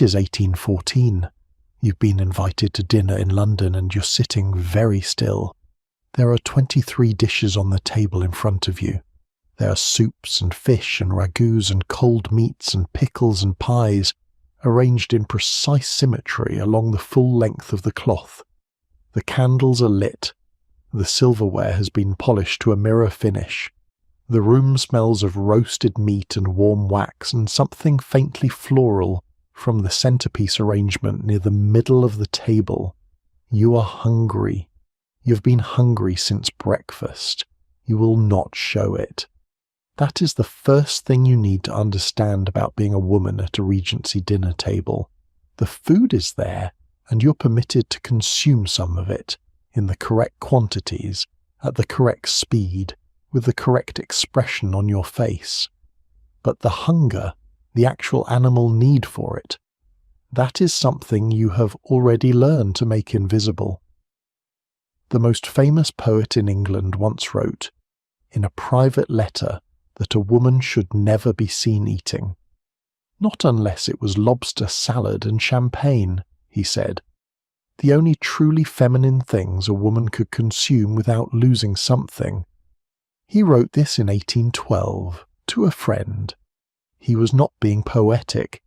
It is 1814. You've been invited to dinner in London and you're sitting very still. There are 23 dishes on the table in front of you. There are soups and fish and ragouts and cold meats and pickles and pies, arranged in precise symmetry along the full length of the cloth. The candles are lit. The silverware has been polished to a mirror finish. The room smells of roasted meat and warm wax and something faintly floral from the centerpiece arrangement near the middle of the table. You are hungry. You've been hungry since breakfast. You will not show it. That is the first thing you need to understand about being a woman at a Regency dinner table. The food is there, and you're permitted to consume some of it, in the correct quantities, at the correct speed, with the correct expression on your face. But the hunger, the actual animal need for it, that is something you have already learned to make invisible. The most famous poet in England once wrote, in a private letter, that a woman should never be seen eating. Not unless it was lobster salad and champagne, he said. The only truly feminine things a woman could consume without losing something. He wrote this in 1812, to a friend. He was not being poetic.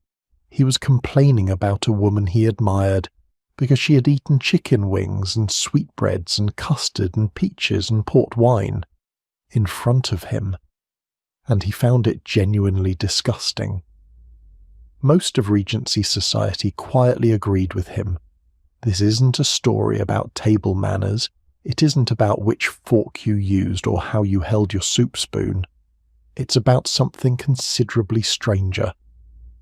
He was complaining about a woman he admired, because she had eaten chicken wings and sweetbreads and custard and peaches and port wine, in front of him. And he found it genuinely disgusting. Most of Regency society quietly agreed with him. This isn't a story about table manners. It isn't about which fork you used or how you held your soup spoon. It's about something considerably stranger.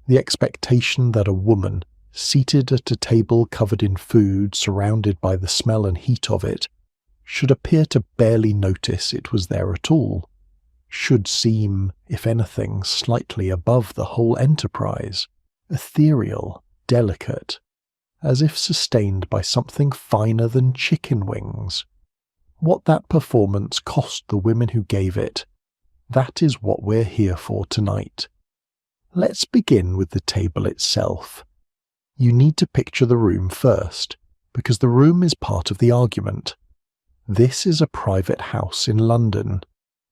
The expectation that a woman, seated at a table covered in food, surrounded by the smell and heat of it, should appear to barely notice it was there at all. Should seem, if anything, slightly above the whole enterprise, ethereal, delicate, as if sustained by something finer than chicken wings. What that performance cost the women who gave it, that is what we're here for tonight. Let's begin with the table itself. You need to picture the room first, because the room is part of the argument. This is a private house in London.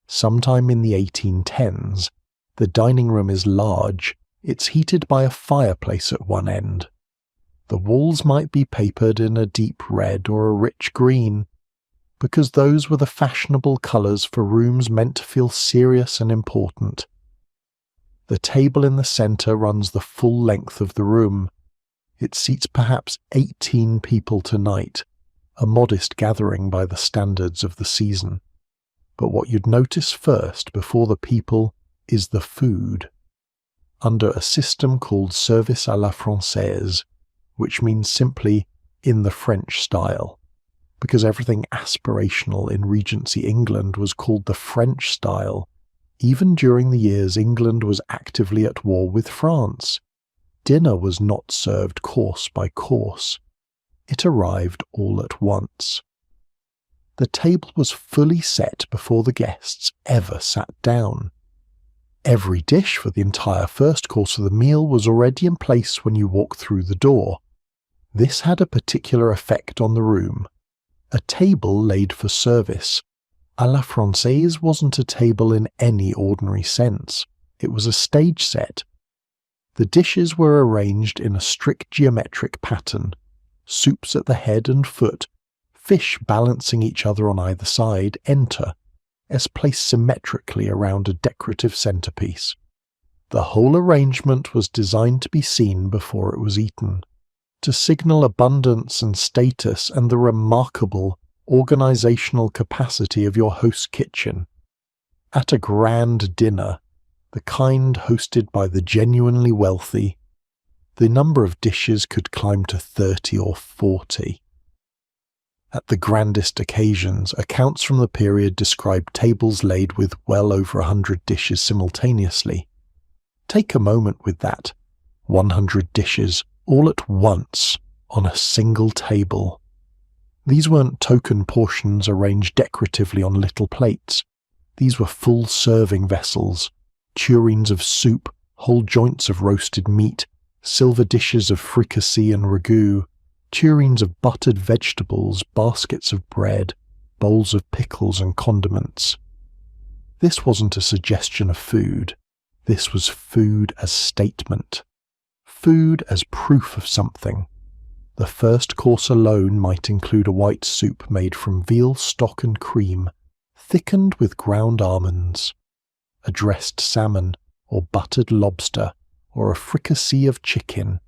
Sometime in the 1810s, the dining room is large. It's heated by a fireplace at one end. The walls might be papered in a deep red or a rich green, because those were the fashionable colours for rooms meant to feel serious and important. The table in the centre runs the full length of the room. It seats perhaps 18 people tonight, a modest gathering by the standards of the season. But what you'd notice first before the people is the food. Under a system called service à la Francaise, which means simply in the French style, because everything aspirational in Regency England was called the French style, even during the years England was actively at war with France. Dinner was not served course by course. It arrived all at once. The table was fully set before the guests ever sat down. Every dish for the entire first course of the meal was already in place when you walked through the door. This had a particular effect on the room. A table laid for service. À la Francaise wasn't a table in any ordinary sense. It was a stage set. The dishes were arranged in a strict geometric pattern. Soups at the head and foot, fish balancing each other on either side, enter, as placed symmetrically around a decorative centerpiece. The whole arrangement was designed to be seen before it was eaten, to signal abundance and status and the remarkable organizational capacity of your host's kitchen. At a grand dinner, the kind hosted by the genuinely wealthy, the number of dishes could climb to 30 or 40. At the grandest occasions, accounts from the period describe tables laid with well over 100 dishes simultaneously. Take a moment with that. 100 dishes, all at once, on a single table. These weren't token portions arranged decoratively on little plates. These were full serving vessels, tureens of soup, whole joints of roasted meat, silver dishes of fricassee and ragout, tureens of buttered vegetables, baskets of bread, bowls of pickles and condiments. This wasn't a suggestion of food. This was food as statement. Food as proof of something. The first course alone might include a white soup made from veal stock and cream, thickened with ground almonds, a dressed salmon or buttered lobster, or a fricassee of chicken,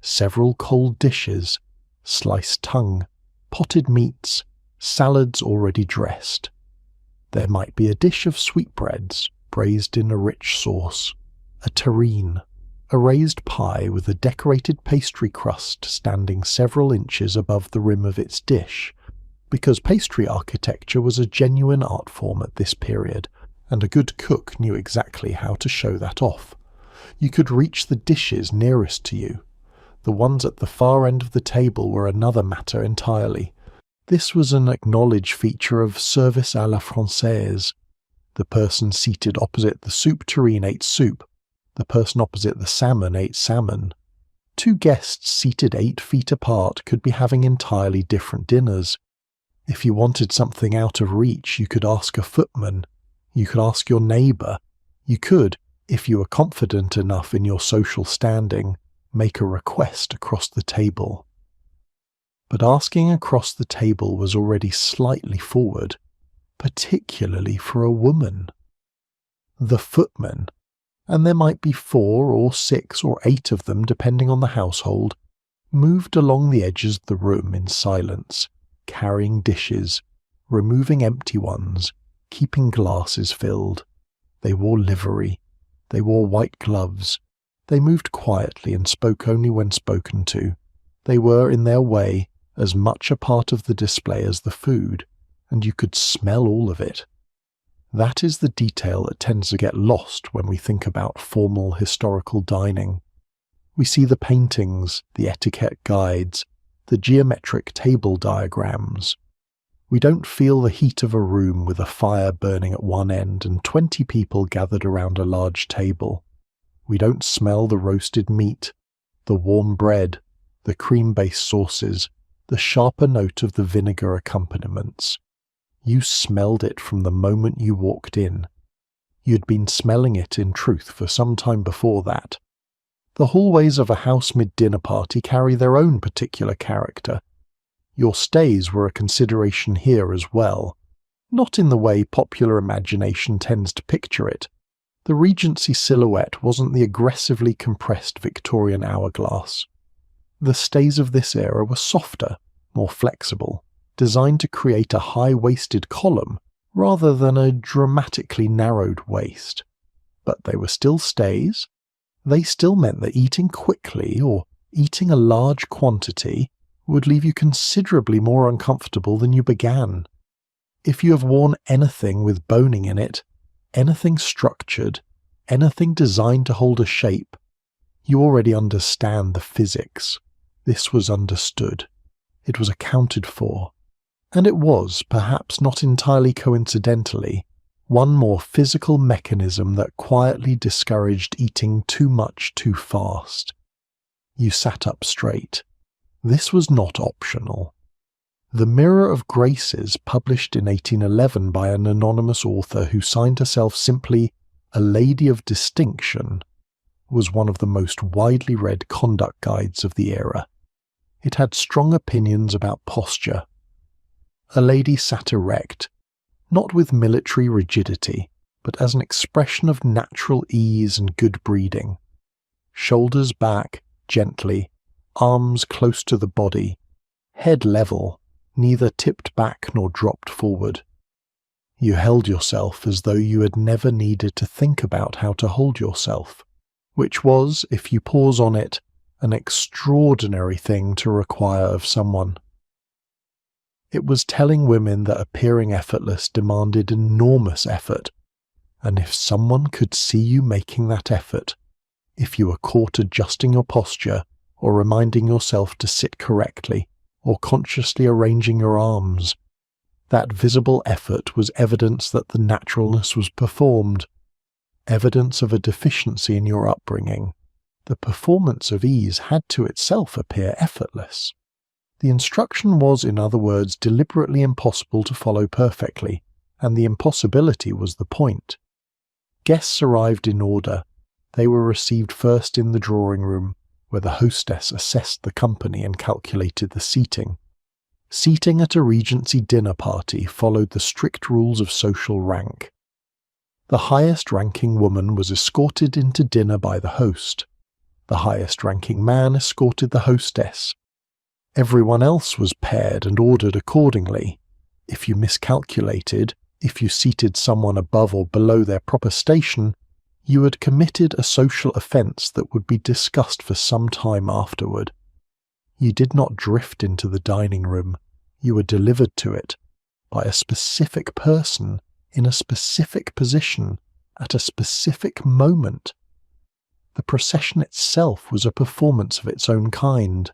several cold dishes, sliced tongue, potted meats, salads already dressed. There might be a dish of sweetbreads, braised in a rich sauce, a terrine, a raised pie with a decorated pastry crust standing several inches above the rim of its dish, because pastry architecture was a genuine art form at this period, and a good cook knew exactly how to show that off. You could reach the dishes nearest to you. The ones at the far end of the table were another matter entirely. This was an acknowledged feature of service à la Francaise. The person seated opposite the soup tureen ate soup. The person opposite the salmon ate salmon. Two guests seated 8 feet apart could be having entirely different dinners. If you wanted something out of reach, you could ask a footman. You could ask your neighbour. You could, if you were confident enough in your social standing, make a request across the table. But asking across the table was already slightly forward, particularly for a woman. The footman, and there might be 4 or 6 or 8 of them depending on the household, moved along the edges of the room in silence, carrying dishes, removing empty ones, keeping glasses filled. They wore livery. They wore white gloves. They moved quietly and spoke only when spoken to. They were, in their way, as much a part of the display as the food, and you could smell all of it. That is the detail that tends to get lost when we think about formal historical dining. We see the paintings, the etiquette guides, the geometric table diagrams. We don't feel the heat of a room with a fire burning at one end and 20 people gathered around a large table. We don't smell the roasted meat, the warm bread, the cream-based sauces, the sharper note of the vinegar accompaniments. You smelled it from the moment you walked in. You'd been smelling it, in truth, for some time before that. The hallways of a house mid-dinner party carry their own particular character. Your stays were a consideration here as well, not in the way popular imagination tends to picture it. The Regency silhouette wasn't the aggressively compressed Victorian hourglass. The stays of this era were softer, more flexible, designed to create a high-waisted column rather than a dramatically narrowed waist. But they were still stays. They still meant that eating quickly or eating a large quantity would leave you considerably more uncomfortable than you began. If you have worn anything with boning in it, anything structured, anything designed to hold a shape, you already understand the physics. This was understood. It was accounted for. And it was, perhaps not entirely coincidentally, one more physical mechanism that quietly discouraged eating too much too fast. You sat up straight. This was not optional. The Mirror of Graces, published in 1811 by an anonymous author who signed herself simply a Lady of Distinction, was one of the most widely read conduct guides of the era. It had strong opinions about posture. A lady sat erect, not with military rigidity, but as an expression of natural ease and good breeding. Shoulders back, gently, arms close to the body, head level, neither tipped back nor dropped forward. You held yourself as though you had never needed to think about how to hold yourself, which was, if you pause on it, an extraordinary thing to require of someone. It was telling women that appearing effortless demanded enormous effort, and if someone could see you making that effort, if you were caught adjusting your posture, or reminding yourself to sit correctly, or consciously arranging your arms, that visible effort was evidence that the naturalness was performed, evidence of a deficiency in your upbringing, The performance of ease had to itself appear effortless. The instruction was, in other words, deliberately impossible to follow perfectly, and the impossibility was the point. Guests arrived in order. They were received first in the drawing room, where the hostess assessed the company and calculated the seating. Seating at a Regency dinner party followed the strict rules of social rank. The highest-ranking woman was escorted into dinner by the host. The highest-ranking man escorted the hostess. Everyone else was paired and ordered accordingly. If you miscalculated, if you seated someone above or below their proper station, you had committed a social offence that would be discussed for some time afterward. You did not drift into the dining room. You were delivered to it by a specific person in a specific position at a specific moment. The procession itself was a performance of its own kind.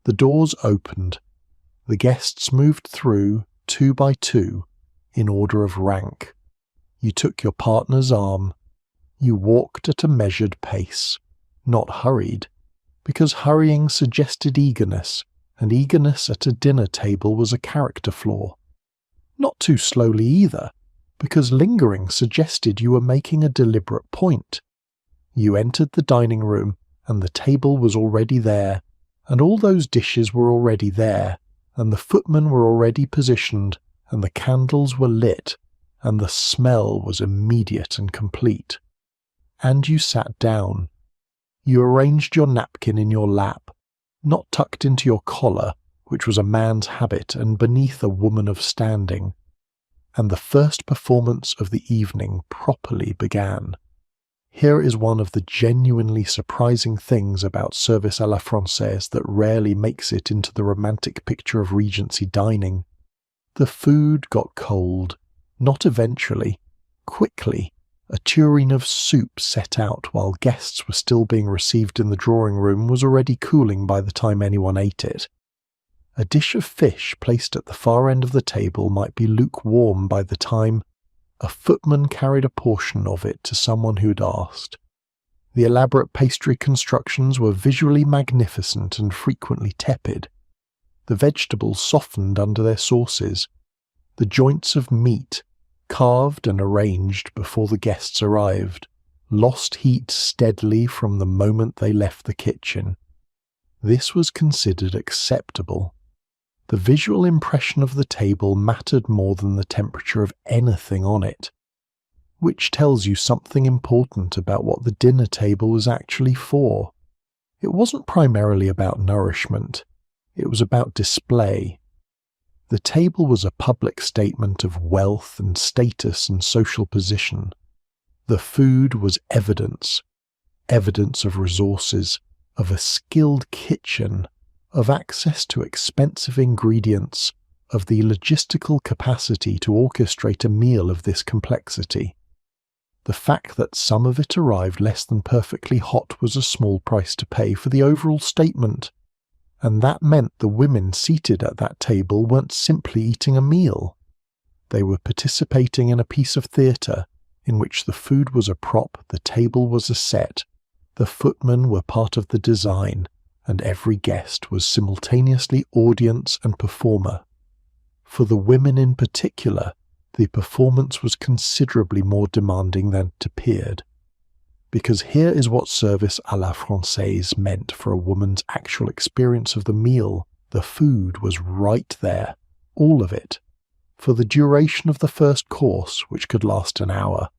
The doors opened. The guests moved through, 2 by 2, in order of rank. You took your partner's arm. You walked at a measured pace, not hurried, because hurrying suggested eagerness, and eagerness at a dinner table was a character flaw. Not too slowly either, because lingering suggested you were making a deliberate point. You entered the dining room, and the table was already there, and all those dishes were already there, and the footmen were already positioned, and the candles were lit, and the smell was immediate and complete. And you sat down. You arranged your napkin in your lap, not tucked into your collar, which was a man's habit and beneath a woman of standing. And the first performance of the evening properly began. Here is one of the genuinely surprising things about service à la Francaise that rarely makes it into the romantic picture of Regency dining. The food got cold, not eventually, quickly. A tureen of soup set out while guests were still being received in the drawing room was already cooling by the time anyone ate it. A dish of fish placed at the far end of the table might be lukewarm by the time a footman carried a portion of it to someone who'd asked. The elaborate pastry constructions were visually magnificent and frequently tepid. The vegetables softened under their sauces. The joints of meat, carved and arranged before the guests arrived, lost heat steadily from the moment they left the kitchen. This was considered acceptable. The visual impression of the table mattered more than the temperature of anything on it, which tells you something important about what the dinner table was actually for. It wasn't primarily about nourishment. It was about display. The table was a public statement of wealth and status and social position. The food was evidence of resources, of a skilled kitchen, of access to expensive ingredients, of the logistical capacity to orchestrate a meal of this complexity. The fact that some of it arrived less than perfectly hot was a small price to pay for the overall statement, and that meant the women seated at that table weren't simply eating a meal. They were participating in a piece of theatre in which the food was a prop, the table was a set, the footmen were part of the design, and every guest was simultaneously audience and performer. For the women in particular, the performance was considerably more demanding than it appeared. Because here is what service à la Francaise meant for a woman's actual experience of the meal. The food was right there, all of it. For the duration of the first course, which could last an hour,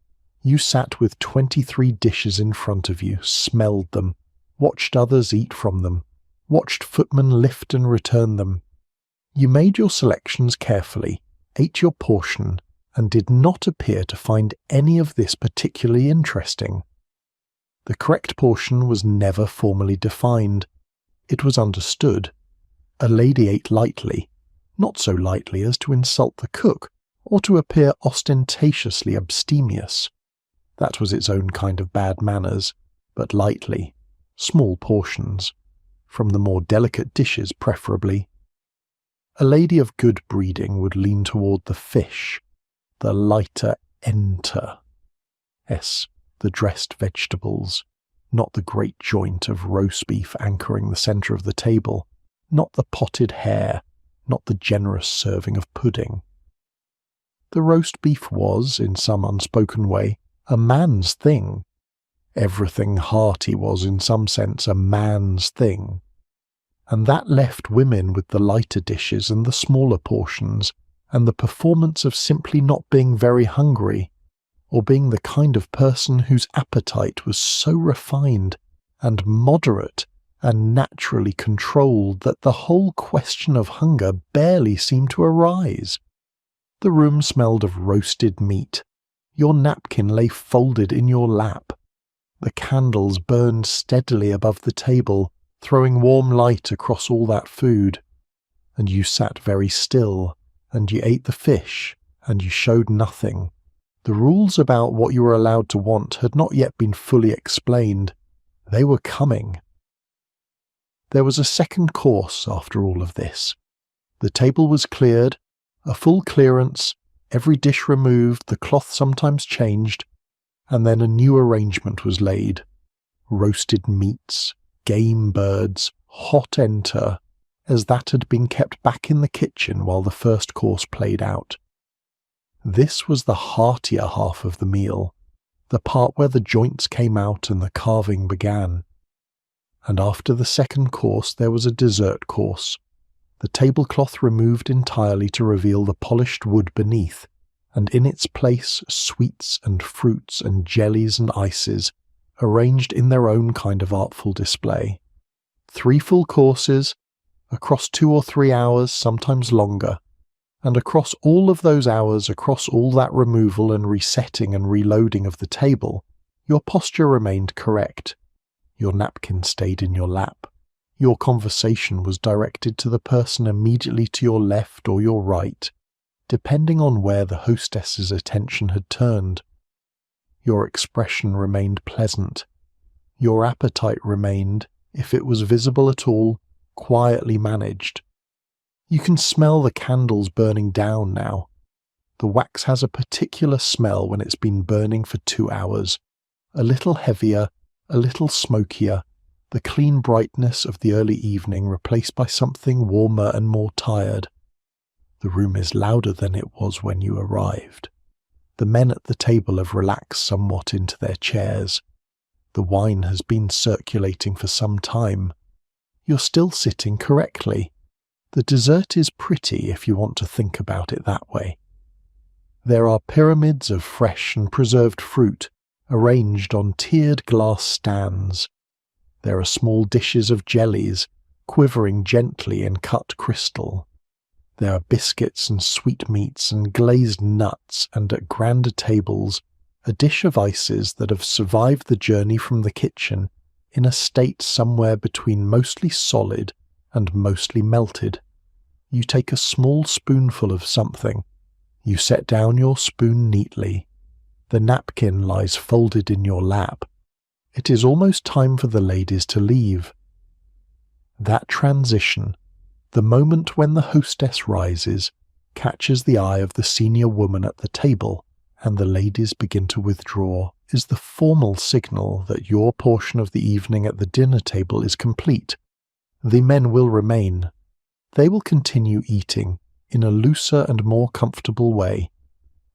you sat with 23 dishes in front of you, smelled them, watched others eat from them, watched footmen lift and return them. You made your selections carefully, ate your portion, and did not appear to find any of this particularly interesting. The correct portion was never formally defined. It was understood. A lady ate lightly, not so lightly as to insult the cook, or to appear ostentatiously abstemious. That was its own kind of bad manners, but lightly, small portions, from the more delicate dishes preferably. A lady of good breeding would lean toward the fish, the lighter enter, the dressed vegetables, not the great joint of roast beef anchoring the centre of the table, not the potted hare, not the generous serving of pudding. The roast beef was, in some unspoken way, a man's thing. Everything hearty was, in some sense, a man's thing. And that left women with the lighter dishes and the smaller portions, and the performance of simply not being very hungry, or being the kind of person whose appetite was so refined and moderate and naturally controlled that the whole question of hunger barely seemed to arise. The room smelled of roasted meat. Your napkin lay folded in your lap. The candles burned steadily above the table, throwing warm light across all that food. And you sat very still, and you ate the fish, and you showed nothing. The rules about what you were allowed to want had not yet been fully explained. They were coming. There was a second course after all of this. The table was cleared, a full clearance, every dish removed, the cloth sometimes changed, and then a new arrangement was laid. Roasted meats, game birds, hot enter, as that had been kept back in the kitchen while the first course played out. This was the heartier half of the meal, the part where the joints came out and the carving began. And after the second course there was a dessert course, the tablecloth removed entirely to reveal the polished wood beneath, and in its place sweets and fruits and jellies and ices, arranged in their own kind of artful display. 3 full courses, across 2 or 3 hours, sometimes longer, and across all of those hours, across all that removal and resetting and reloading of the table, your posture remained correct. Your napkin stayed in your lap. Your conversation was directed to the person immediately to your left or your right, depending on where the hostess's attention had turned. Your expression remained pleasant. Your appetite remained, if it was visible at all, quietly managed. You can smell the candles burning down now. The wax has a particular smell when it's been burning for 2 hours, a little heavier, a little smokier, the clean brightness of the early evening replaced by something warmer and more tired. The room is louder than it was when you arrived. The men at the table have relaxed somewhat into their chairs. The wine has been circulating for some time. You're still sitting correctly. The dessert is pretty if you want to think about it that way. There are pyramids of fresh and preserved fruit arranged on tiered glass stands. There are small dishes of jellies, quivering gently in cut crystal. There are biscuits and sweetmeats and glazed nuts, and at grander tables, a dish of ices that have survived the journey from the kitchen in a state somewhere between mostly solid and mostly melted. You take a small spoonful of something. You set down your spoon neatly. The napkin lies folded in your lap. It is almost time for the ladies to leave. That transition, the moment when the hostess rises, catches the eye of the senior woman at the table, and the ladies begin to withdraw, is the formal signal that your portion of the evening at the dinner table is complete. The men will remain. They will continue eating in a looser and more comfortable way,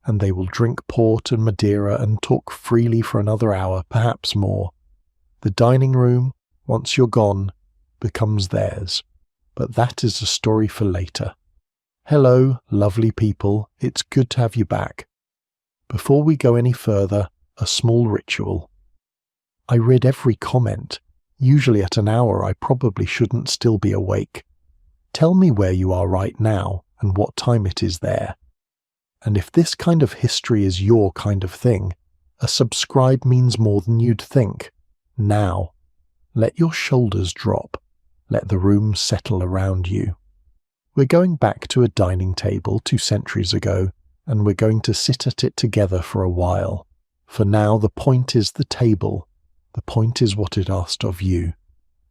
and they will drink port and Madeira and talk freely for another hour, perhaps more. The dining room, once you're gone, becomes theirs. But that is a story for later. Hello, lovely people, it's good to have you back. Before we go any further, a small ritual. I read every comment. Usually at an hour I probably shouldn't still be awake. Tell me where you are right now and what time it is there. And if this kind of history is your kind of thing, a subscribe means more than you'd think. Now, let your shoulders drop. Let the room settle around you. We're going back to a dining table 2 centuries ago, and we're going to sit at it together for a while. For now, the point is the table. The point is what it asked of you.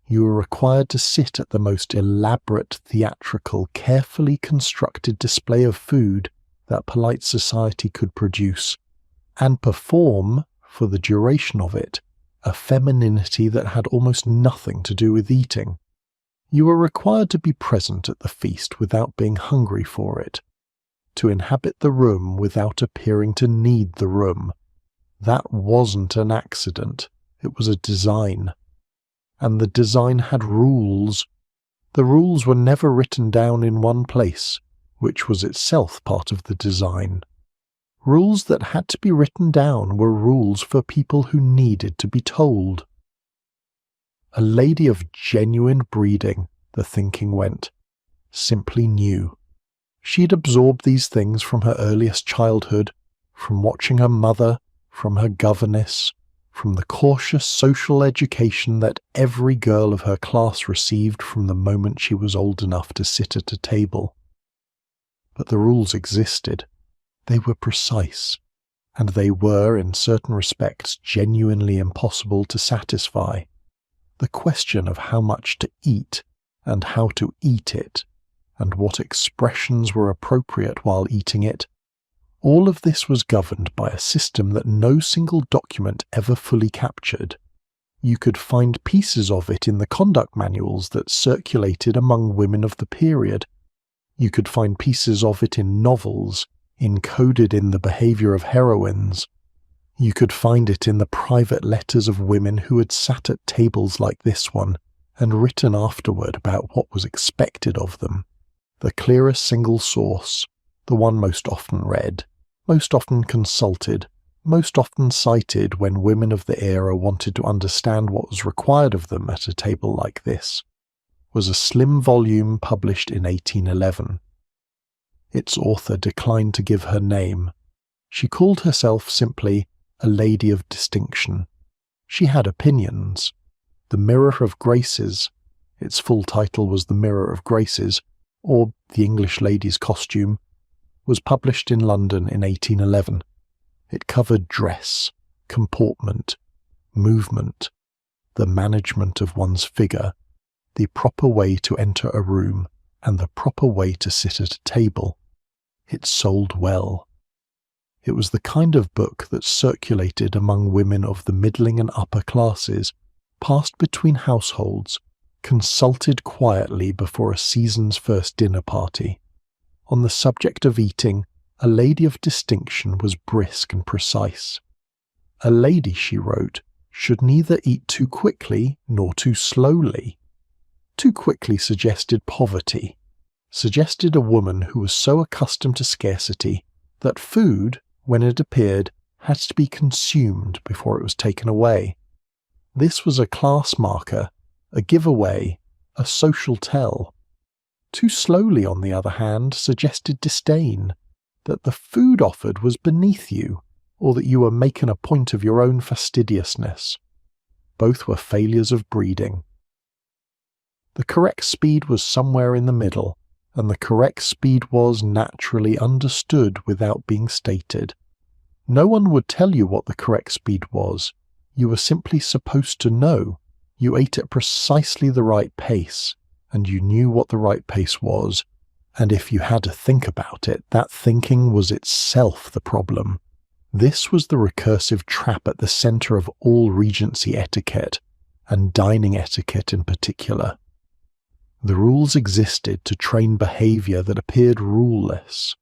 You are required to sit at the most elaborate, theatrical, carefully constructed display of food that polite society could produce, and perform, for the duration of it, a femininity that had almost nothing to do with eating. You were required to be present at the feast without being hungry for it, to inhabit the room without appearing to need the room. That wasn't an accident, it was a design. And the design had rules. The rules were never written down in one place, which was itself part of the design. Rules that had to be written down were rules for people who needed to be told. A lady of genuine breeding, the thinking went, simply knew. She'd absorbed these things from her earliest childhood, from watching her mother, from her governess, from the cautious social education that every girl of her class received from the moment she was old enough to sit at a table. But the rules existed. They were precise, and they were, in certain respects, genuinely impossible to satisfy. The question of how much to eat, and how to eat it, and what expressions were appropriate while eating it, all of this was governed by a system that no single document ever fully captured. You could find pieces of it in the conduct manuals that circulated among women of the period. You could find pieces of it in novels, encoded in the behaviour of heroines. You could find it in the private letters of women who had sat at tables like this one and written afterward about what was expected of them. The clearest single source, the one most often read, most often consulted, most often cited when women of the era wanted to understand what was required of them at a table like this, was a slim volume published in 1811. Its author declined to give her name. She called herself simply a lady of distinction. She had opinions. The Mirror of Graces, its full title was The Mirror of Graces, or The English Lady's Costume, was published in London in 1811. It covered dress, comportment, movement, the management of one's figure, the proper way to enter a room, and the proper way to sit at a table. It sold well. It was the kind of book that circulated among women of the middling and upper classes, passed between households, consulted quietly before a season's first dinner party. On the subject of eating, a lady of distinction was brisk and precise. A lady, she wrote, should neither eat too quickly nor too slowly. Too quickly suggested poverty, suggested a woman who was so accustomed to scarcity that food, when it appeared, had to be consumed before it was taken away. This was a class marker, a giveaway, a social tell. Too slowly, on the other hand, suggested disdain, that the food offered was beneath you, or that you were making a point of your own fastidiousness. Both were failures of breeding. The correct speed was somewhere in the middle, and the correct speed was naturally understood without being stated. No one would tell you what the correct speed was. You were simply supposed to know. You ate at precisely the right pace, and you knew what the right pace was, and if you had to think about it, that thinking was itself the problem. This was the recursive trap at the centre of all Regency etiquette, and dining etiquette in particular. The rules existed to train behaviour that appeared ruleless.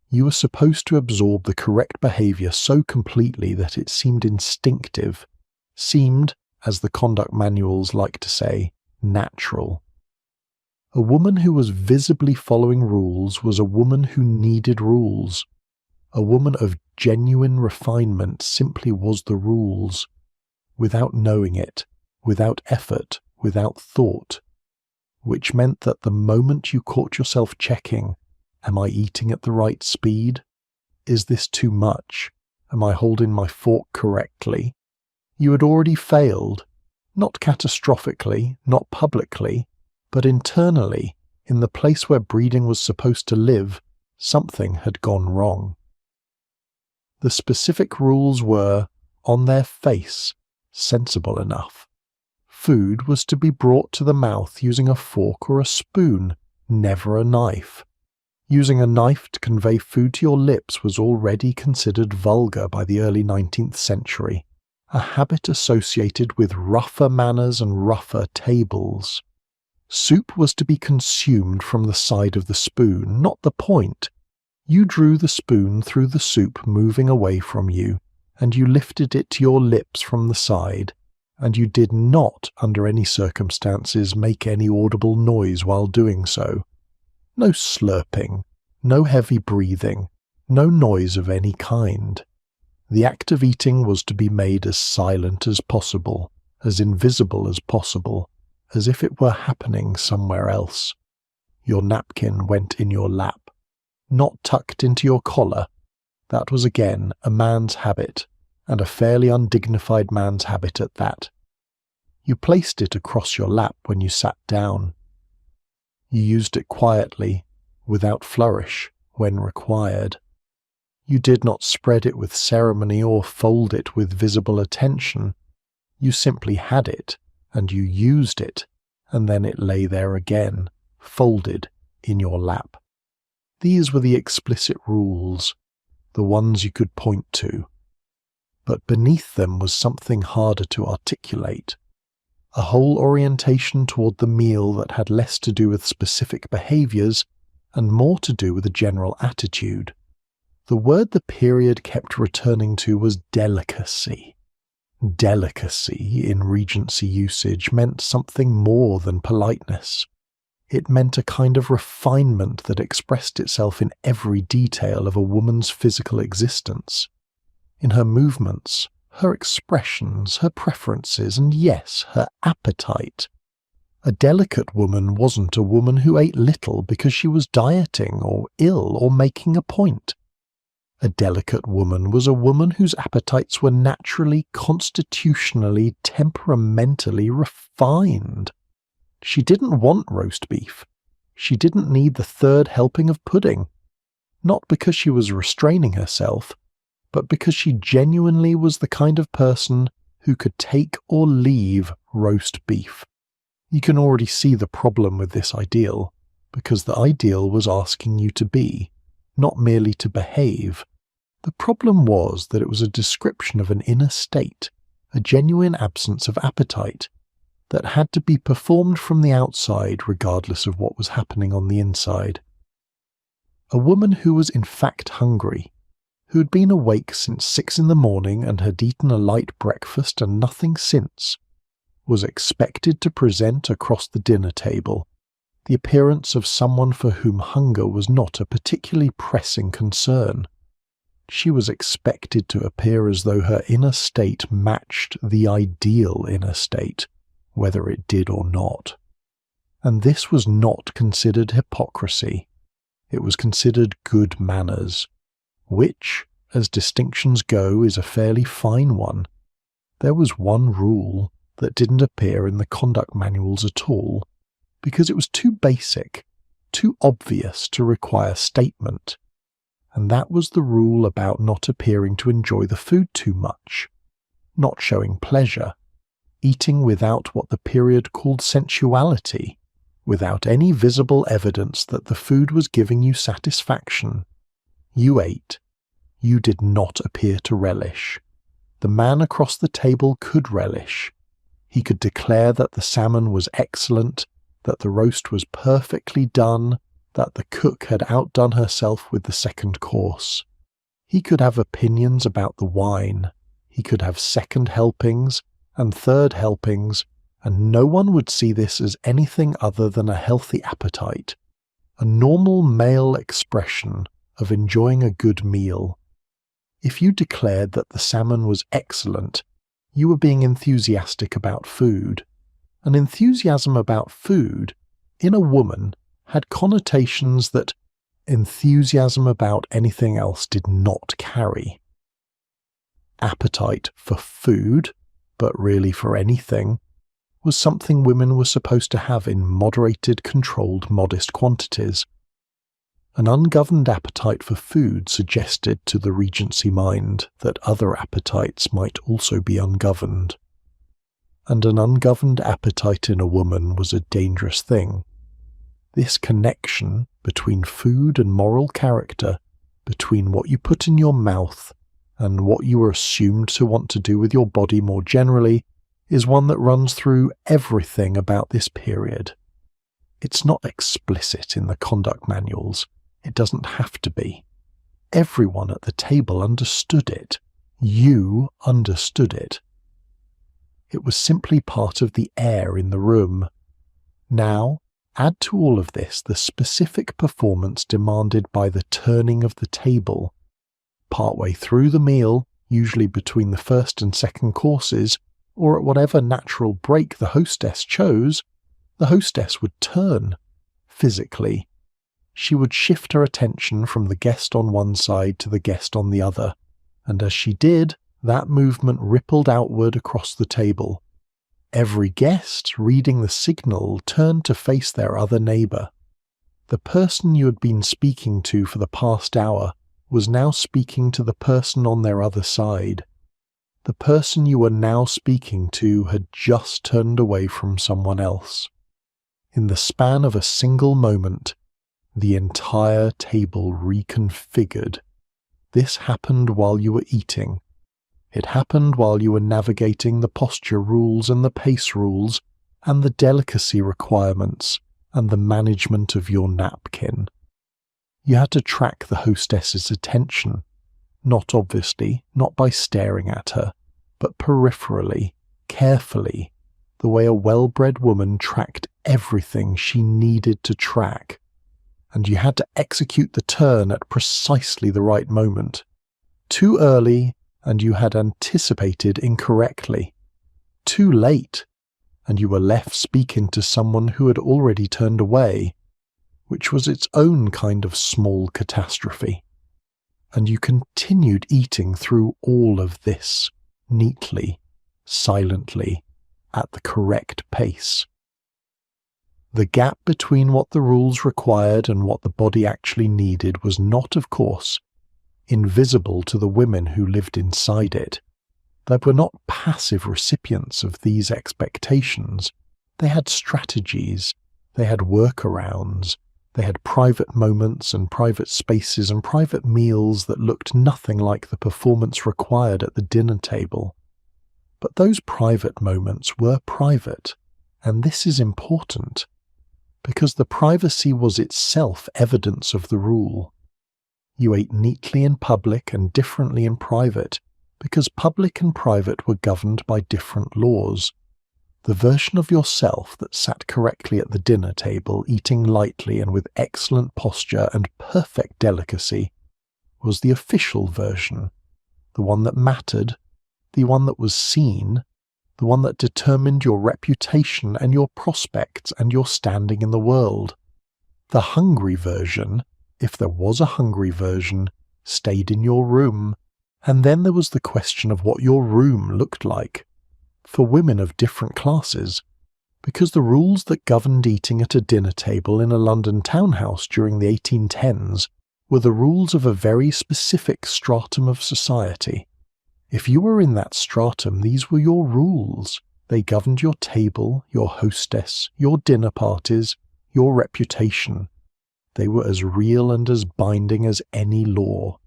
You were supposed to absorb the correct behaviour so completely that it seemed instinctive, seemed, as the conduct manuals like to say, natural. A woman who was visibly following rules was a woman who needed rules. A woman of genuine refinement simply was the rules, without knowing it, without effort, without thought, which meant that the moment you caught yourself checking, am I eating at the right speed? Is this too much? Am I holding my fork correctly? You had already failed, not catastrophically, not publicly, but internally, in the place where breeding was supposed to live, something had gone wrong. The specific rules were, on their face, sensible enough. Food was to be brought to the mouth using a fork or a spoon, never a knife. Using a knife to convey food to your lips was already considered vulgar by the early 19th century, a habit associated with rougher manners and rougher tables. Soup was to be consumed from the side of the spoon, not the point. You drew the spoon through the soup moving away from you, and you lifted it to your lips from the side, and you did not, under any circumstances, make any audible noise while doing so. No slurping, no heavy breathing, no noise of any kind. The act of eating was to be made as silent as possible, as invisible as possible, as if it were happening somewhere else. Your napkin went in your lap, not tucked into your collar. That was again a man's habit, and a fairly undignified man's habit at that. You placed it across your lap when you sat down. You used it quietly, without flourish, when required. You did not spread it with ceremony or fold it with visible attention. You simply had it, and you used it, and then it lay there again, folded in your lap. These were the explicit rules, the ones you could point to. But beneath them was something harder to articulate, a whole orientation toward the meal that had less to do with specific behaviours and more to do with a general attitude. The word the period kept returning to was delicacy. Delicacy, in Regency usage, meant something more than politeness. It meant a kind of refinement that expressed itself in every detail of a woman's physical existence. In her movements, her expressions, her preferences, and yes, her appetite. A delicate woman wasn't a woman who ate little because she was dieting or ill or making a point. A delicate woman was a woman whose appetites were naturally, constitutionally, temperamentally refined. She didn't want roast beef. She didn't need the third helping of pudding. Not because she was restraining herself, but because she genuinely was the kind of person who could take or leave roast beef. You can already see the problem with this ideal, because the ideal was asking you to be, not merely to behave. The problem was that it was a description of an inner state, a genuine absence of appetite, that had to be performed from the outside regardless of what was happening on the inside. A woman who was in fact hungry, who had been awake since 6 in the morning and had eaten a light breakfast and nothing since, was expected to present across the dinner table the appearance of someone for whom hunger was not a particularly pressing concern. She was expected to appear as though her inner state matched the ideal inner state, whether it did or not. And this was not considered hypocrisy. It was considered good manners, which, as distinctions go, is a fairly fine one. There was one rule that didn't appear in the conduct manuals at all, because it was too basic, too obvious to require statement. And that was the rule about not appearing to enjoy the food too much, not showing pleasure, eating without what the period called sensuality, without any visible evidence that the food was giving you satisfaction. You ate. You did not appear to relish. The man across the table could relish. He could declare that the salmon was excellent, that the roast was perfectly done, that the cook had outdone herself with the second course. He could have opinions about the wine. He could have second helpings and third helpings, and no one would see this as anything other than a healthy appetite, a normal male expression of enjoying a good meal. If you declared that the salmon was excellent, you were being enthusiastic about food. An enthusiasm about food, in a woman, had connotations that enthusiasm about anything else did not carry. Appetite for food, but really for anything, was something women were supposed to have in moderated, controlled, modest quantities. An ungoverned appetite for food suggested to the Regency mind that other appetites might also be ungoverned. And an ungoverned appetite in a woman was a dangerous thing. This connection between food and moral character, between what you put in your mouth and what you were assumed to want to do with your body more generally, is one that runs through everything about this period. It's not explicit in the conduct manuals. It doesn't have to be. Everyone at the table understood it. You understood it. It was simply part of the air in the room. Now, add to all of this the specific performance demanded by the turning of the table. Partway through the meal, usually between the first and second courses, or at whatever natural break the hostess chose, the hostess would turn, physically. She would shift her attention from the guest on one side to the guest on the other, and as she did, that movement rippled outward across the table. Every guest, reading the signal, turned to face their other neighbour. The person you had been speaking to for the past hour was now speaking to the person on their other side. The person you were now speaking to had just turned away from someone else. In the span of a single moment, the entire table reconfigured. This happened while you were eating. It happened while you were navigating the posture rules and the pace rules, and the delicacy requirements, and the management of your napkin. You had to track the hostess's attention, not obviously, not by staring at her, but peripherally, carefully, the way a well-bred woman tracked everything she needed to track. And you had to execute the turn at precisely the right moment. Too early, and you had anticipated incorrectly. Too late, and you were left speaking to someone who had already turned away, which was its own kind of small catastrophe. And you continued eating through all of this, neatly, silently, at the correct pace. The gap between what the rules required and what the body actually needed was not, of course, invisible to the women who lived inside it. They were not passive recipients of these expectations. They had strategies, they had workarounds, they had private moments and private spaces and private meals that looked nothing like the performance required at the dinner table. But those private moments were private, and this is important, because the privacy was itself evidence of the rule. You ate neatly in public and differently in private, because public and private were governed by different laws. The version of yourself that sat correctly at the dinner table, eating lightly and with excellent posture and perfect delicacy, was the official version, the one that mattered, the one that was seen, the one that determined your reputation and your prospects and your standing in the world. The hungry version, if there was a hungry version, stayed in your room, and then there was the question of what your room looked like. For women of different classes, because the rules that governed eating at a dinner table in a London townhouse during the 1810s were the rules of a very specific stratum of society. If you were in that stratum, these were your rules. They governed your table, your hostess, your dinner parties, your reputation. They were as real and as binding as any law.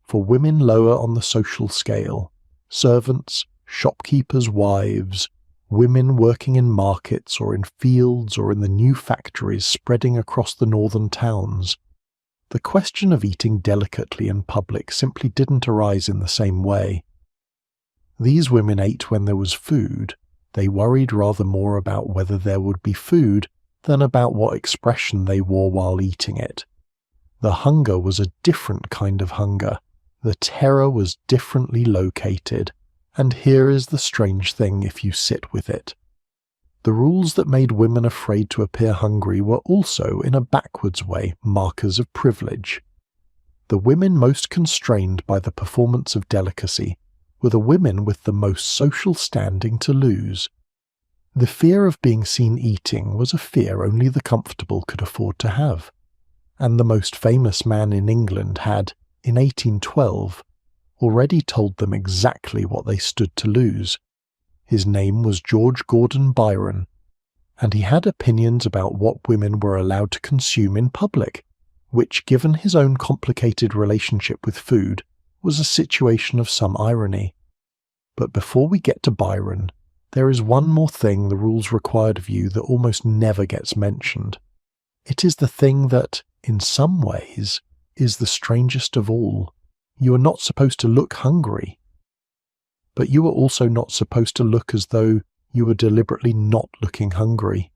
For women lower on the social scale, servants, shopkeepers' wives, women working in markets or in fields or in the new factories spreading across the northern towns, the question of eating delicately in public simply didn't arise in the same way. These women ate when there was food. They worried rather more about whether there would be food than about what expression they wore while eating it. The hunger was a different kind of hunger. The terror was differently located. And here is the strange thing if you sit with it. The rules that made women afraid to appear hungry were also, in a backwards way, markers of privilege. The women most constrained by the performance of delicacy were the women with the most social standing to lose. The fear of being seen eating was a fear only the comfortable could afford to have, and the most famous man in England had, in 1812, already told them exactly what they stood to lose. His name was George Gordon Byron, and he had opinions about what women were allowed to consume in public, which, given his own complicated relationship with food, was a situation of some irony. But before we get to Byron, there is one more thing the rules required of you that almost never gets mentioned. It is the thing that, in some ways, is the strangest of all. You are not supposed to look hungry. But you are also not supposed to look as though you were deliberately not looking hungry.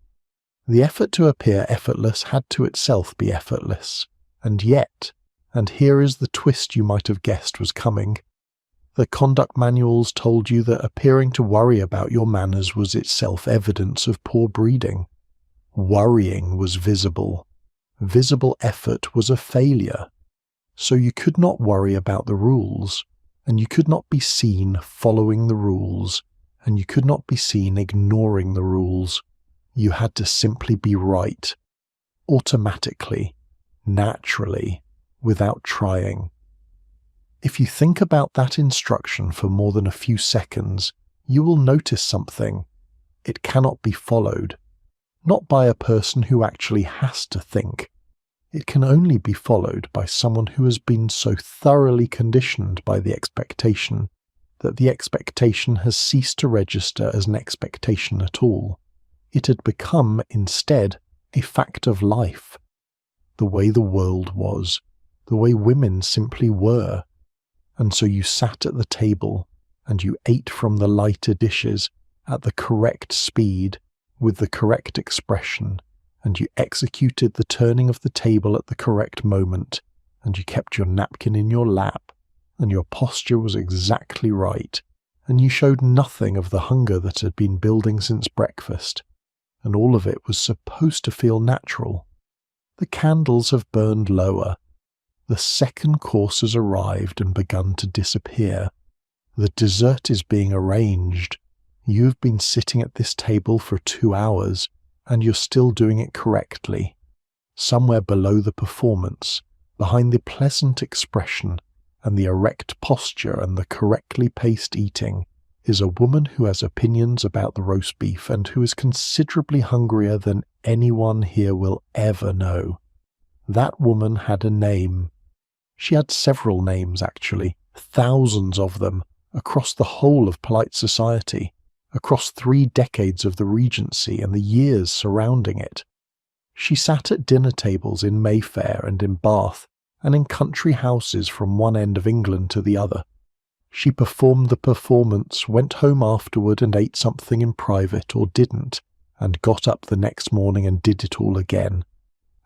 The effort to appear effortless had to itself be effortless. And yet, and here is the twist you might have guessed was coming, the conduct manuals told you that appearing to worry about your manners was itself evidence of poor breeding. Worrying was visible. Visible effort was a failure. So you could not worry about the rules, and you could not be seen following the rules, and you could not be seen ignoring the rules. You had to simply be right, automatically, naturally, without trying. If you think about that instruction for more than a few seconds, you will notice something. It cannot be followed. Not by a person who actually has to think. It can only be followed by someone who has been so thoroughly conditioned by the expectation that the expectation has ceased to register as an expectation at all. It had become, instead, a fact of life. The way the world was, the way women simply were. And so you sat at the table, and you ate from the lighter dishes at the correct speed, with the correct expression, and you executed the turning of the table at the correct moment, and you kept your napkin in your lap, and your posture was exactly right, and you showed nothing of the hunger that had been building since breakfast, and all of it was supposed to feel natural. The candles have burned lower. The second course has arrived and begun to disappear. The dessert is being arranged. You have been sitting at this table for 2 hours, and you're still doing it correctly. Somewhere below the performance, behind the pleasant expression and the erect posture and the correctly paced eating, is a woman who has opinions about the roast beef and who is considerably hungrier than anyone here will ever know. That woman had a name. She had several names, actually, thousands of them, across the whole of polite society, across 3 decades of the Regency and the years surrounding it. She sat at dinner tables in Mayfair and in Bath, and in country houses from one end of England to the other. She performed the performance, went home afterward and ate something in private or didn't, and got up the next morning and did it all again.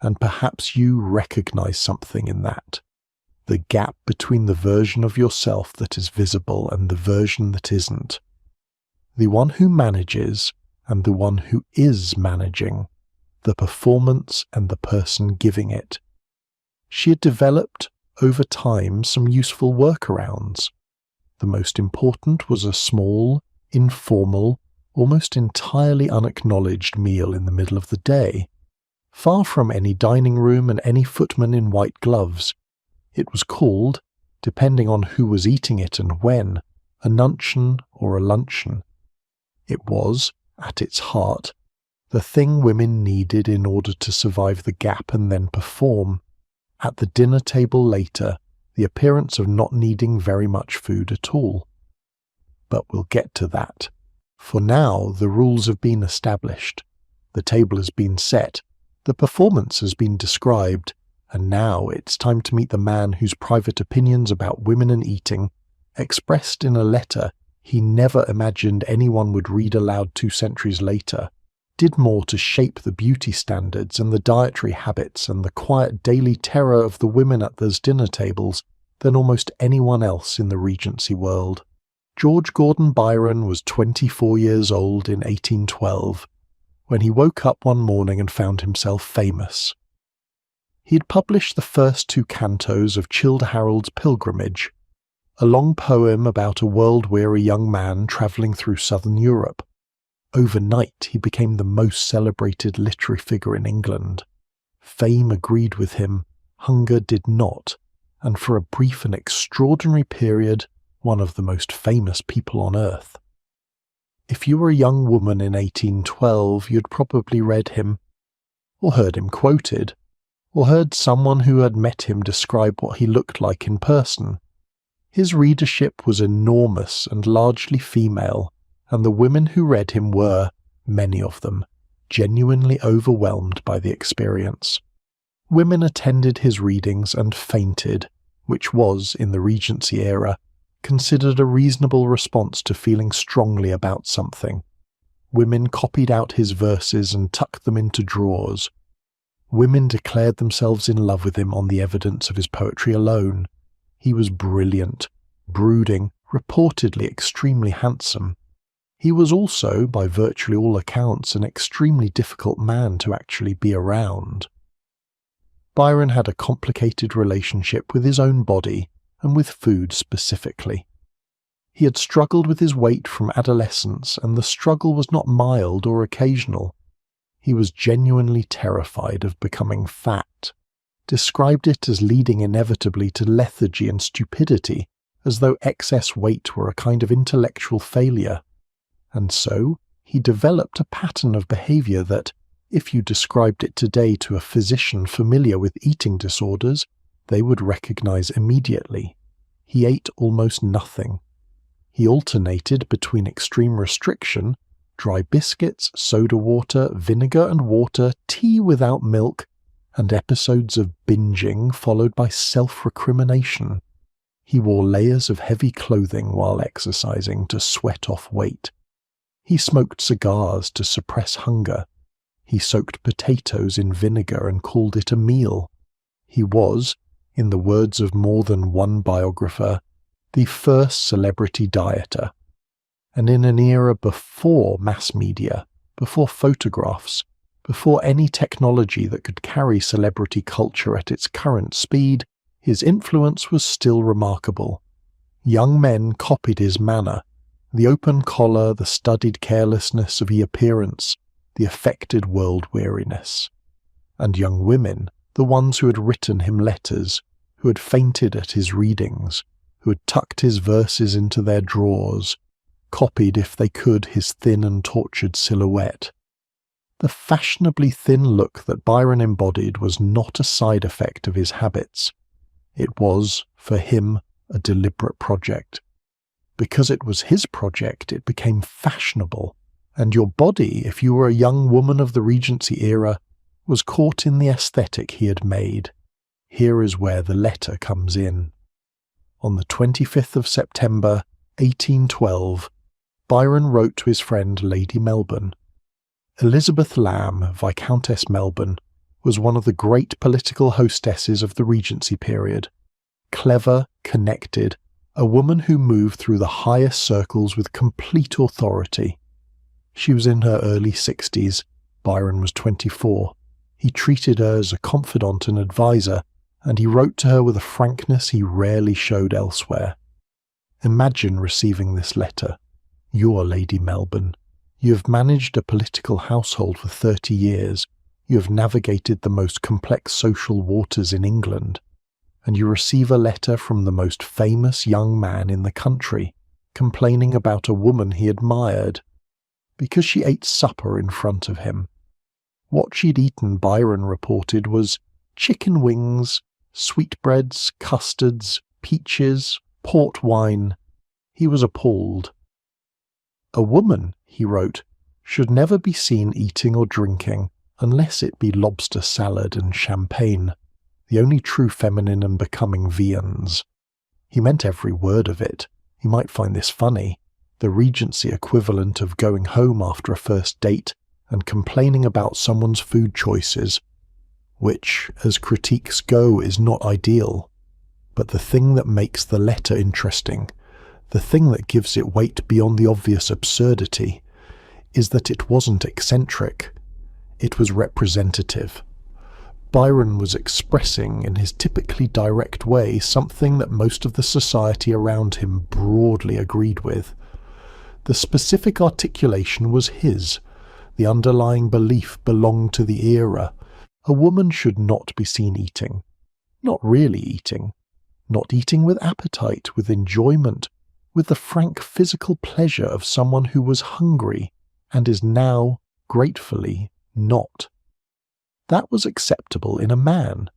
And perhaps you recognize something in that. The gap between the version of yourself that is visible and the version that isn't. The one who manages and the one who is managing. The performance and the person giving it. She had developed, over time, some useful workarounds. The most important was a small, informal, almost entirely unacknowledged meal in the middle of the day. Far from any dining room and any footman in white gloves. It was called, depending on who was eating it and when, a Nuncheon or a luncheon. It was, at its heart, the thing women needed in order to survive the gap and then perform. At the dinner table later, the appearance of not needing very much food at all. But we'll get to that. For now, the rules have been established. The table has been set. The performance has been described. And now it's time to meet the man whose private opinions about women and eating, expressed in a letter he never imagined anyone would read aloud 2 centuries later, did more to shape the beauty standards and the dietary habits and the quiet daily terror of the women at those dinner tables than almost anyone else in the Regency world. George Gordon Byron was 24 years old in 1812, when he woke up one morning and found himself famous. He had published the first 2 cantos of Childe Harold's Pilgrimage, a long poem about a world-weary young man travelling through southern Europe. Overnight he became the most celebrated literary figure in England. Fame agreed with him, hunger did not, and for a brief and extraordinary period, one of the most famous people on earth. If you were a young woman in 1812, you'd probably read him, or heard him quoted, or heard someone who had met him describe what he looked like in person. His readership was enormous and largely female, and the women who read him were, many of them, genuinely overwhelmed by the experience. Women attended his readings and fainted, which was, in the Regency era, considered a reasonable response to feeling strongly about something. Women copied out his verses and tucked them into drawers. Women declared themselves in love with him on the evidence of his poetry alone. He was brilliant, brooding, reportedly extremely handsome. He was also, by virtually all accounts, an extremely difficult man to actually be around. Byron had a complicated relationship with his own body and with food specifically. He had struggled with his weight from adolescence, and the struggle was not mild or occasional. He was genuinely terrified of becoming fat, described it as leading inevitably to lethargy and stupidity, as though excess weight were a kind of intellectual failure. And so, he developed a pattern of behaviour that, if you described it today to a physician familiar with eating disorders, they would recognise immediately. He ate almost nothing. He alternated between extreme restriction, dry biscuits, soda water, vinegar and water, tea without milk, and episodes of binging followed by self-recrimination. He wore layers of heavy clothing while exercising to sweat off weight. He smoked cigars to suppress hunger. He soaked potatoes in vinegar and called it a meal. He was, in the words of more than one biographer, the first celebrity dieter. And in an era before mass media, before photographs, before any technology that could carry celebrity culture at its current speed, his influence was still remarkable. Young men copied his manner, the open collar, the studied carelessness of the appearance, the affected world-weariness. And young women, the ones who had written him letters, who had fainted at his readings, who had tucked his verses into their drawers, copied if they could his thin and tortured silhouette. The fashionably thin look that Byron embodied was not a side effect of his habits. It was, for him, a deliberate project. Because it was his project, it became fashionable, and your body, if you were a young woman of the Regency era, was caught in the aesthetic he had made. Here is where the letter comes in. On the 25th of September, 1812, Byron wrote to his friend Lady Melbourne. Elizabeth Lamb, Viscountess Melbourne, was one of the great political hostesses of the Regency period. Clever, connected, a woman who moved through the highest circles with complete authority. She was in her early 60s, Byron was 24. He treated her as a confidant and advisor, and he wrote to her with a frankness he rarely showed elsewhere. Imagine receiving this letter. You are Lady Melbourne. You have managed a political household for 30 years. You have navigated the most complex social waters in England. And you receive a letter from the most famous young man in the country, complaining about a woman he admired, because she ate supper in front of him. What she'd eaten, Byron reported, was chicken wings, sweetbreads, custards, peaches, port wine. He was appalled. A woman, he wrote, should never be seen eating or drinking unless it be lobster salad and champagne, the only true feminine and becoming viands. He meant every word of it. You might find this funny, the Regency equivalent of going home after a first date and complaining about someone's food choices, which, as critiques go, is not ideal. But the thing that makes the letter interesting, the thing that gives it weight beyond the obvious absurdity, is that it wasn't eccentric. It was representative. Byron was expressing, in his typically direct way, something that most of the society around him broadly agreed with. The specific articulation was his. The underlying belief belonged to the era. A woman should not be seen eating. Not really eating. Not eating with appetite, with enjoyment, with the frank physical pleasure of someone who was hungry and is now, gratefully, not. That was acceptable in a man.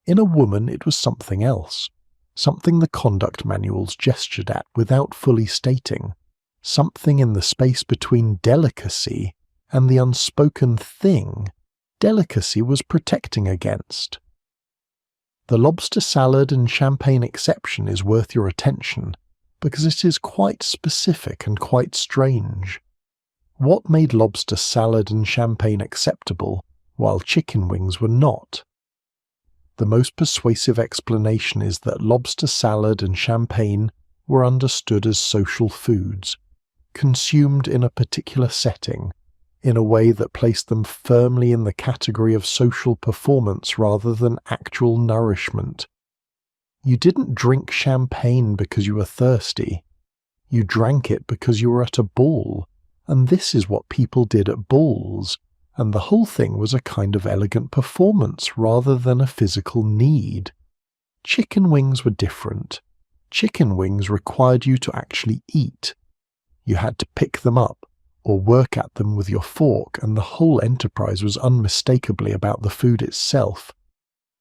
In a woman it was something else. something the conduct manuals gestured at without fully stating, something in the space between delicacy and the unspoken thing delicacy was protecting against. The lobster salad and champagne exception is worth your attention because it is quite specific and quite strange. What made lobster salad and champagne acceptable while chicken wings were not? The most persuasive explanation is that lobster salad and champagne were understood as social foods, consumed in a particular setting, in a way that placed them firmly in the category of social performance rather than actual nourishment. You didn't drink champagne because you were thirsty. You drank it because you were at a ball, and this is what people did at balls, and the whole thing was a kind of elegant performance rather than a physical need. Chicken wings were different. Chicken wings required you to actually eat. You had to pick them up, or work at them with your fork, and the whole enterprise was unmistakably about the food itself,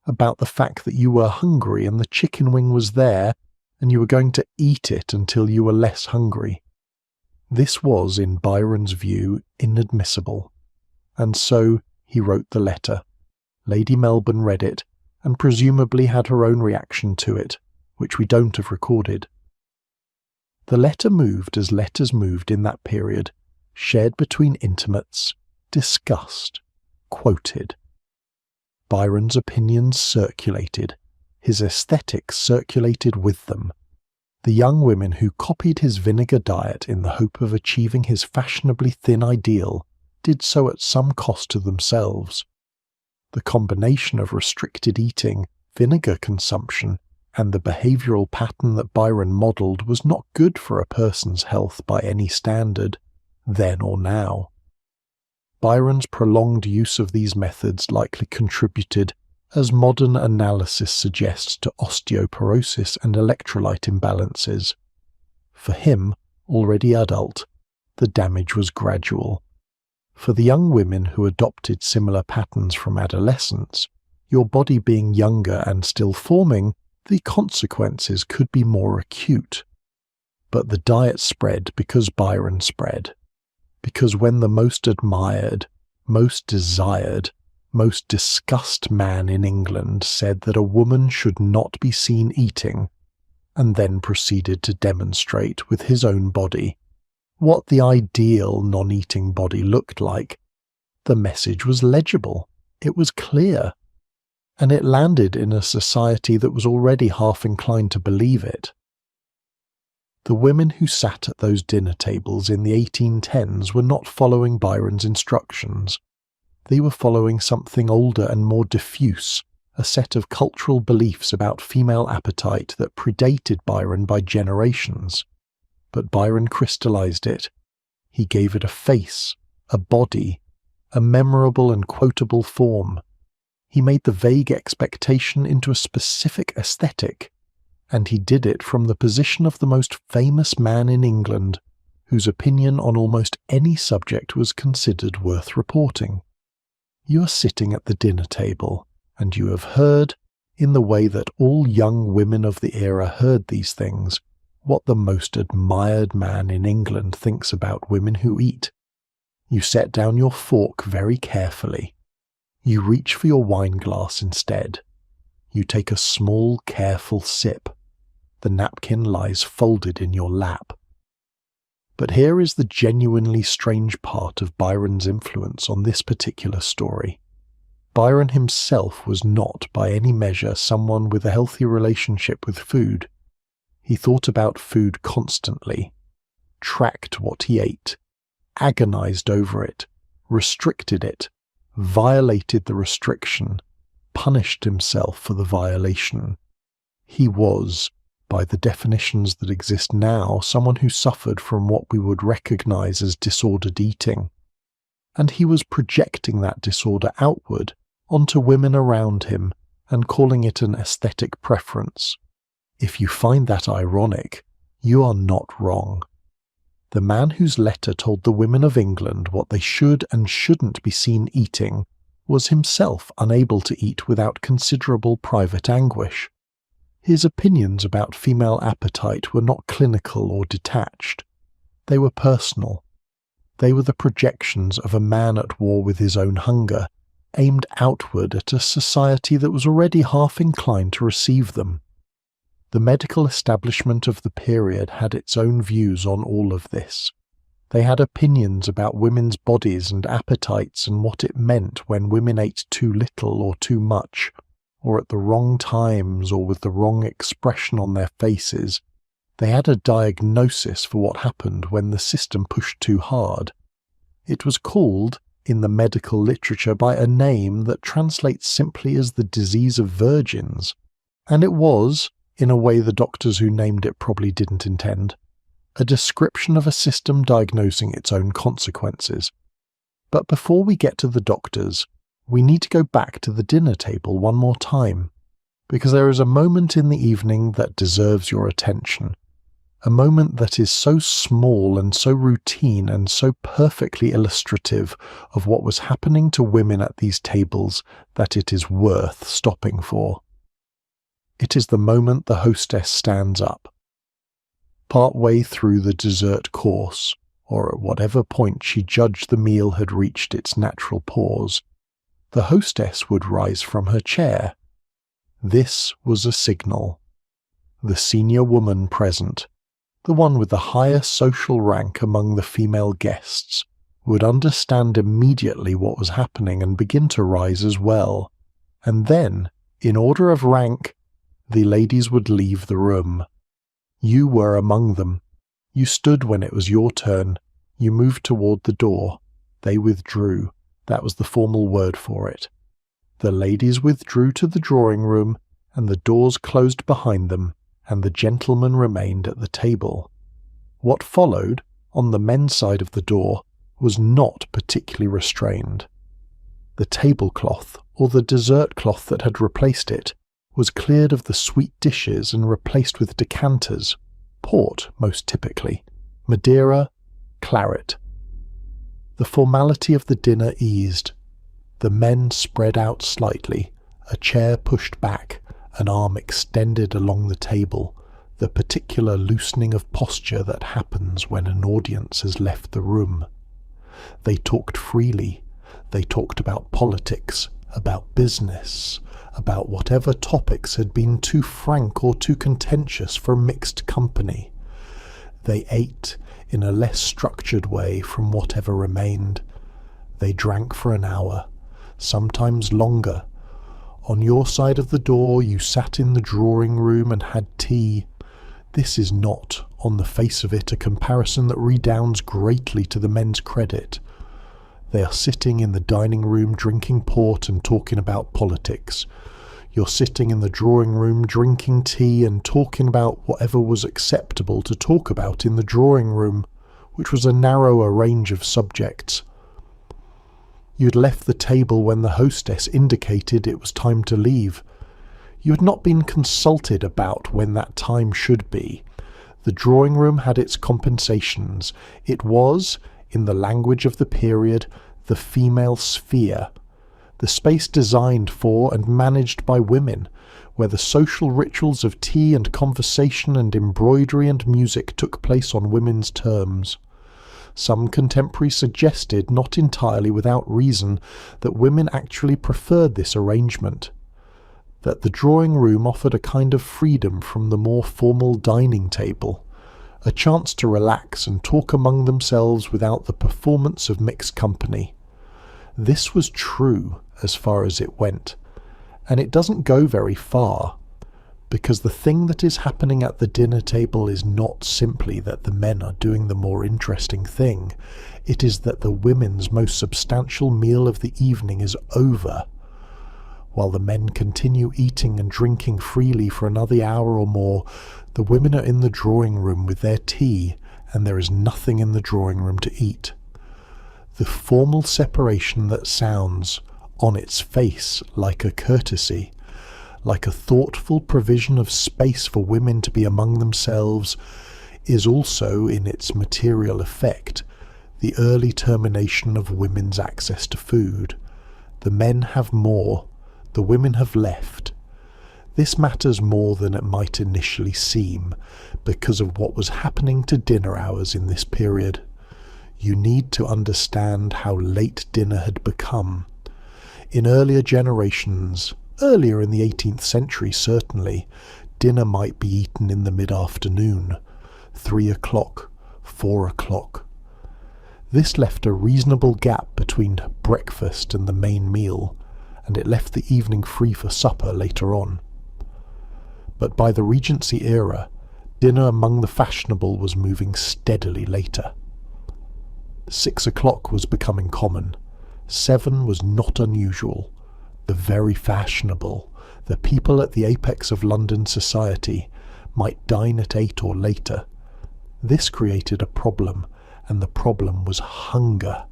about the fact that you were hungry and the chicken wing was there, and you were going to eat it until you were less hungry. This was, in Byron's view, inadmissible, and so he wrote the letter. Lady Melbourne read it, and presumably had her own reaction to it, which we don't have recorded. The letter moved as letters moved in that period, shared between intimates, discussed, quoted. Byron's opinions circulated, his aesthetics circulated with them. The young women who copied his vinegar diet in the hope of achieving his fashionably thin ideal did so at some cost to themselves. The combination of restricted eating, vinegar consumption, and the behavioural pattern that Byron modelled was not good for a person's health by any standard, then or now. Byron's prolonged use of these methods likely contributed, as modern analysis suggests, to osteoporosis and electrolyte imbalances. For him, already adult, the damage was gradual. For the young women who adopted similar patterns from adolescence, your body being younger and still forming, the consequences could be more acute. But the diet spread because Byron spread. Because when the most admired, most desired, most discussed man in England said that a woman should not be seen eating, and then proceeded to demonstrate with his own body what the ideal non-eating body looked like, the message was legible, it was clear, and it landed in a society that was already half inclined to believe it. The women who sat at those dinner tables in the 1810s were not following Byron's instructions. They were following something older and more diffuse, a set of cultural beliefs about female appetite that predated Byron by generations. But Byron crystallized it. He gave it a face, a body, a memorable and quotable form. He made the vague expectation into a specific aesthetic, and he did it from the position of the most famous man in England, whose opinion on almost any subject was considered worth reporting. You are sitting at the dinner table, and you have heard, in the way that all young women of the era heard these things, what the most admired man in England thinks about women who eat. You set down your fork very carefully. You reach for your wine glass instead. You take a small, careful sip. The napkin lies folded in your lap. But here is the genuinely strange part of Byron's influence on this particular story. Byron himself was not, by any measure, someone with a healthy relationship with food. He thought about food constantly, tracked what he ate, agonized over it, restricted it, violated the restriction, punished himself for the violation. He was, by the definitions that exist now, someone who suffered from what we would recognize as disordered eating. And he was projecting that disorder outward onto women around him and calling it an aesthetic preference. If you find that ironic, you are not wrong. The man whose letter told the women of England what they should and shouldn't be seen eating was himself unable to eat without considerable private anguish. His opinions about female appetite were not clinical or detached. They were personal. They were the projections of a man at war with his own hunger, aimed outward at a society that was already half inclined to receive them. The medical establishment of the period had its own views on all of this. They had opinions about women's bodies and appetites and what it meant when women ate too little or too much, or at the wrong times or with the wrong expression on their faces. They had a diagnosis for what happened when the system pushed too hard. It was called, in the medical literature, by a name that translates simply as the disease of virgins, and it was, in a way the doctors who named it probably didn't intend, a description of a system diagnosing its own consequences. But before we get to the doctors, we need to go back to the dinner table one more time, because there is a moment in the evening that deserves your attention. A moment that is so small and so routine and so perfectly illustrative of what was happening to women at these tables that it is worth stopping for. It is the moment the hostess stands up. Partway through the dessert course, or at whatever point she judged the meal had reached its natural pause, the hostess would rise from her chair. This was a signal. The senior woman present, the one with the higher social rank among the female guests, would understand immediately what was happening and begin to rise as well. And then, in order of rank, the ladies would leave the room. You were among them. You stood when it was your turn. You moved toward the door. They withdrew. That was the formal word for it. The ladies withdrew to the drawing room, and the doors closed behind them, and the gentlemen remained at the table. What followed, on the men's side of the door, was not particularly restrained. The tablecloth, or the dessert cloth that had replaced it, was cleared of the sweet dishes and replaced with decanters, port most typically, Madeira, claret. The formality of the dinner eased. The men spread out slightly, a chair pushed back, an arm extended along the table, the particular loosening of posture that happens when an audience has left the room. They talked freely. They talked about politics, about business, about whatever topics had been too frank or too contentious for mixed company. They ate in a less structured way from whatever remained. They drank for an hour, sometimes longer. On your side of the door you sat in the drawing room and had tea. This is not, on the face of it, a comparison that redounds greatly to the men's credit. They are sitting in the dining room drinking port and talking about politics. You're sitting in the drawing room drinking tea and talking about whatever was acceptable to talk about in the drawing room, which was a narrower range of subjects. You had left the table when the hostess indicated it was time to leave. You had not been consulted about when that time should be. The drawing room had its compensations. It was, in the language of the period, the female sphere, the space designed for and managed by women, where the social rituals of tea and conversation and embroidery and music took place on women's terms. Some contemporaries suggested, not entirely without reason, that women actually preferred this arrangement, that the drawing room offered a kind of freedom from the more formal dining table, a chance to relax and talk among themselves without the performance of mixed company. This was true as far as it went, and it doesn't go very far, because the thing that is happening at the dinner table is not simply that the men are doing the more interesting thing. It is that the women's most substantial meal of the evening is over. While the men continue eating and drinking freely for another hour or more, the women are in the drawing room with their tea, and there is nothing in the drawing room to eat. The formal separation that sounds, on its face, like a courtesy, like a thoughtful provision of space for women to be among themselves, is also, in its material effect, the early termination of women's access to food. The men have more. The women have left. This matters more than it might initially seem because of what was happening to dinner hours in this period. You need to understand how late dinner had become. In earlier generations, earlier in the 18th century certainly, dinner might be eaten in the mid-afternoon, 3 o'clock, 4 o'clock. This left a reasonable gap between breakfast and the main meal, and it left the evening free for supper later on. But by the Regency era, dinner among the fashionable was moving steadily later. 6 o'clock was becoming common. 7 was not unusual. The very fashionable, the people at the apex of London society, might dine at 8 or later. This created a problem, and the problem was hunger.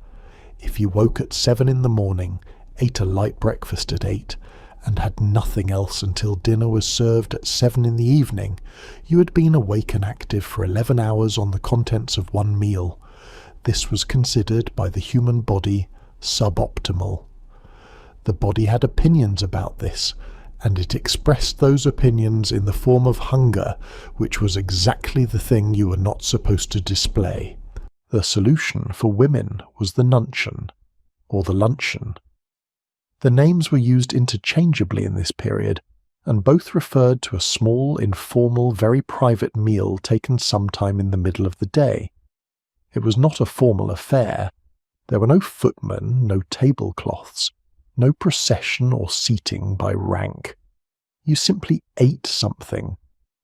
If you woke at 7 in the morning, ate a light breakfast at 8, and had nothing else until dinner was served at 7 in the evening, you had been awake and active for 11 hours on the contents of one meal. This was considered by the human body suboptimal. The body had opinions about this, and it expressed those opinions in the form of hunger, which was exactly the thing you were not supposed to display. The solution for women was the Nuncheon, or the luncheon. The names were used interchangeably in this period, and both referred to a small, informal, very private meal taken sometime in the middle of the day. It was not a formal affair. There were no footmen, no tablecloths, no procession or seating by rank. You simply ate something,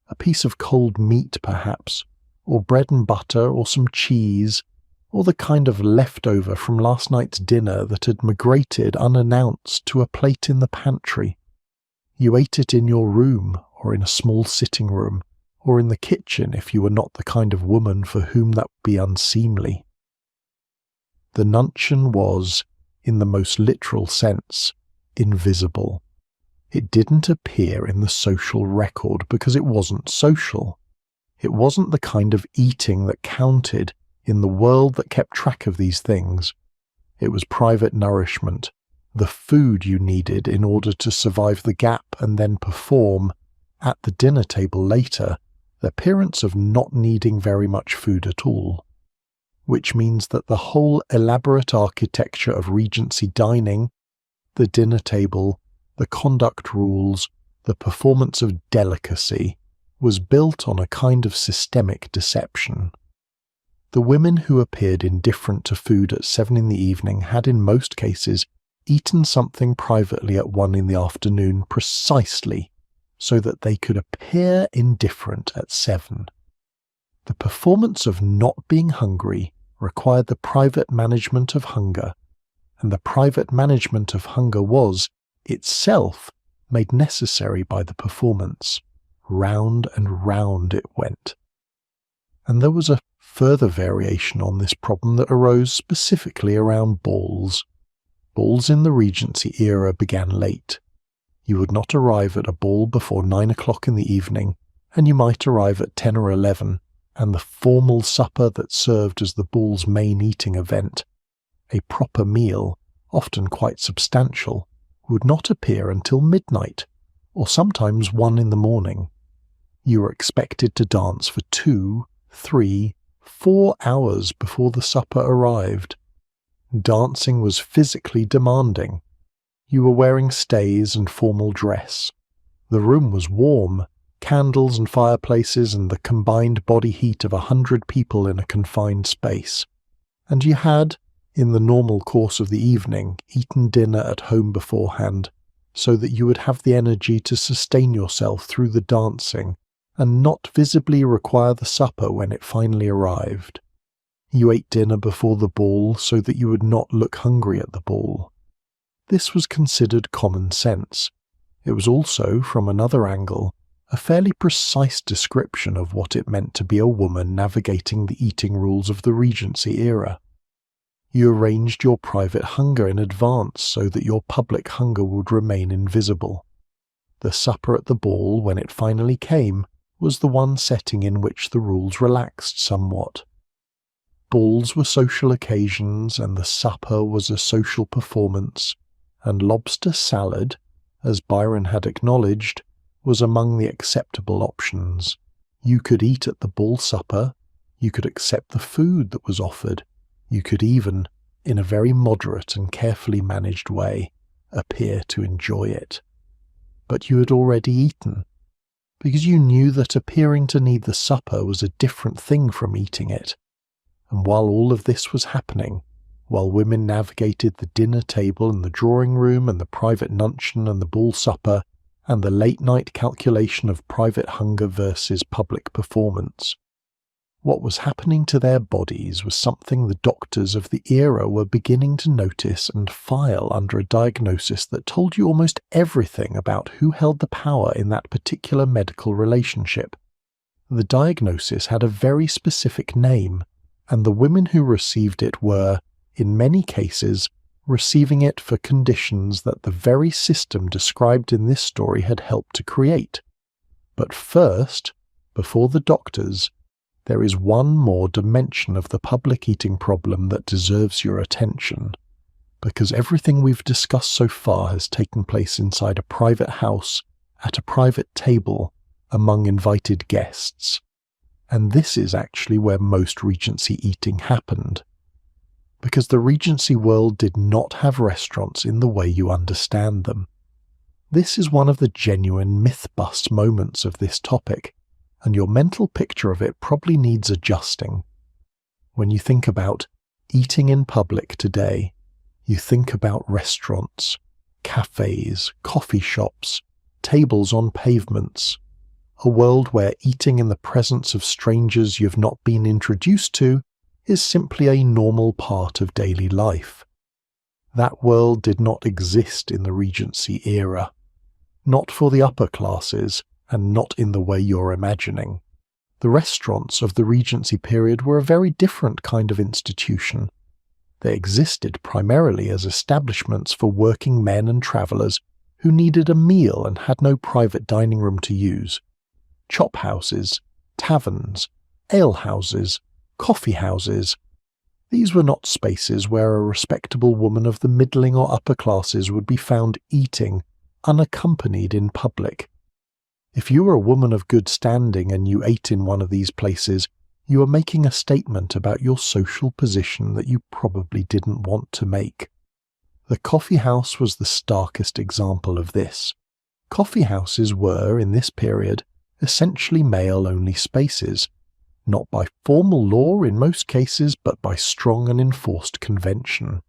a piece of cold meat perhaps, or bread and butter, or some cheese, or the kind of leftover from last night's dinner that had migrated unannounced to a plate in the pantry. You ate it in your room, or in a small sitting room, or in the kitchen if you were not the kind of woman for whom that would be unseemly. The Nuncheon was, in the most literal sense, invisible. It didn't appear in the social record because it wasn't social. It wasn't the kind of eating that counted in the world that kept track of these things. It was private nourishment, the food you needed in order to survive the gap and then perform, at the dinner table later, the appearance of not needing very much food at all. Which means that the whole elaborate architecture of Regency dining, the dinner table, the conduct rules, the performance of delicacy, was built on a kind of systemic deception. The women who appeared indifferent to food at 7 in the evening had in most cases eaten something privately at 1 in the afternoon precisely so that they could appear indifferent at 7. The performance of not being hungry required the private management of hunger, and the private management of hunger was, itself, made necessary by the performance. Round and round it went. And there was a further variation on this problem that arose specifically around balls. Balls in the Regency era began late. You would not arrive at a ball before 9 o'clock in the evening, and you might arrive at 10 or 11, and the formal supper that served as the ball's main eating event, a proper meal, often quite substantial, would not appear until midnight, or sometimes 1 in the morning. You were expected to dance for 2, 3, 4 hours before the supper arrived. Dancing was physically demanding. You were wearing stays and formal dress. The room was warm, candles and fireplaces and the combined body heat of 100 people in a confined space. And you had, in the normal course of the evening, eaten dinner at home beforehand, so that you would have the energy to sustain yourself through the dancing and not visibly require the supper when it finally arrived. You ate dinner before the ball so that you would not look hungry at the ball. This was considered common sense. It was also, from another angle, a fairly precise description of what it meant to be a woman navigating the eating rules of the Regency era. You arranged your private hunger in advance so that your public hunger would remain invisible. The supper at the ball, when it finally came, was the one setting in which the rules relaxed somewhat. Balls were social occasions, and the supper was a social performance, and lobster salad, as Byron had acknowledged, was among the acceptable options. You could eat at the ball supper, you could accept the food that was offered, you could even, in a very moderate and carefully managed way, appear to enjoy it. But you had already eaten, because you knew that appearing to need the supper was a different thing from eating it. And while all of this was happening, while women navigated the dinner table and the drawing room and the private Nuncheon and the ball supper and the late-night calculation of private hunger versus public performance, what was happening to their bodies was something the doctors of the era were beginning to notice and file under a diagnosis that told you almost everything about who held the power in that particular medical relationship. The diagnosis had a very specific name, and the women who received it were, in many cases, receiving it for conditions that the very system described in this story had helped to create. But first, before the doctors, there is one more dimension of the public eating problem that deserves your attention, because everything we've discussed so far has taken place inside a private house, at a private table, among invited guests. And this is actually where most Regency eating happened, because the Regency world did not have restaurants in the way you understand them. This is one of the genuine myth-bust moments of this topic, and your mental picture of it probably needs adjusting. When you think about eating in public today, you think about restaurants, cafes, coffee shops, tables on pavements, a world where eating in the presence of strangers you've not been introduced to is simply a normal part of daily life. That world did not exist in the Regency era, not for the upper classes, and not in the way you're imagining. The restaurants of the Regency period were a very different kind of institution. They existed primarily as establishments for working men and travellers who needed a meal and had no private dining room to use. Chop houses, taverns, alehouses, coffee houses. These were not spaces where a respectable woman of the middling or upper classes would be found eating, unaccompanied in public. If you were a woman of good standing and you ate in one of these places, you were making a statement about your social position that you probably didn't want to make. The coffee house was the starkest example of this. Coffee houses were, in this period, essentially male-only spaces, not by formal law in most cases, but by strong and enforced convention.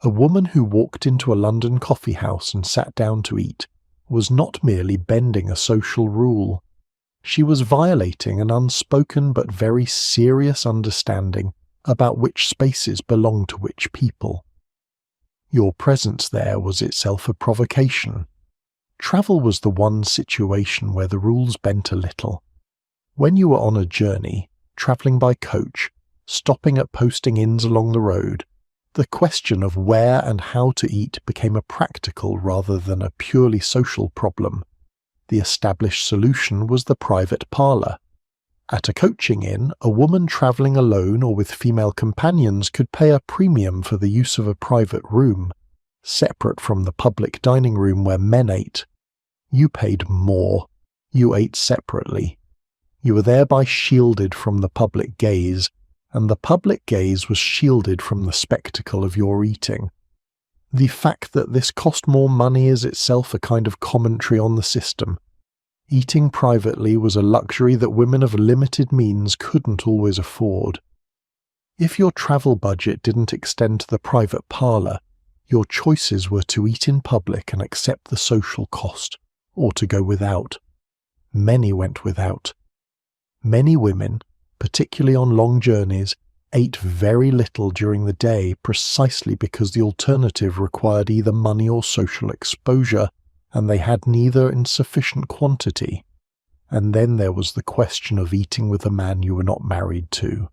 A woman who walked into a London coffee house and sat down to eat was not merely bending a social rule. She was violating an unspoken but very serious understanding about which spaces belong to which people. Your presence there was itself a provocation. Travel was the one situation where the rules bent a little. When you were on a journey, travelling by coach, stopping at posting inns along the road, the question of where and how to eat became a practical rather than a purely social problem. The established solution was the private parlour. At a coaching inn, a woman travelling alone or with female companions could pay a premium for the use of a private room, separate from the public dining room where men ate. You paid more. You ate separately. You were thereby shielded from the public gaze, and the public gaze was shielded from the spectacle of your eating. The fact that this cost more money is itself a kind of commentary on the system. Eating privately was a luxury that women of limited means couldn't always afford. If your travel budget didn't extend to the private parlour, your choices were to eat in public and accept the social cost, or to go without. Many went without. Many women, particularly on long journeys, ate very little during the day precisely because the alternative required either money or social exposure, and they had neither in sufficient quantity. And then there was the question of eating with a man you were not married to.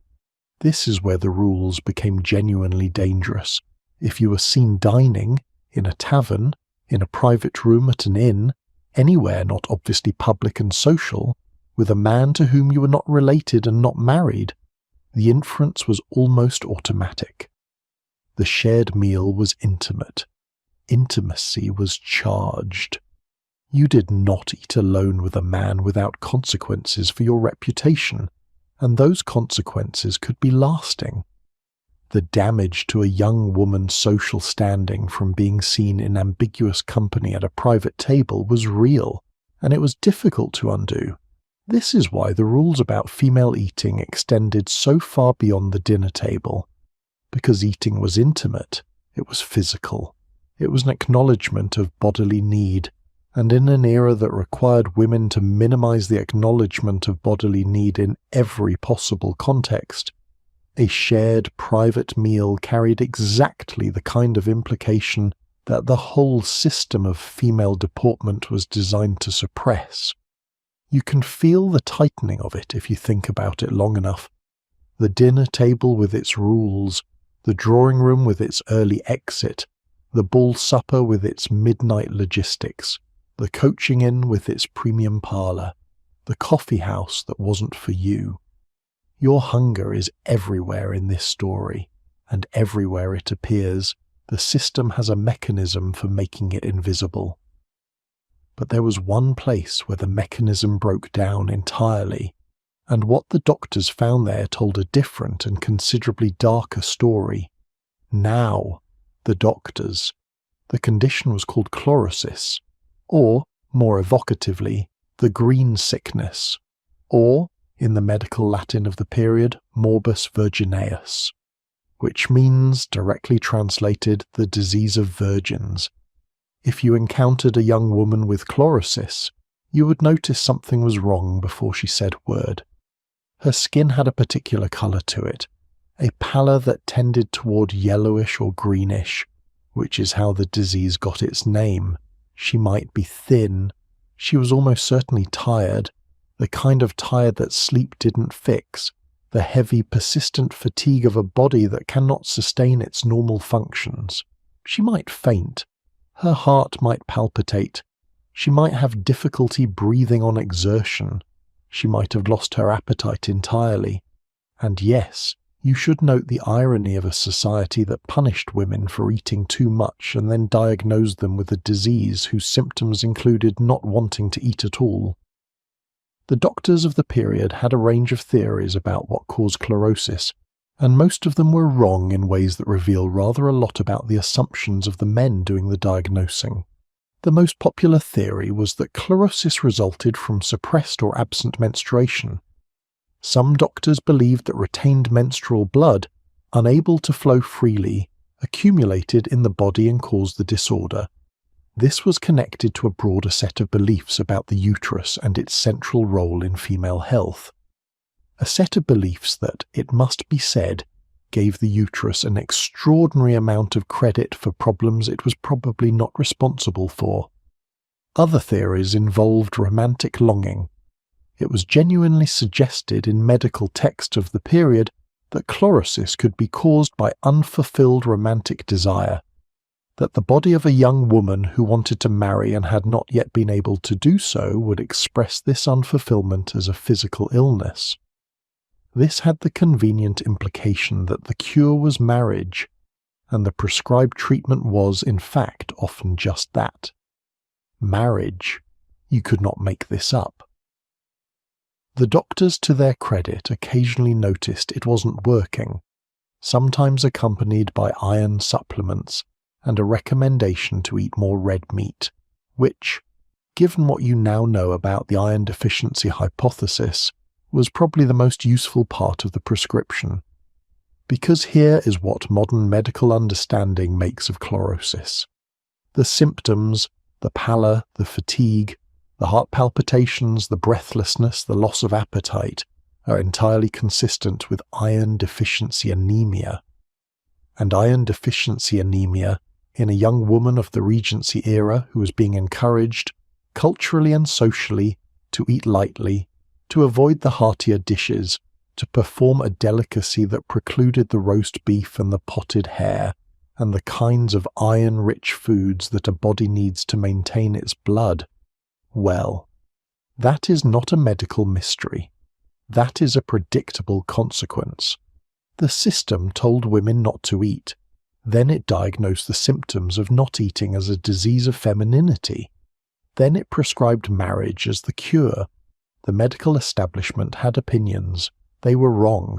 This is where the rules became genuinely dangerous. If you were seen dining, in a tavern, in a private room at an inn, anywhere not obviously public and social, with a man to whom you were not related and not married, the inference was almost automatic. The shared meal was intimate. Intimacy was charged. You did not eat alone with a man without consequences for your reputation, and those consequences could be lasting. The damage to a young woman's social standing from being seen in ambiguous company at a private table was real, and it was difficult to undo. This is why the rules about female eating extended so far beyond the dinner table. Because eating was intimate, it was physical, it was an acknowledgement of bodily need, and in an era that required women to minimize the acknowledgement of bodily need in every possible context, a shared private meal carried exactly the kind of implication that the whole system of female deportment was designed to suppress. You can feel the tightening of it if you think about it long enough. The dinner table with its rules, the drawing room with its early exit, the ball supper with its midnight logistics, the coaching inn with its premium parlour, the coffee house that wasn't for you. Your hunger is everywhere in this story, and everywhere it appears, the system has a mechanism for making it invisible. But there was one place where the mechanism broke down entirely, and what the doctors found there told a different and considerably darker story. Now, the doctors. The condition was called chlorosis, or, more evocatively, the green sickness, or, in the medical Latin of the period, morbus virgineus, which means, directly translated, the disease of virgins. If you encountered a young woman with chlorosis, you would notice something was wrong before she said a word. Her skin had a particular colour to it, a pallor that tended toward yellowish or greenish, which is how the disease got its name. She might be thin. She was almost certainly tired, the kind of tired that sleep didn't fix, the heavy, persistent fatigue of a body that cannot sustain its normal functions. She might faint. Her heart might palpitate. She might have difficulty breathing on exertion. She might have lost her appetite entirely. And yes, you should note the irony of a society that punished women for eating too much and then diagnosed them with a disease whose symptoms included not wanting to eat at all. The doctors of the period had a range of theories about what caused chlorosis, and most of them were wrong in ways that reveal rather a lot about the assumptions of the men doing the diagnosing. The most popular theory was that chlorosis resulted from suppressed or absent menstruation. Some doctors believed that retained menstrual blood, unable to flow freely, accumulated in the body and caused the disorder. This was connected to a broader set of beliefs about the uterus and its central role in female health. A set of beliefs that, it must be said, gave the uterus an extraordinary amount of credit for problems it was probably not responsible for. Other theories involved romantic longing. It was genuinely suggested in medical texts of the period that chlorosis could be caused by unfulfilled romantic desire, that the body of a young woman who wanted to marry and had not yet been able to do so would express this unfulfillment as a physical illness. This had the convenient implication that the cure was marriage, and the prescribed treatment was, in fact, often just that. Marriage. You could not make this up. The doctors, to their credit, occasionally noticed it wasn't working, sometimes accompanied by iron supplements and a recommendation to eat more red meat, which, given what you now know about the iron deficiency hypothesis, was probably the most useful part of the prescription. Because here is what modern medical understanding makes of chlorosis. The symptoms, the pallor, the fatigue, the heart palpitations, the breathlessness, the loss of appetite, are entirely consistent with iron deficiency anemia. And iron deficiency anemia, in a young woman of the Regency era who was being encouraged, culturally and socially, to eat lightly, to avoid the heartier dishes, to perform a delicacy that precluded the roast beef and the potted hare, and the kinds of iron-rich foods that a body needs to maintain its blood. Well, that is not a medical mystery. That is a predictable consequence. The system told women not to eat. Then it diagnosed the symptoms of not eating as a disease of femininity. Then it prescribed marriage as the cure. The medical establishment had opinions. They were wrong,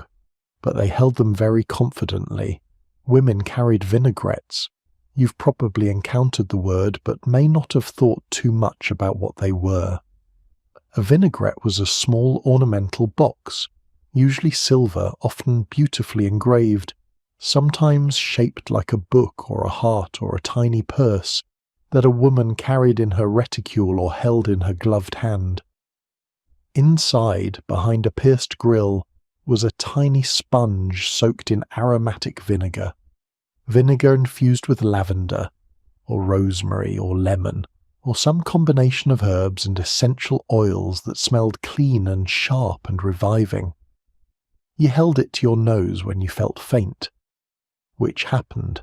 but they held them very confidently. Women carried vinaigrettes. You've probably encountered the word, but may not have thought too much about what they were. A vinaigrette was a small ornamental box, usually silver, often beautifully engraved, sometimes shaped like a book or a heart or a tiny purse that a woman carried in her reticule or held in her gloved hand. Inside, behind a pierced grill, was a tiny sponge soaked in aromatic vinegar infused with lavender, or rosemary, or lemon, or some combination of herbs and essential oils that smelled clean and sharp and reviving. You held it to your nose when you felt faint. Which happened.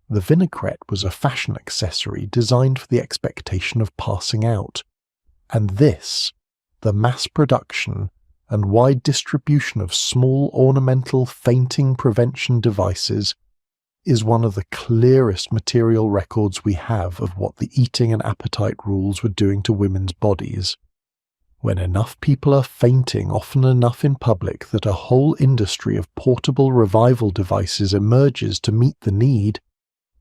The vinaigrette was a fashion accessory designed for the expectation of passing out, and this, the mass production and wide distribution of small ornamental fainting prevention devices, is one of the clearest material records we have of what the eating and appetite rules were doing to women's bodies. When enough people are fainting often enough in public that a whole industry of portable revival devices emerges to meet the need,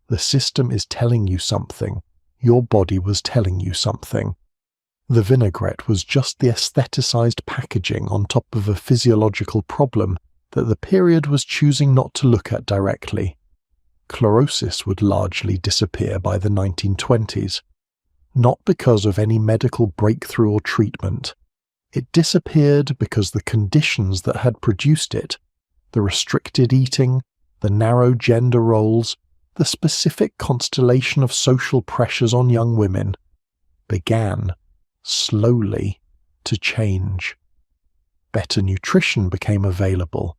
the system is telling you something. Your body was telling you something. The vinaigrette was just the aestheticized packaging on top of a physiological problem that the period was choosing not to look at directly. Chlorosis would largely disappear by the 1920s. Not because of any medical breakthrough or treatment. It disappeared because the conditions that had produced it, the restricted eating, the narrow gender roles, the specific constellation of social pressures on young women, began, slowly, to change. Better nutrition became available.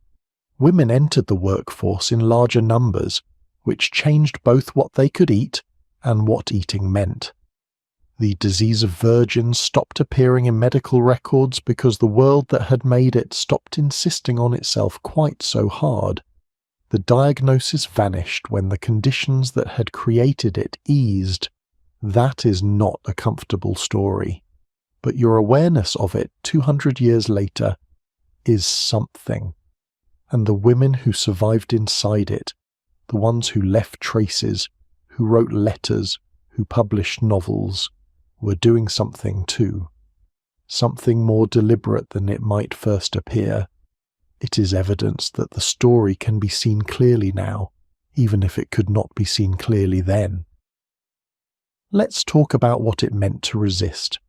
Women entered the workforce in larger numbers, which changed both what they could eat and what eating meant. The disease of virgins stopped appearing in medical records because the world that had made it stopped insisting on itself quite so hard. The diagnosis vanished when the conditions that had created it eased. That is not a comfortable story, but your awareness of it 200 years later is something. And the women who survived inside it, the ones who left traces, who wrote letters, who published novels, were doing something too. Something more deliberate than it might first appear. It is evidence that the story can be seen clearly now, even if it could not be seen clearly then. Let's talk about what it meant to resist.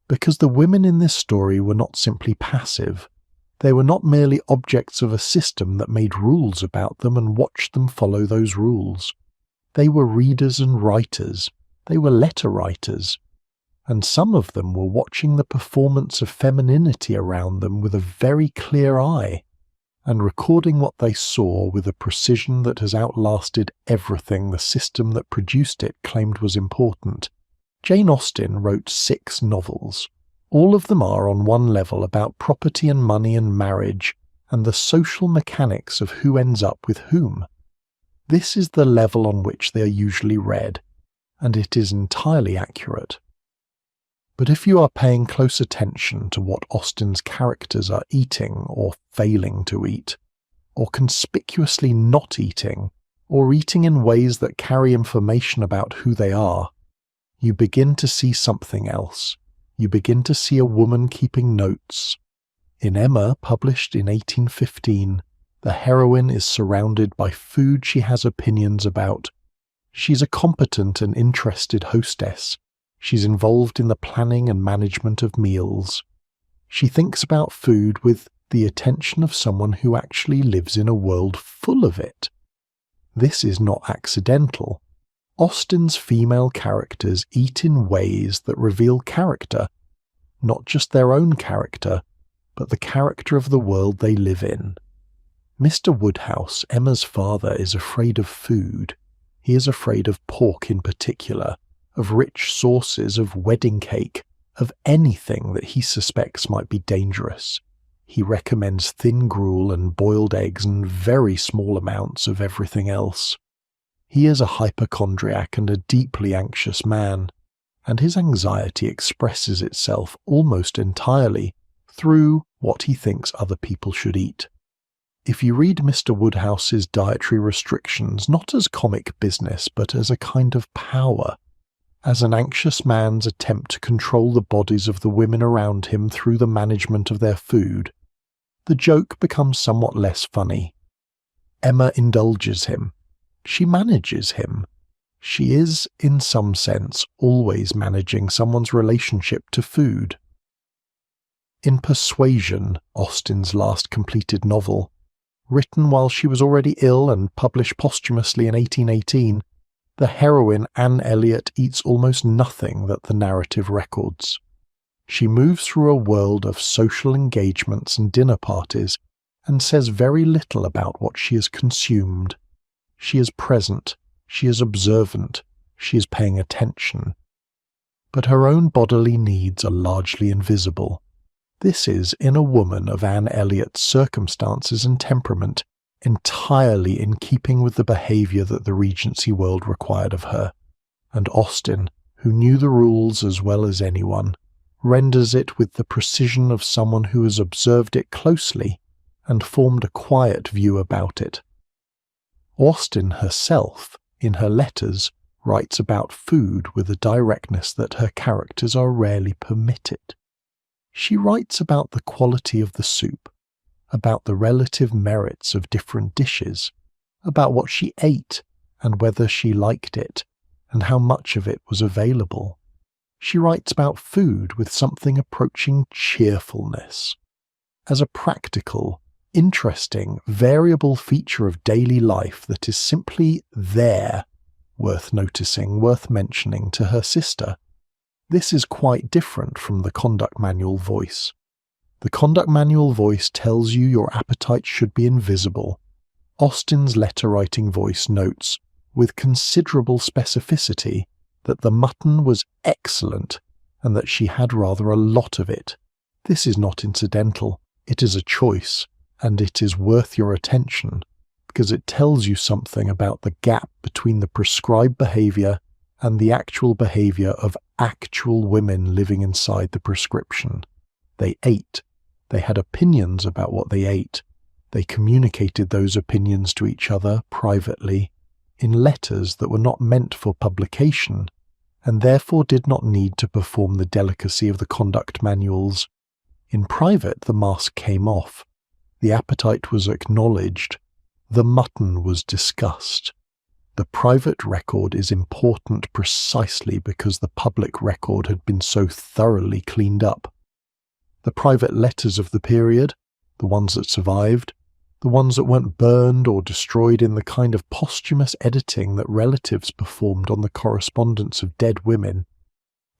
Because the women in this story were not simply passive. They were not merely objects of a system that made rules about them and watched them follow those rules. They were readers and writers. They were letter writers. And some of them were watching the performance of femininity around them with a very clear eye, and recording what they saw with a precision that has outlasted everything the system that produced it claimed was important. Jane Austen wrote 6 novels. All of them are on one level about property and money and marriage, and the social mechanics of who ends up with whom. This is the level on which they are usually read, and it is entirely accurate. But if you are paying close attention to what Austen's characters are eating or failing to eat, or conspicuously not eating, or eating in ways that carry information about who they are, you begin to see something else. You begin to see a woman keeping notes. In Emma, published in 1815, the heroine is surrounded by food she has opinions about. She's a competent and interested hostess. She's involved in the planning and management of meals. She thinks about food with the attention of someone who actually lives in a world full of it. This is not accidental. Austen's female characters eat in ways that reveal character, not just their own character, but the character of the world they live in. Mr. Woodhouse, Emma's father, is afraid of food. He is afraid of pork in particular, of rich sauces, of wedding cake, of anything that he suspects might be dangerous. He recommends thin gruel and boiled eggs and very small amounts of everything else. He is a hypochondriac and a deeply anxious man, and his anxiety expresses itself almost entirely through what he thinks other people should eat. If you read Mr. Woodhouse's dietary restrictions not as comic business but as a kind of power, as an anxious man's attempt to control the bodies of the women around him through the management of their food, the joke becomes somewhat less funny. Emma indulges him. She manages him. She is, in some sense, always managing someone's relationship to food. In Persuasion, Austen's last completed novel, written while she was already ill and published posthumously in 1818, the heroine Anne Elliot eats almost nothing that the narrative records. She moves through a world of social engagements and dinner parties and says very little about what she has consumed. She is present, she is observant, she is paying attention. But her own bodily needs are largely invisible. This is, in a woman of Anne Elliot's circumstances and temperament, entirely in keeping with the behaviour that the Regency world required of her, and Austen, who knew the rules as well as anyone, renders it with the precision of someone who has observed it closely and formed a quiet view about it. Austen herself, in her letters, writes about food with a directness that her characters are rarely permitted. She writes about the quality of the soup, about the relative merits of different dishes, about what she ate and whether she liked it, and how much of it was available. She writes about food with something approaching cheerfulness. As a practical, interesting, variable feature of daily life that is simply there, worth noticing, worth mentioning to her sister. This is quite different from the conduct manual voice. The conduct manual voice tells you your appetite should be invisible. Austen's letter-writing voice notes, with considerable specificity, that the mutton was excellent and that she had rather a lot of it. This is not incidental, it is a choice, and it is worth your attention, because it tells you something about the gap between the prescribed behaviour and the actual behaviour of actual women living inside the prescription. They ate. They had opinions about what they ate. They communicated those opinions to each other privately, in letters that were not meant for publication, and therefore did not need to perform the delicacy of the conduct manuals. In private the mask came off. The appetite was acknowledged. The mutton was discussed. The private record is important precisely because the public record had been so thoroughly cleaned up. The private letters of the period, the ones that survived, the ones that weren't burned or destroyed in the kind of posthumous editing that relatives performed on the correspondence of dead women,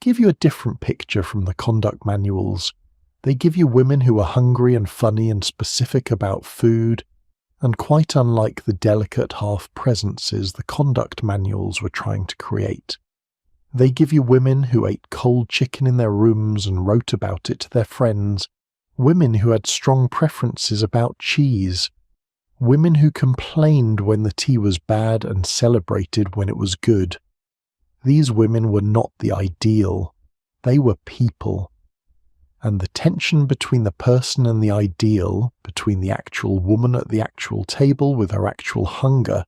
give you a different picture from the conduct manuals. They give you women who are hungry and funny and specific about food, and quite unlike the delicate half-presences the conduct manuals were trying to create. They give you women who ate cold chicken in their rooms and wrote about it to their friends, women who had strong preferences about cheese, women who complained when the tea was bad and celebrated when it was good. These women were not the ideal, they were people. And the tension between the person and the ideal, between the actual woman at the actual table with her actual hunger,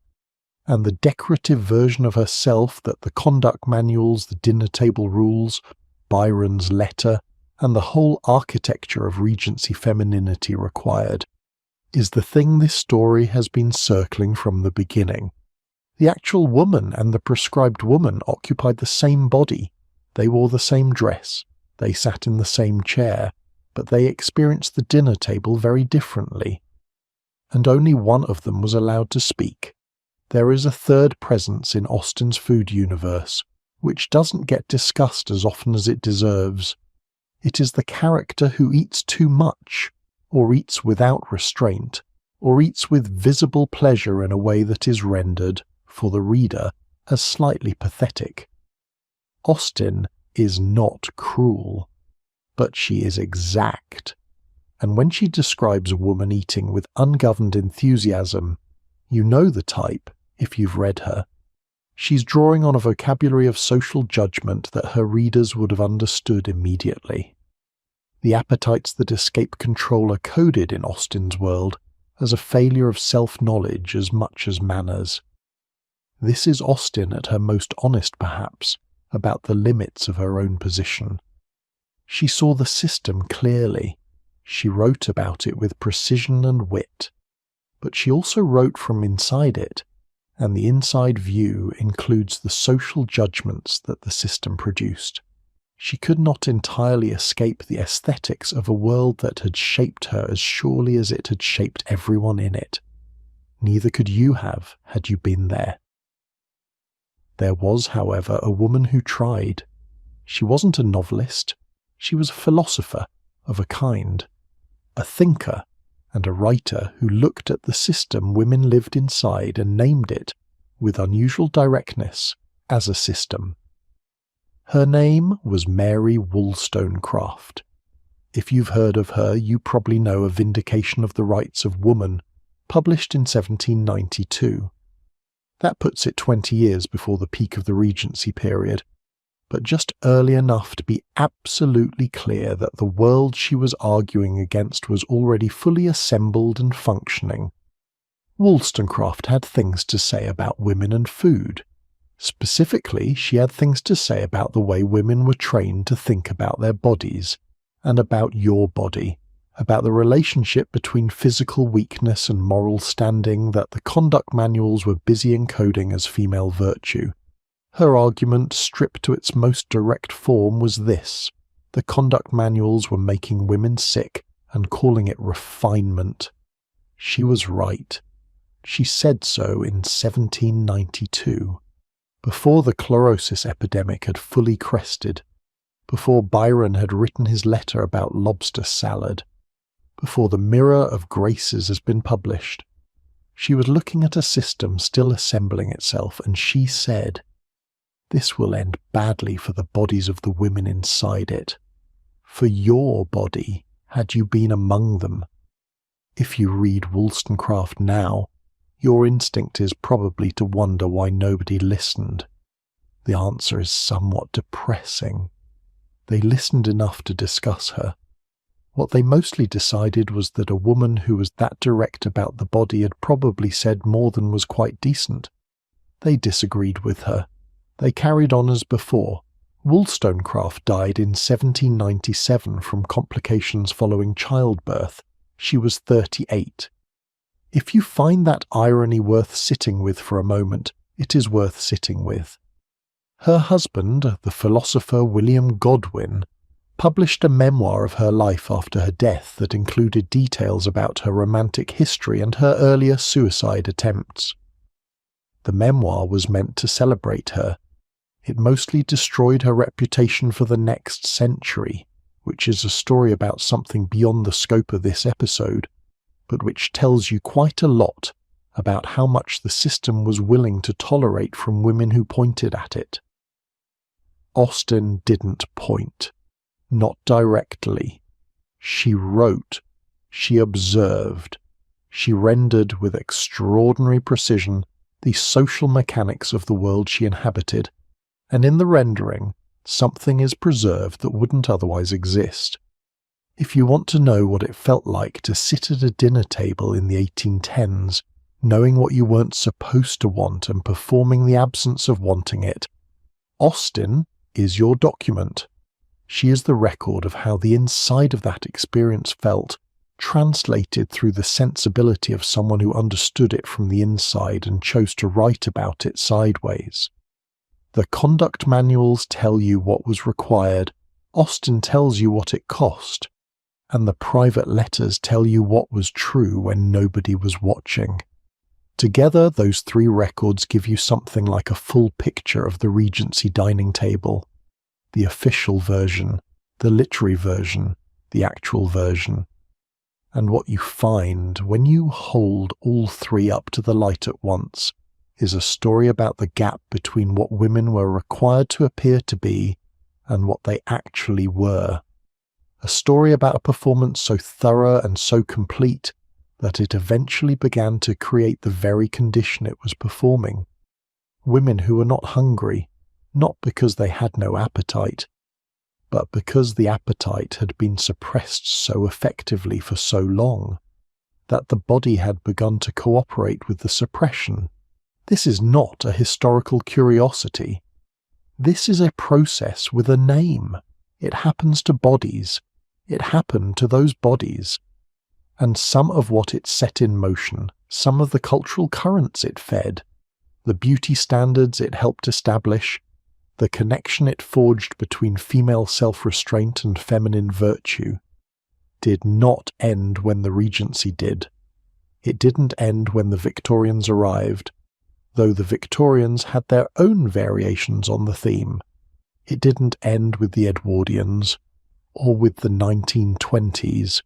and the decorative version of herself that the conduct manuals, the dinner table rules, Byron's letter, and the whole architecture of Regency femininity required, is the thing this story has been circling from the beginning. The actual woman and the prescribed woman occupied the same body, they wore the same dress, they sat in the same chair, but they experienced the dinner table very differently. And only one of them was allowed to speak. There is a third presence in Austen's food universe, which doesn't get discussed as often as it deserves. It is the character who eats too much, or eats without restraint, or eats with visible pleasure in a way that is rendered, for the reader, as slightly pathetic. Austen is not cruel, but she is exact, and when she describes a woman eating with ungoverned enthusiasm, you know the type if you've read her. She's drawing on a vocabulary of social judgment that her readers would have understood immediately. The appetites that escape control are coded in Austen's world as a failure of self-knowledge as much as manners. This is Austen at her most honest, perhaps, about the limits of her own position. She saw the system clearly. She wrote about it with precision and wit. But she also wrote from inside it, and the inside view includes the social judgments that the system produced. She could not entirely escape the aesthetics of a world that had shaped her as surely as it had shaped everyone in it. Neither could you have, had you been there. There was, however, a woman who tried. She wasn't a novelist. She was a philosopher of a kind, a thinker and a writer who looked at the system women lived inside and named it, with unusual directness, as a system. Her name was Mary Wollstonecraft. If you've heard of her, you probably know A Vindication of the Rights of Woman, published in 1792. That puts it 20 years before the peak of the Regency period, but just early enough to be absolutely clear that the world she was arguing against was already fully assembled and functioning. Wollstonecraft had things to say about women and food. Specifically, she had things to say about the way women were trained to think about their bodies, and about your body, about the relationship between physical weakness and moral standing that the conduct manuals were busy encoding as female virtue. Her argument, stripped to its most direct form, was this: the conduct manuals were making women sick and calling it refinement. She was right. She said so in 1792. Before the chlorosis epidemic had fully crested, before Byron had written his letter about lobster salad, before The Mirror of Graces has been published, she was looking at a system still assembling itself, and she said, "This will end badly for the bodies of the women inside it. For your body, had you been among them." If you read Wollstonecraft now, your instinct is probably to wonder why nobody listened. The answer is somewhat depressing. They listened enough to discuss her. What they mostly decided was that a woman who was that direct about the body had probably said more than was quite decent. They disagreed with her. They carried on as before. Wollstonecraft died in 1797 from complications following childbirth. She was 38. If you find that irony worth sitting with for a moment, it is worth sitting with. Her husband, the philosopher William Godwin, published a memoir of her life after her death that included details about her romantic history and her earlier suicide attempts. The memoir was meant to celebrate her. It mostly destroyed her reputation for the next century, which is a story about something beyond the scope of this episode, but which tells you quite a lot about how much the system was willing to tolerate from women who pointed at it. Austen didn't point. Not directly. She wrote. She observed. She rendered with extraordinary precision the social mechanics of the world she inhabited, and in the rendering, something is preserved that wouldn't otherwise exist. If you want to know what it felt like to sit at a dinner table in the 1810s, knowing what you weren't supposed to want and performing the absence of wanting it, Austen is your document. She is the record of how the inside of that experience felt, translated through the sensibility of someone who understood it from the inside and chose to write about it sideways. The conduct manuals tell you what was required, Austen tells you what it cost, and the private letters tell you what was true when nobody was watching. Together, those three records give you something like a full picture of the Regency dining table. The official version, the literary version, the actual version. And what you find when you hold all three up to the light at once is a story about the gap between what women were required to appear to be and what they actually were. A story about a performance so thorough and so complete that it eventually began to create the very condition it was performing. women who were not hungry, not because they had no appetite, but because the appetite had been suppressed so effectively for so long that the body had begun to cooperate with the suppression. This is not a historical curiosity. This is a process with a name. It happens to bodies. It happened to those bodies. And some of what it set in motion, some of the cultural currents it fed, the beauty standards it helped establish, the connection it forged between female self-restraint and feminine virtue, did not end when the Regency did. It didn't end when the Victorians arrived, though the Victorians had their own variations on the theme. It didn't end with the Edwardians, or with the 1920s,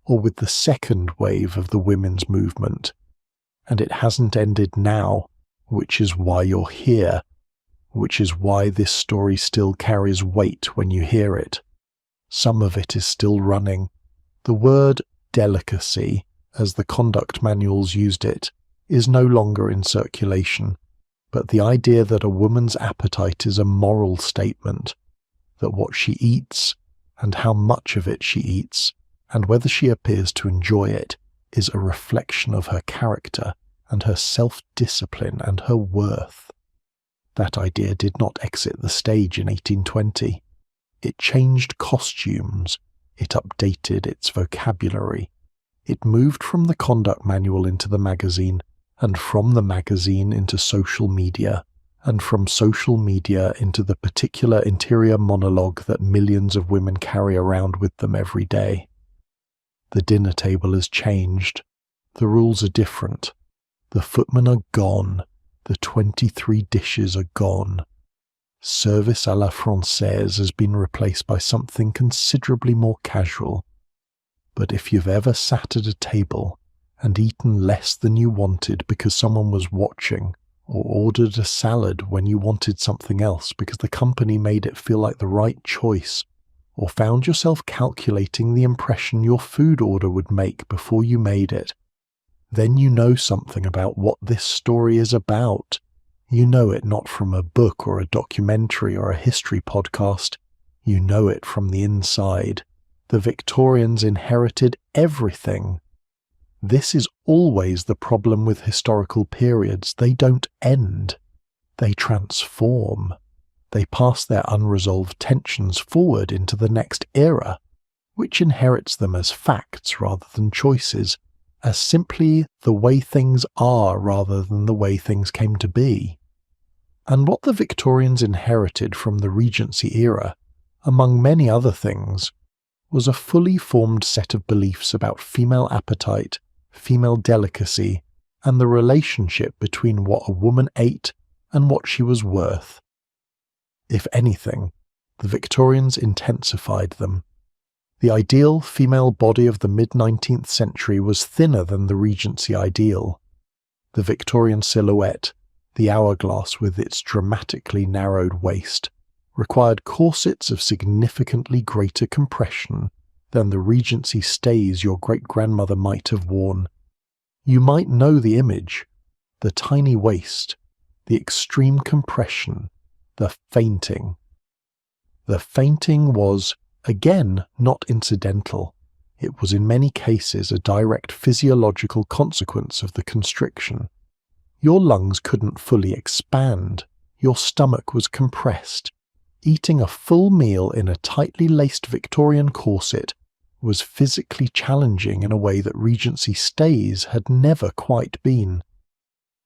or with the second wave of the women's movement. And it hasn't ended now, which is why you're here, which is why this story still carries weight when you hear it. Some of it is still running. The word delicacy, as the conduct manuals used it, is no longer in circulation, but the idea that a woman's appetite is a moral statement, that what she eats, and how much of it she eats, and whether she appears to enjoy it, is a reflection of her character and her self-discipline and her worth. That idea did not exit the stage in 1820. It changed costumes. It updated its vocabulary. It moved from the conduct manual into the magazine, and from the magazine into social media, and from social media into the particular interior monologue that millions of women carry around with them every day. The dinner table has changed. The rules are different. The footmen are gone. The 23 dishes are gone. Service à la Francaise has been replaced by something considerably more casual. But if you've ever sat at a table and eaten less than you wanted because someone was watching, or ordered a salad when you wanted something else because the company made it feel like the right choice, or found yourself calculating the impression your food order would make before you made it, then you know something about what this story is about. You know it not from a book or a documentary or a history podcast. You know it from the inside. The Victorians inherited everything. This is always the problem with historical periods. They don't end. They transform. They pass their unresolved tensions forward into the next era, which inherits them as facts rather than choices, as simply the way things are rather than the way things came to be. And what the Victorians inherited from the Regency era, among many other things, was a fully formed set of beliefs about female appetite, female delicacy, and the relationship between what a woman ate and what she was worth. If anything, the Victorians intensified them. The ideal female body of the mid-19th century was thinner than the Regency ideal. The Victorian silhouette, the hourglass with its dramatically narrowed waist, required corsets of significantly greater compression than the Regency stays your great-grandmother might have worn. You might know the image: the tiny waist, the extreme compression, the fainting. The fainting was, again, not incidental. It was in many cases a direct physiological consequence of the constriction. Your lungs couldn't fully expand. Your stomach was compressed. Eating a full meal in a tightly laced Victorian corset was physically challenging in a way that Regency stays had never quite been,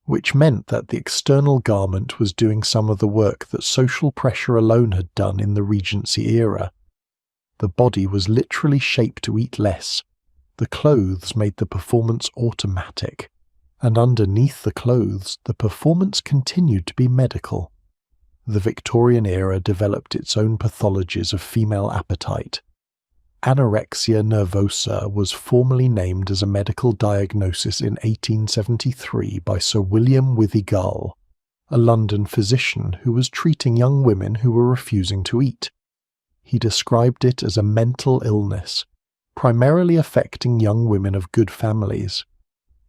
which meant that the external garment was doing some of the work that social pressure alone had done in the Regency era. The body was literally shaped to eat less. The clothes made the performance automatic, and underneath the clothes, the performance continued to be medical. The Victorian era developed its own pathologies of female appetite. Anorexia nervosa was formally named as a medical diagnosis in 1873 by Sir William Withy-Gull, a London physician who was treating young women who were refusing to eat. He described it as a mental illness, primarily affecting young women of good families.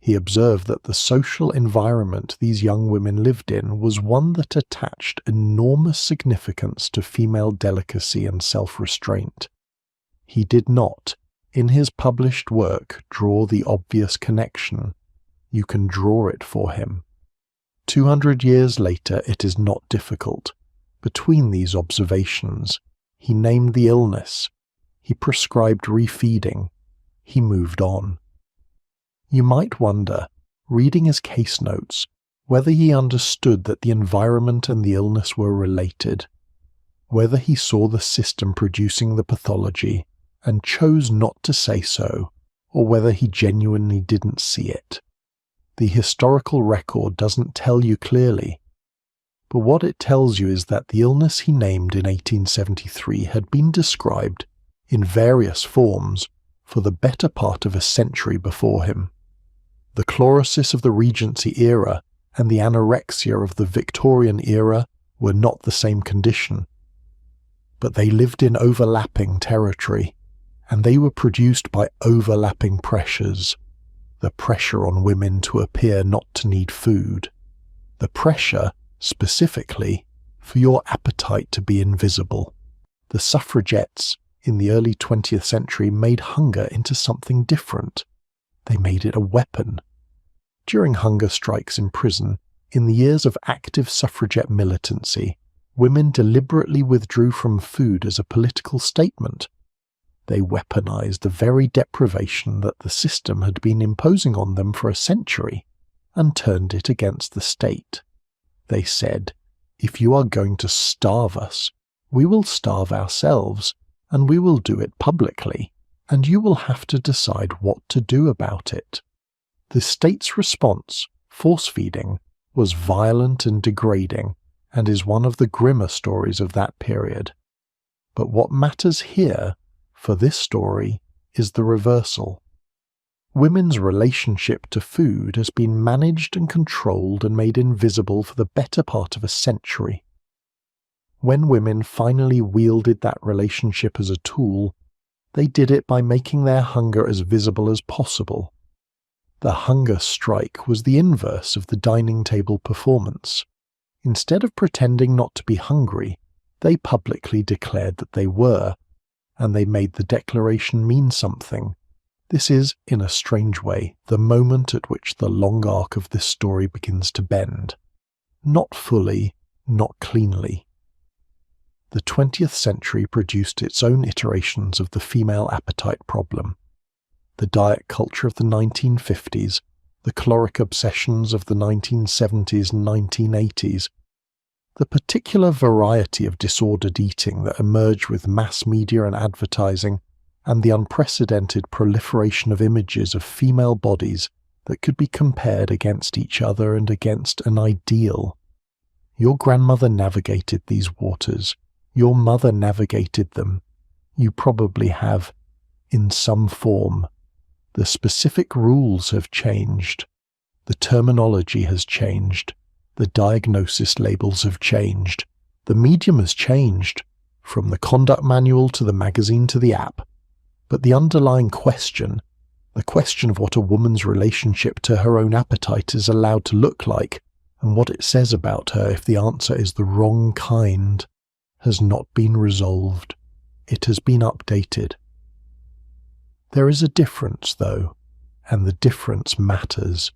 He observed that the social environment these young women lived in was one that attached enormous significance to female delicacy and self-restraint. He did not, in his published work, draw the obvious connection. You can draw it for him. 200 years later, it is not difficult. Between these observations, he named the illness. He prescribed refeeding. He moved on. You might wonder, reading his case notes, whether he understood that the environment and the illness were related, whether he saw the system producing the pathology and chose not to say so, or whether he genuinely didn't see it. The historical record doesn't tell you clearly, but what it tells you is that the illness he named in 1873 had been described, in various forms, for the better part of a century before him. The chlorosis of the Regency era and the anorexia of the Victorian era were not the same condition, but they lived in overlapping territory, and they were produced by overlapping pressures. The pressure on women to appear not to need food. The pressure, specifically, for your appetite to be invisible. The suffragettes in the early 20th century made hunger into something different. They made it a weapon. During hunger strikes in prison, in the years of active suffragette militancy, women deliberately withdrew from food as a political statement. They weaponized the very deprivation that the system had been imposing on them for a century, and turned it against the state. They said, "If you are going to starve us, we will starve ourselves, and we will do it publicly, and you will have to decide what to do about it." The state's response, force-feeding, was violent and degrading, and is one of the grimmer stories of that period. But what matters here, for this story, is the reversal. Women's relationship to food has been managed and controlled and made invisible for the better part of a century. When women finally wielded that relationship as a tool, they did it by making their hunger as visible as possible. The hunger strike was the inverse of the dining table performance. Instead of pretending not to be hungry, they publicly declared that they were, and they made the declaration mean something. This is, in a strange way, the moment at which the long arc of this story begins to bend. Not fully, not cleanly. The 20th century produced its own iterations of the female appetite problem. The diet culture of the 1950s, the caloric obsessions of the 1970s and 1980s, the particular variety of disordered eating that emerged with mass media and advertising, and the unprecedented proliferation of images of female bodies that could be compared against each other and against an ideal. Your grandmother navigated these waters. Your mother navigated them. You probably have, in some form. The specific rules have changed. The terminology has changed. The diagnosis labels have changed. The medium has changed, from the conduct manual to the magazine to the app. But the underlying question, the question of what a woman's relationship to her own appetite is allowed to look like, and what it says about her if the answer is the wrong kind, has not been resolved. It has been updated. There is a difference, though, and the difference matters.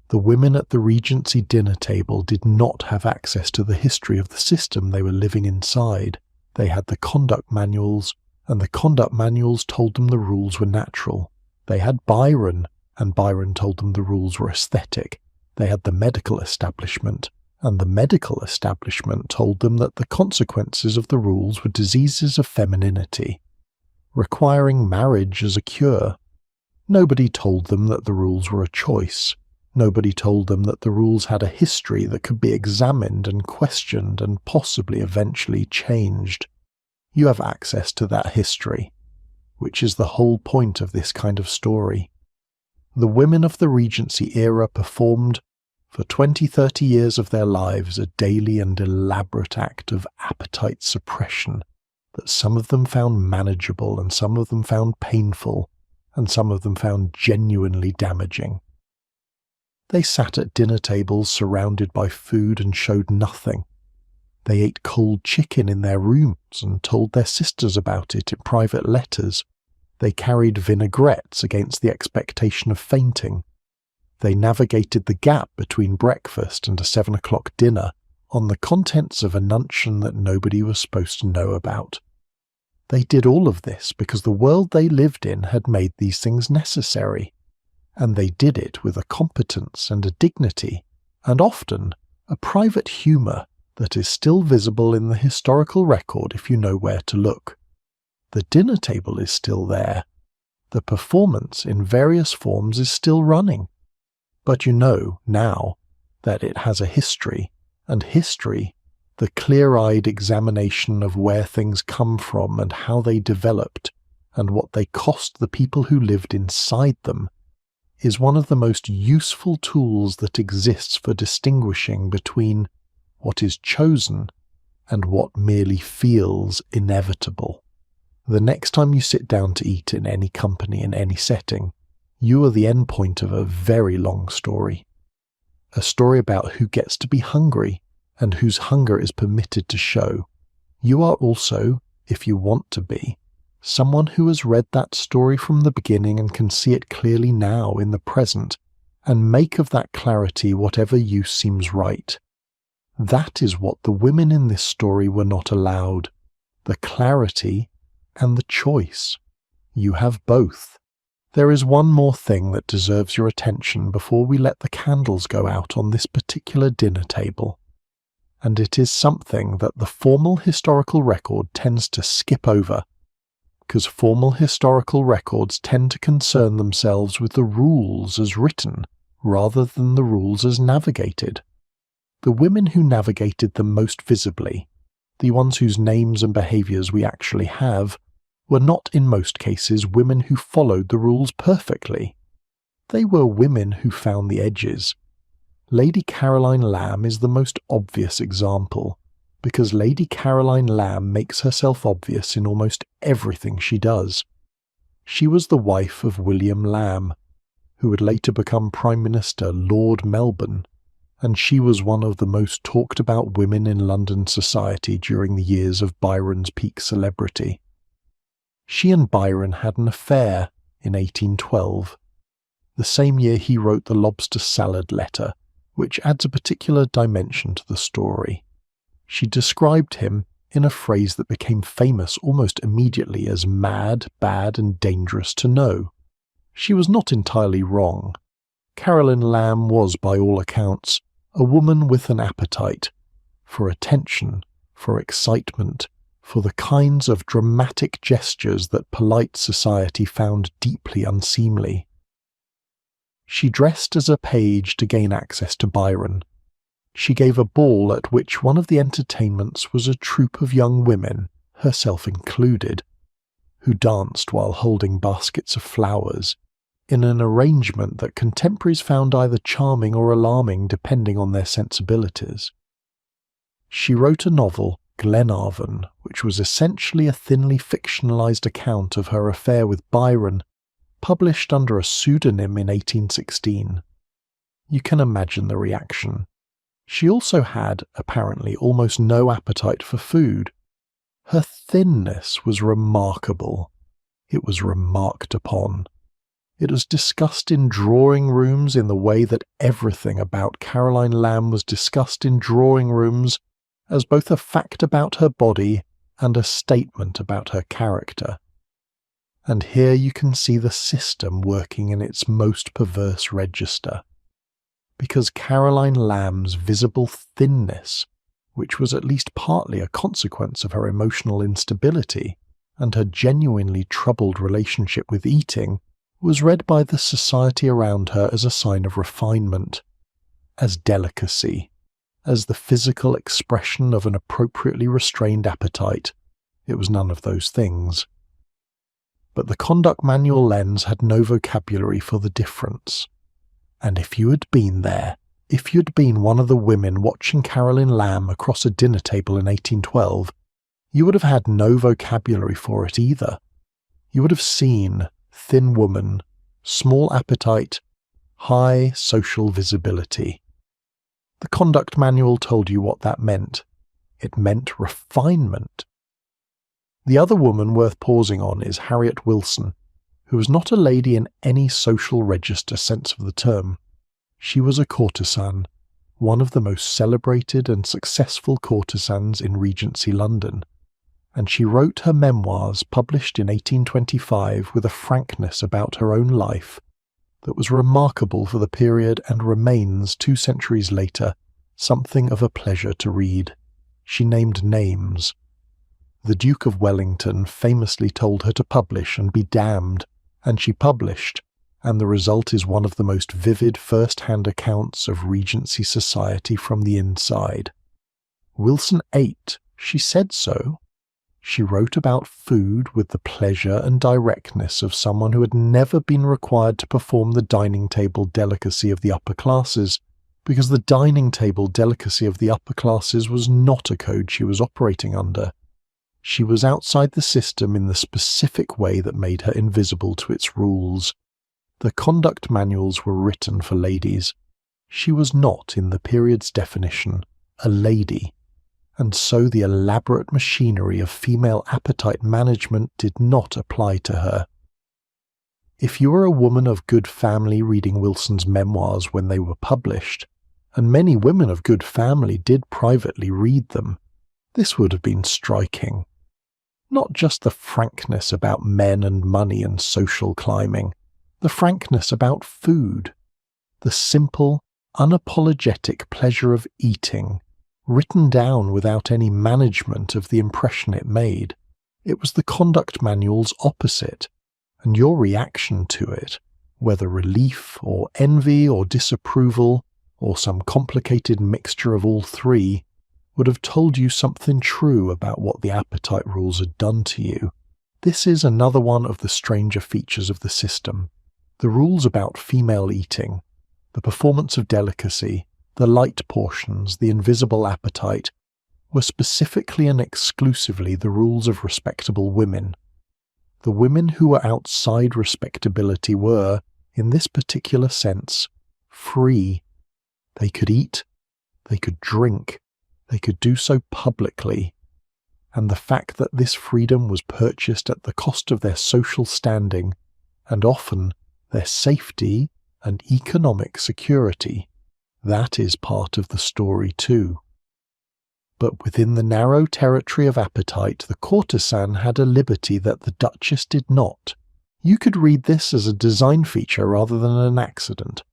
The women at the Regency dinner table did not have access to the history of the system they were living inside. They had the conduct manuals, and the conduct manuals told them the rules were natural. They had Byron, and Byron told them the rules were aesthetic. They had the medical establishment, and the medical establishment told them that the consequences of the rules were diseases of femininity, requiring marriage as a cure. Nobody told them that the rules were a choice. Nobody told them that the rules had a history that could be examined and questioned and possibly eventually changed. You have access to that history, which is the whole point of this kind of story. The women of the Regency era performed, for 20-30 years of their lives, a daily and elaborate act of appetite suppression that some of them found manageable and some of them found painful and some of them found genuinely damaging. They sat at dinner tables surrounded by food and showed nothing. They ate cold chicken in their rooms and told their sisters about it in private letters. They carried vinaigrettes against the expectation of fainting. They navigated the gap between breakfast and a 7 o'clock dinner on the contents of a Nuncheon that nobody was supposed to know about. They did all of this because the world they lived in had made these things necessary, and they did it with a competence and a dignity, and often a private humour that is still visible in the historical record if you know where to look. The dinner table is still there. The performance in various forms is still running. But you know now that it has a history, and history, the clear-eyed examination of where things come from and how they developed, and what they cost the people who lived inside them, is one of the most useful tools that exists for distinguishing between what is chosen and what merely feels inevitable. The next time you sit down to eat in any company in any setting, you are the end point of a very long story. A story about who gets to be hungry and whose hunger is permitted to show. You are also, if you want to be, someone who has read that story from the beginning and can see it clearly now in the present, and make of that clarity whatever use seems right. That is what the women in this story were not allowed, the clarity and the choice. You have both. There is one more thing that deserves your attention before we let the candles go out on this particular dinner table, and it is something that the formal historical record tends to skip over, because formal historical records tend to concern themselves with the rules as written rather than the rules as navigated. The women who navigated them most visibly, the ones whose names and behaviours we actually have, were not in most cases women who followed the rules perfectly. They were women who found the edges. Lady Caroline Lamb is the most obvious example, because Lady Caroline Lamb makes herself obvious in almost everything she does. She was the wife of William Lamb, who would later become Prime Minister Lord Melbourne, and she was one of the most talked about women in London society during the years of Byron's peak celebrity. She and Byron had an affair in 1812, the same year he wrote the lobster salad letter, which adds a particular dimension to the story. She described him in a phrase that became famous almost immediately as mad, bad, and dangerous to know. She was not entirely wrong. Caroline Lamb was, by all accounts, a woman with an appetite for attention, for excitement, for the kinds of dramatic gestures that polite society found deeply unseemly. She dressed as a page to gain access to Byron. She gave a ball at which one of the entertainments was a troupe of young women, herself included, who danced while holding baskets of flowers, in an arrangement that contemporaries found either charming or alarming depending on their sensibilities. She wrote a novel, Glenarvan, which was essentially a thinly fictionalized account of her affair with Byron, published under a pseudonym in 1816. You can imagine the reaction. She also had, apparently, almost no appetite for food. Her thinness was remarkable. It was remarked upon. It was discussed in drawing rooms in the way that everything about Caroline Lamb was discussed in drawing rooms, as both a fact about her body and a statement about her character. And here you can see the system working in its most perverse register. Because Caroline Lamb's visible thinness, which was at least partly a consequence of her emotional instability and her genuinely troubled relationship with eating, was read by the society around her as a sign of refinement, as delicacy, as the physical expression of an appropriately restrained appetite. It was none of those things. But the conduct manual lens had no vocabulary for the difference. And if you had been there, if you'd been one of the women watching Caroline Lamb across a dinner table in 1812, you would have had no vocabulary for it either. You would have seen thin woman, small appetite, high social visibility. The conduct manual told you what that meant. It meant refinement. The other woman worth pausing on is Harriet Wilson, who was not a lady in any social register sense of the term. She was a courtesan, one of the most celebrated and successful courtesans in Regency London, and she wrote her memoirs published in 1825 with a frankness about her own life that was remarkable for the period and remains 2 centuries later something of a pleasure to read. She named names. The Duke of Wellington famously told her to publish and be damned, and she published, and the result is one of the most vivid first-hand accounts of Regency society from the inside. Wilson ate, she said so. She wrote about food with the pleasure and directness of someone who had never been required to perform the dining table delicacy of the upper classes, because the dining table delicacy of the upper classes was not a code she was operating under. She was outside the system in the specific way that made her invisible to its rules. The conduct manuals were written for ladies. She was not, in the period's definition, a lady, and so the elaborate machinery of female appetite management did not apply to her. If you were a woman of good family reading Wilson's memoirs when they were published, and many women of good family did privately read them, this would have been striking. Not just the frankness about men and money and social climbing, the frankness about food, the simple, unapologetic pleasure of eating, written down without any management of the impression it made. It was the conduct manual's opposite, and your reaction to it, whether relief or envy or disapproval, or some complicated mixture of all three, would have told you something true about what the appetite rules had done to you. This is another one of the stranger features of the system. The rules about female eating, the performance of delicacy, the light portions, the invisible appetite, were specifically and exclusively the rules of respectable women. The women who were outside respectability were, in this particular sense, free. They could eat, they could drink, they could do so publicly, and the fact that this freedom was purchased at the cost of their social standing, and often their safety and economic security, that is part of the story too. But within the narrow territory of appetite, the courtesan had a liberty that the Duchess did not. You could read this as a design feature rather than an accident.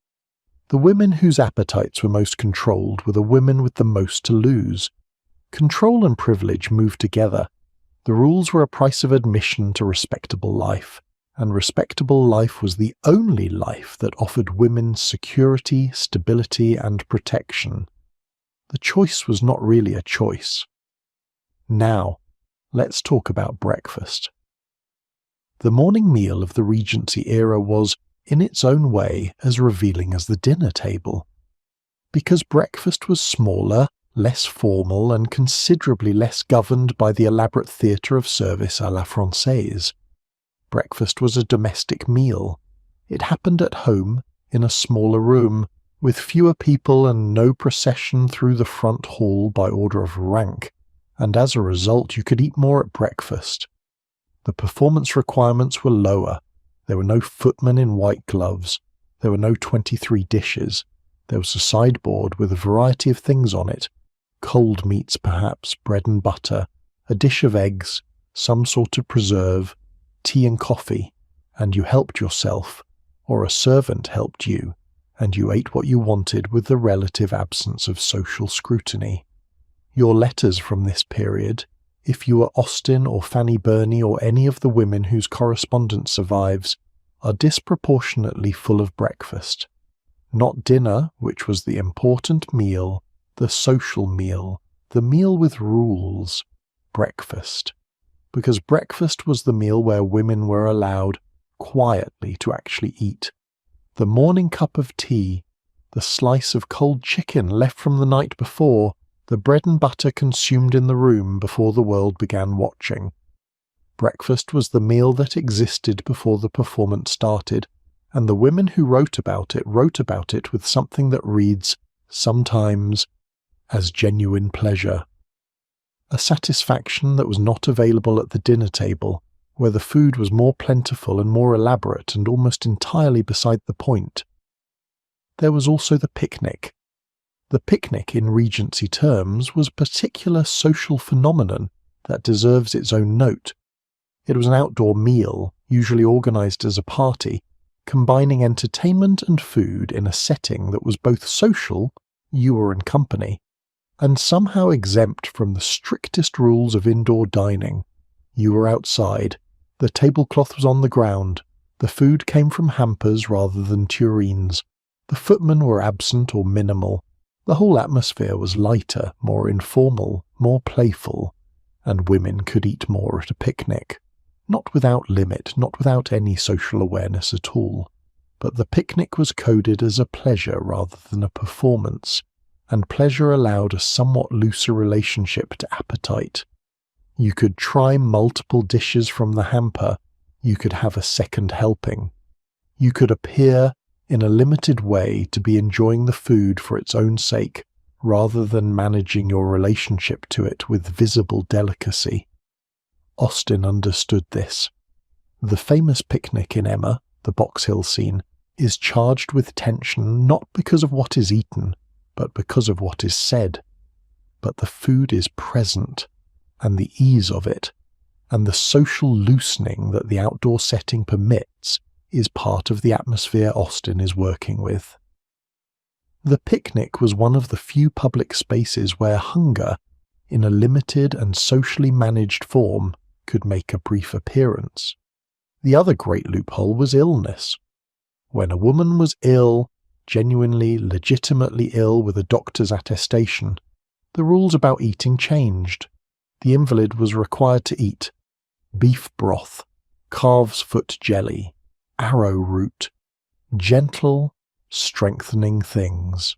The women whose appetites were most controlled were the women with the most to lose. Control and privilege moved together. The rules were a price of admission to respectable life, and respectable life was the only life that offered women security, stability, and protection. The choice was not really a choice. Now, let's talk about breakfast. The morning meal of the Regency era was, in its own way, as revealing as the dinner table. Because breakfast was smaller, less formal, and considerably less governed by the elaborate theatre of service à la Francaise. Breakfast was a domestic meal. It happened at home, in a smaller room, with fewer people and no procession through the front hall by order of rank, and as a result you could eat more at breakfast. The performance requirements were lower. There were no footmen in white gloves. There were no 23 dishes. There was a sideboard with a variety of things on it. Cold meats perhaps, bread and butter, a dish of eggs, some sort of preserve, tea and coffee, and you helped yourself, or a servant helped you, and you ate what you wanted with the relative absence of social scrutiny. Your letters from this period, if you are Austen or Fanny Burney or any of the women whose correspondence survives, are disproportionately full of breakfast. Not dinner, which was the important meal, the social meal, the meal with rules. Breakfast. Because breakfast was the meal where women were allowed, quietly, to actually eat. The morning cup of tea, the slice of cold chicken left from the night before, the bread and butter consumed in the room before the world began watching. Breakfast was the meal that existed before the performance started, and the women who wrote about it with something that reads, sometimes, as genuine pleasure. A satisfaction that was not available at the dinner table, where the food was more plentiful and more elaborate and almost entirely beside the point. There was also the picnic. The picnic, in Regency terms, was a particular social phenomenon that deserves its own note. It was an outdoor meal, usually organised as a party, combining entertainment and food in a setting that was both social, you were in company, and somehow exempt from the strictest rules of indoor dining. You were outside, the tablecloth was on the ground, the food came from hampers rather than tureens, the footmen were absent or minimal, the whole atmosphere was lighter, more informal, more playful, and women could eat more at a picnic. Not without limit, not without any social awareness at all, but the picnic was coded as a pleasure rather than a performance, and pleasure allowed a somewhat looser relationship to appetite. You could try multiple dishes from the hamper, you could have a second helping. You could appear, in a limited way, to be enjoying the food for its own sake, rather than managing your relationship to it with visible delicacy. Austen understood this. The famous picnic in Emma, the Box Hill scene, is charged with tension not because of what is eaten, but because of what is said. But the food is present, and the ease of it, and the social loosening that the outdoor setting permits, is part of the atmosphere Austen is working with. The picnic was one of the few public spaces where hunger, in a limited and socially managed form, could make a brief appearance. The other great loophole was illness. When a woman was ill, genuinely, legitimately ill with a doctor's attestation, the rules about eating changed. The invalid was required to eat beef broth, calf's foot jelly, arrowroot, gentle, strengthening things.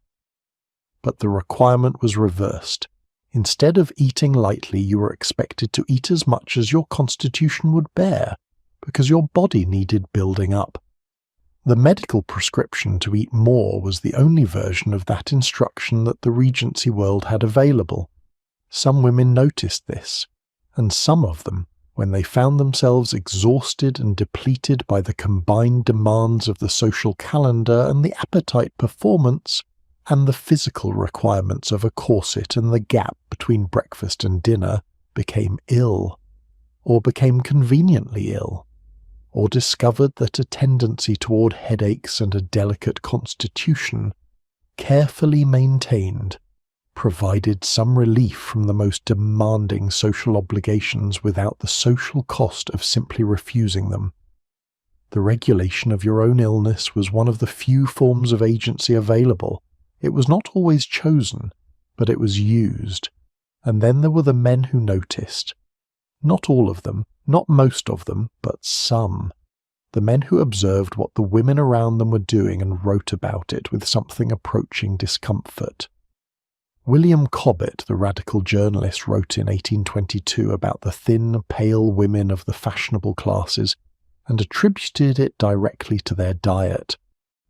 But the requirement was reversed. Instead of eating lightly, you were expected to eat as much as your constitution would bear, because your body needed building up. The medical prescription to eat more was the only version of that instruction that the Regency world had available. Some women noticed this, and some of them, when they found themselves exhausted and depleted by the combined demands of the social calendar and the appetite performance, and the physical requirements of a corset and the gap between breakfast and dinner, became ill, or became conveniently ill, or discovered that a tendency toward headaches and a delicate constitution, carefully maintained, provided some relief from the most demanding social obligations without the social cost of simply refusing them. The regulation of your own illness was one of the few forms of agency available. It was not always chosen, but it was used. And then there were the men who noticed. Not all of them, not most of them, but some. The men who observed what the women around them were doing and wrote about it with something approaching discomfort. William Cobbett, the radical journalist, wrote in 1822 about the thin, pale women of the fashionable classes and attributed it directly to their diet.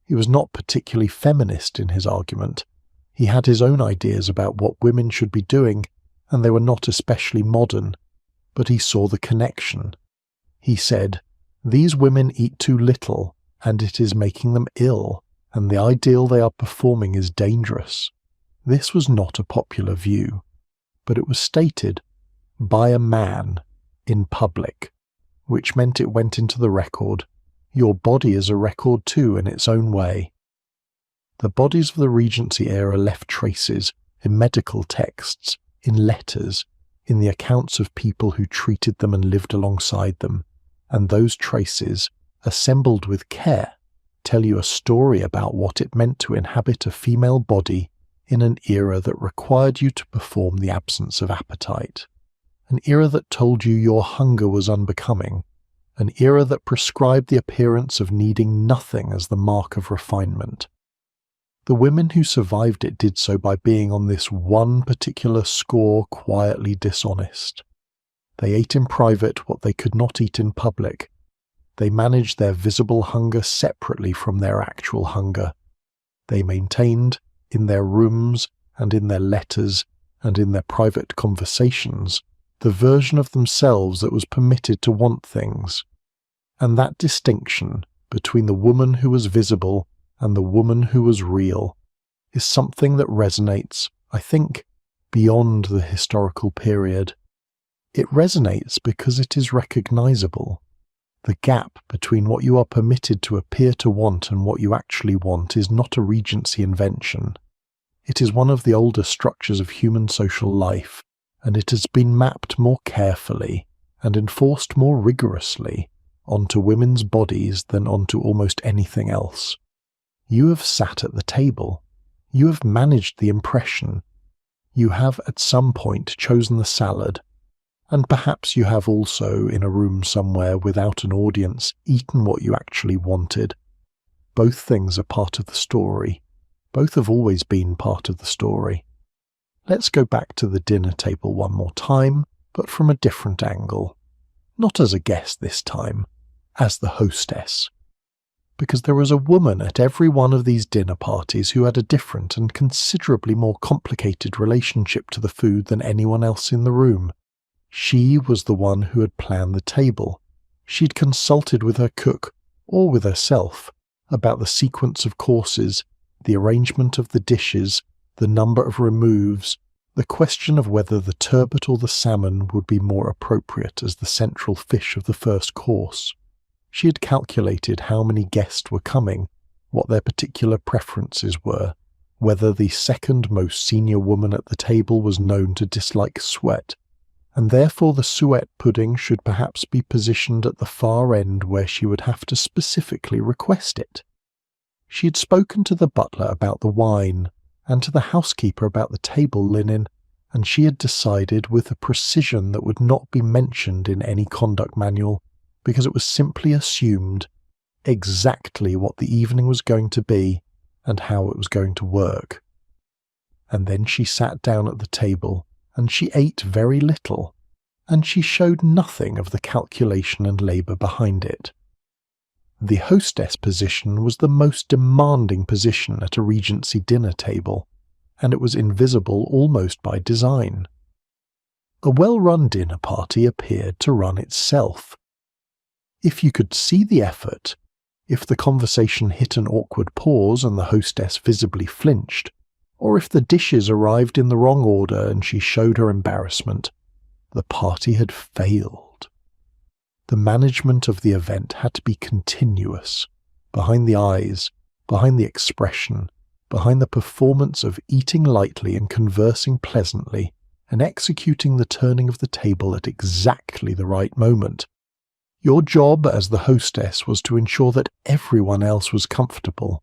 He was not particularly feminist in his argument. He had his own ideas about what women should be doing, and they were not especially modern, but he saw the connection. He said, "These women eat too little, and it is making them ill, and the ideal they are performing is dangerous." This was not a popular view, but it was stated by a man in public, which meant it went into the record. Your body is a record too in its own way. The bodies of the Regency era left traces in medical texts, in letters, in the accounts of people who treated them and lived alongside them, and those traces, assembled with care, tell you a story about what it meant to inhabit a female body in an era that required you to perform the absence of appetite, an era that told you your hunger was unbecoming, an era that prescribed the appearance of needing nothing as the mark of refinement. The women who survived it did so by being on this one particular score quietly dishonest. They ate in private what they could not eat in public, They managed their visible hunger separately from their actual hunger. They maintained, in their rooms and in their letters and in their private conversations, the version of themselves that was permitted to want things. And that distinction between the woman who was visible and the woman who was real is something that resonates, I think, beyond the historical period. It resonates because it is recognizable. The gap between what you are permitted to appear to want and what you actually want is not a Regency invention. It is one of the older structures of human social life, and it has been mapped more carefully and enforced more rigorously onto women's bodies than onto almost anything else. You have sat at the table. You have managed the impression. You have at some point chosen the salad, and perhaps you have also, in a room somewhere without an audience, eaten what you actually wanted. Both things are part of the story. Both have always been part of the story. Let's go back to the dinner table one more time, but from a different angle. Not as a guest this time, as the hostess. Because there was a woman at every one of these dinner parties who had a different and considerably more complicated relationship to the food than anyone else in the room. She was the one who had planned the table. She'd consulted with her cook, or with herself, about the sequence of courses, the arrangement of the dishes, the number of removes, the question of whether the turbot or the salmon would be more appropriate as the central fish of the first course. She had calculated how many guests were coming, what their particular preferences were, whether the second most senior woman at the table was known to dislike sweat, and therefore the suet pudding should perhaps be positioned at the far end where she would have to specifically request it. She had spoken to the butler about the wine, and to the housekeeper about the table linen, and she had decided with a precision that would not be mentioned in any conduct manual, because it was simply assumed exactly what the evening was going to be and how it was going to work. And then she sat down at the table, and she ate very little, and she showed nothing of the calculation and labour behind it. The hostess position was the most demanding position at a Regency dinner table, and it was invisible almost by design. A well-run dinner party appeared to run itself. If you could see the effort, if the conversation hit an awkward pause and the hostess visibly flinched, or if the dishes arrived in the wrong order and she showed her embarrassment, the party had failed. The management of the event had to be continuous, behind the eyes, behind the expression, behind the performance of eating lightly and conversing pleasantly, and executing the turning of the table at exactly the right moment. Your job as the hostess was to ensure that everyone else was comfortable,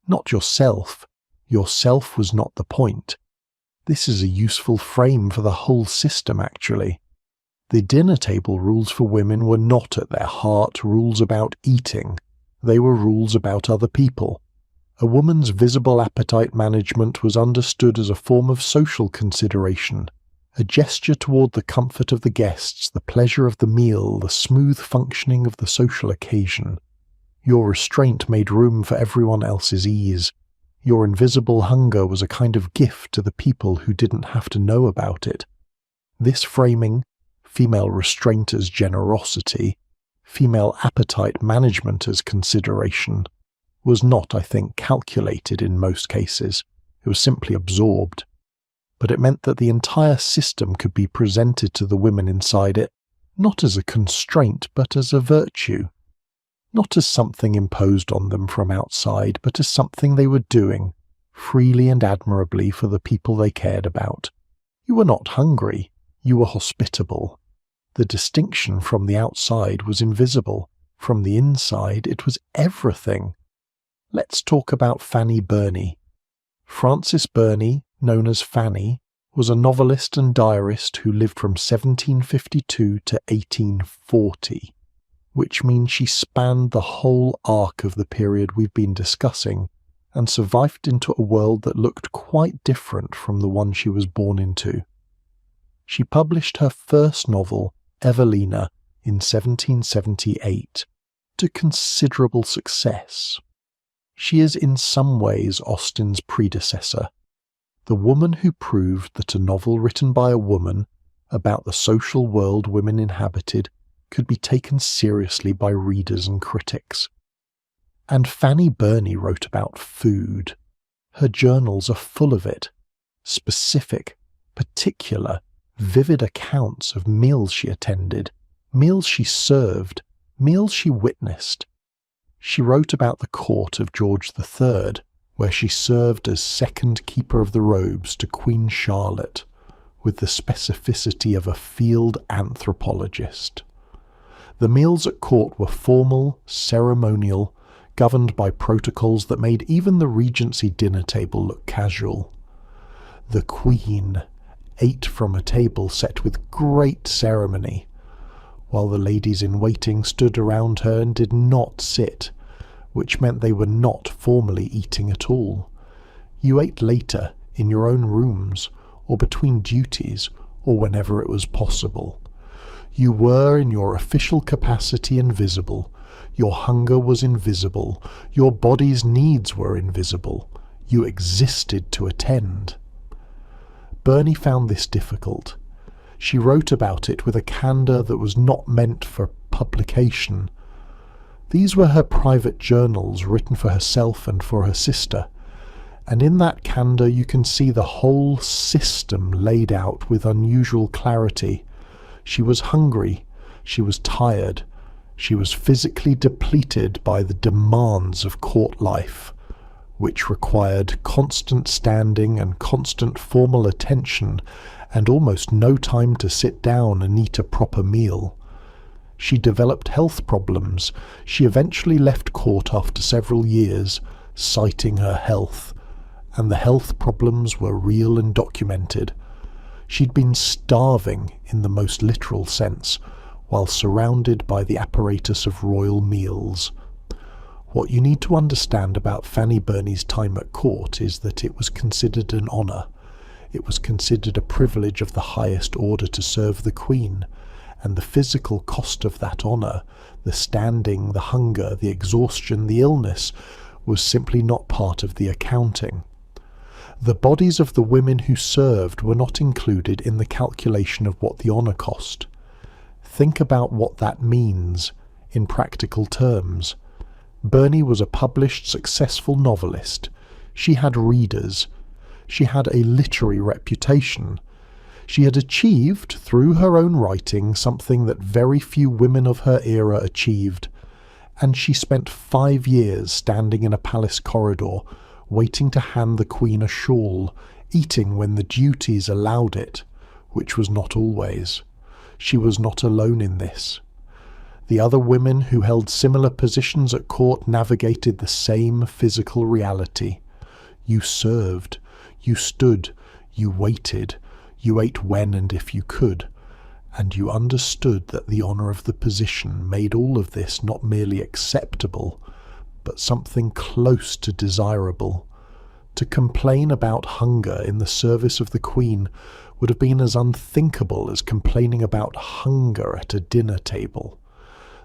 not yourself. Yourself was not the point. This is a useful frame for the whole system, actually. The dinner table rules for women were not at their heart rules about eating. They were rules about other people. A woman's visible appetite management was understood as a form of social consideration, a gesture toward the comfort of the guests, the pleasure of the meal, the smooth functioning of the social occasion. Your restraint made room for everyone else's ease. Your invisible hunger was a kind of gift to the people who didn't have to know about it. This framing, female restraint as generosity, female appetite management as consideration, was not, I think, calculated in most cases. It was simply absorbed. But it meant that the entire system could be presented to the women inside it, not as a constraint, but as a virtue. Not as something imposed on them from outside, but as something they were doing, freely and admirably for the people they cared about. You were not hungry, you were hospitable. The distinction from the outside was invisible. From the inside, it was everything. Let's talk about Fanny Burney. Frances Burney, known as Fanny, was a novelist and diarist who lived from 1752 to 1840, which means she spanned the whole arc of the period we've been discussing and survived into a world that looked quite different from the one she was born into. She published her first novel, Evelina, in 1778, to considerable success. She is in some ways Austen's predecessor, the woman who proved that a novel written by a woman about the social world women inhabited could be taken seriously by readers and critics. And Fanny Burney wrote about food. Her journals are full of it, specific, particular, vivid accounts of meals she attended, meals she served, meals she witnessed. She wrote about the court of George III, where she served as second keeper of the robes to Queen Charlotte, with the specificity of a field anthropologist. The meals at court were formal, ceremonial, governed by protocols that made even the Regency dinner table look casual. The Queen ate from a table set with great ceremony, while the ladies in waiting stood around her and did not sit, which meant they were not formally eating at all. You ate later, in your own rooms, or between duties, or whenever it was possible. You were in your official capacity invisible. Your hunger was invisible. Your body's needs were invisible. You existed to attend. Burney found this difficult. She wrote about it with a candour that was not meant for publication. These were her private journals written for herself and for her sister, and in that candour you can see the whole system laid out with unusual clarity. She was hungry, she was tired, she was physically depleted by the demands of court life, which required constant standing and constant formal attention and almost no time to sit down and eat a proper meal. She developed health problems. She eventually left court after several years, citing her health, and the health problems were real and documented. She'd been starving in the most literal sense, while surrounded by the apparatus of royal meals. What you need to understand about Fanny Burney's time at court is that it was considered an honour. It was considered a privilege of the highest order to serve the Queen, and the physical cost of that honour, the standing, the hunger, the exhaustion, the illness, was simply not part of the accounting. The bodies of the women who served were not included in the calculation of what the honour cost. Think about what that means in practical terms. Burney was a published, successful novelist. She had readers. She had a literary reputation. She had achieved, through her own writing, something that very few women of her era achieved, and she spent 5 years standing in a palace corridor, waiting to hand the Queen a shawl, eating when the duties allowed it, which was not always. She was not alone in this. The other women who held similar positions at court navigated the same physical reality. You served, you stood, you waited, you ate when and if you could, and you understood that the honour of the position made all of this not merely acceptable, but something close to desirable. To complain about hunger in the service of the Queen would have been as unthinkable as complaining about hunger at a dinner table.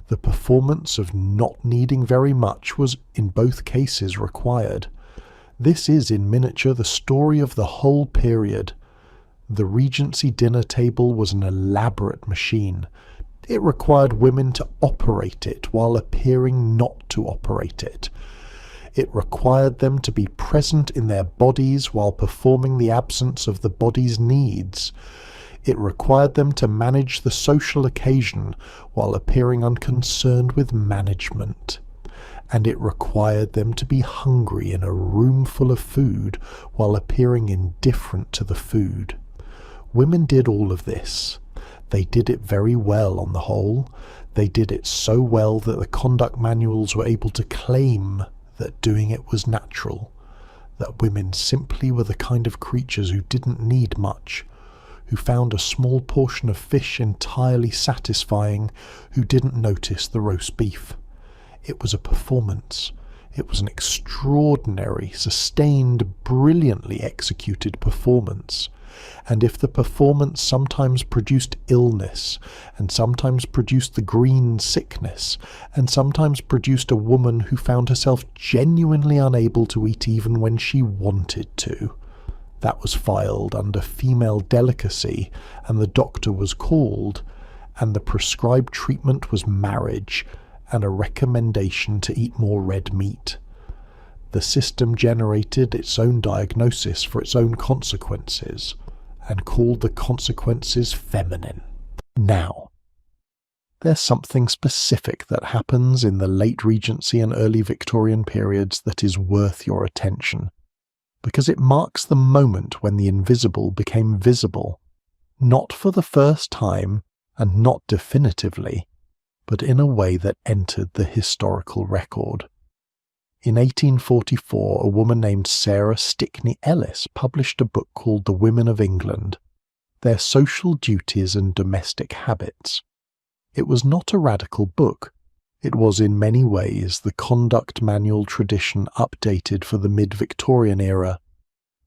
The performance of not needing very much was in both cases required. This is, in miniature, the story of the whole period. The Regency dinner table was an elaborate machine. It required women to operate it while appearing not to operate it. It required them to be present in their bodies while performing the absence of the body's needs. It required them to manage the social occasion while appearing unconcerned with management. And it required them to be hungry in a room full of food while appearing indifferent to the food. Women did all of this. They did it very well on the whole. They did it so well that the conduct manuals were able to claim that doing it was natural, that women simply were the kind of creatures who didn't need much, who found a small portion of fish entirely satisfying, who didn't notice the roast beef. It was a performance. It was an extraordinary, sustained, brilliantly executed performance. And if the performance sometimes produced illness, and sometimes produced the green sickness, and sometimes produced a woman who found herself genuinely unable to eat even when she wanted to, that was filed under female delicacy, and the doctor was called, and the prescribed treatment was marriage, and a recommendation to eat more red meat. The system generated its own diagnosis for its own consequences, and called the consequences feminine. Now, there's something specific that happens in the late Regency and early Victorian periods that is worth your attention, because it marks the moment when the invisible became visible, not for the first time and not definitively, but in a way that entered the historical record. In 1844, a woman named Sarah Stickney Ellis published a book called The Women of England, Their Social Duties and Domestic Habits. It was not a radical book. It was in many ways the conduct manual tradition updated for the mid-Victorian era,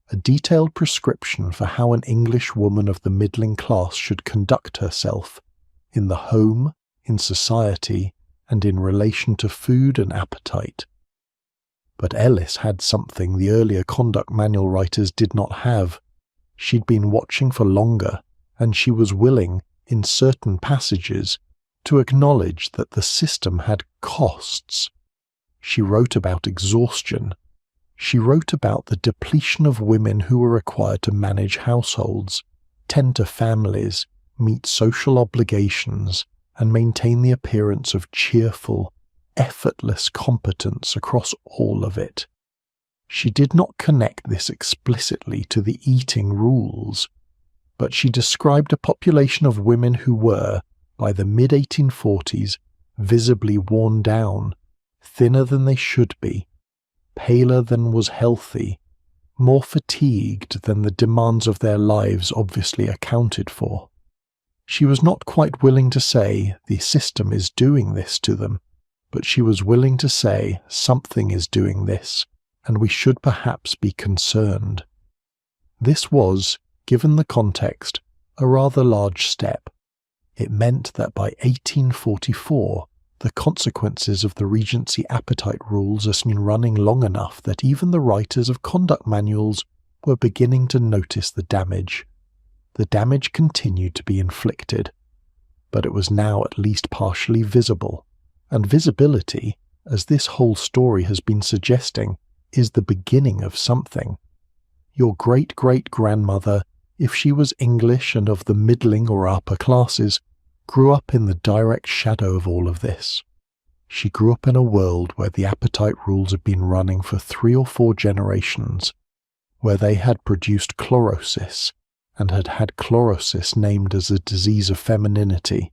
a detailed prescription for how an English woman of the middling class should conduct herself in the home, in society, and in relation to food and appetite. But Ellis had something the earlier conduct manual writers did not have. She'd been watching for longer, and she was willing, in certain passages, to acknowledge that the system had costs. She wrote about exhaustion. She wrote about the depletion of women who were required to manage households, tend to families, meet social obligations, and maintain the appearance of cheerful, effortless competence across all of it. She did not connect this explicitly to the eating rules, but she described a population of women who were, by the mid-1840s, visibly worn down, thinner than they should be, paler than was healthy, more fatigued than the demands of their lives obviously accounted for. She was not quite willing to say, the system is doing this to them, but she was willing to say, something is doing this, and we should perhaps be concerned. This was, given the context, a rather large step. It meant that by 1844, the consequences of the Regency appetite rules had been running long enough that even the writers of conduct manuals were beginning to notice the damage. The damage continued to be inflicted, but it was now at least partially visible, and visibility, as this whole story has been suggesting, is the beginning of something. Your great-great-grandmother, if she was English and of the middling or upper classes, grew up in the direct shadow of all of this. She grew up in a world where the appetite rules had been running for 3 or 4 generations, where they had produced chlorosis, and had had chlorosis named as a disease of femininity,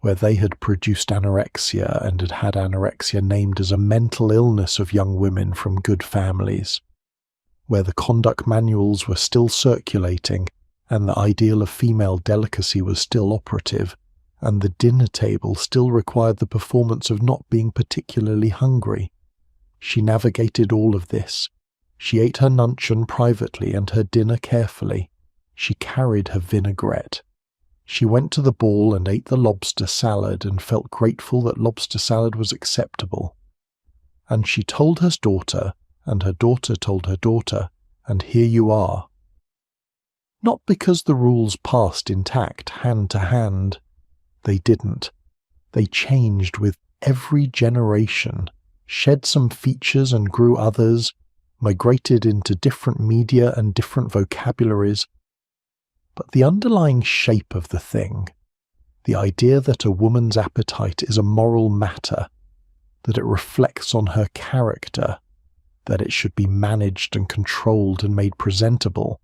where they had produced anorexia and had had anorexia named as a mental illness of young women from good families, where the conduct manuals were still circulating and the ideal of female delicacy was still operative, and the dinner table still required the performance of not being particularly hungry. She navigated all of this. She ate her Nuncheon privately and her dinner carefully. She carried her vinaigrette. She went to the ball and ate the lobster salad and felt grateful that lobster salad was acceptable. And she told her daughter, and her daughter told her daughter, and here you are. Not because the rules passed intact, hand to hand. They didn't. They changed with every generation, shed some features and grew others, migrated into different media and different vocabularies. But the underlying shape of the thing, the idea that a woman's appetite is a moral matter, that it reflects on her character, that it should be managed and controlled and made presentable,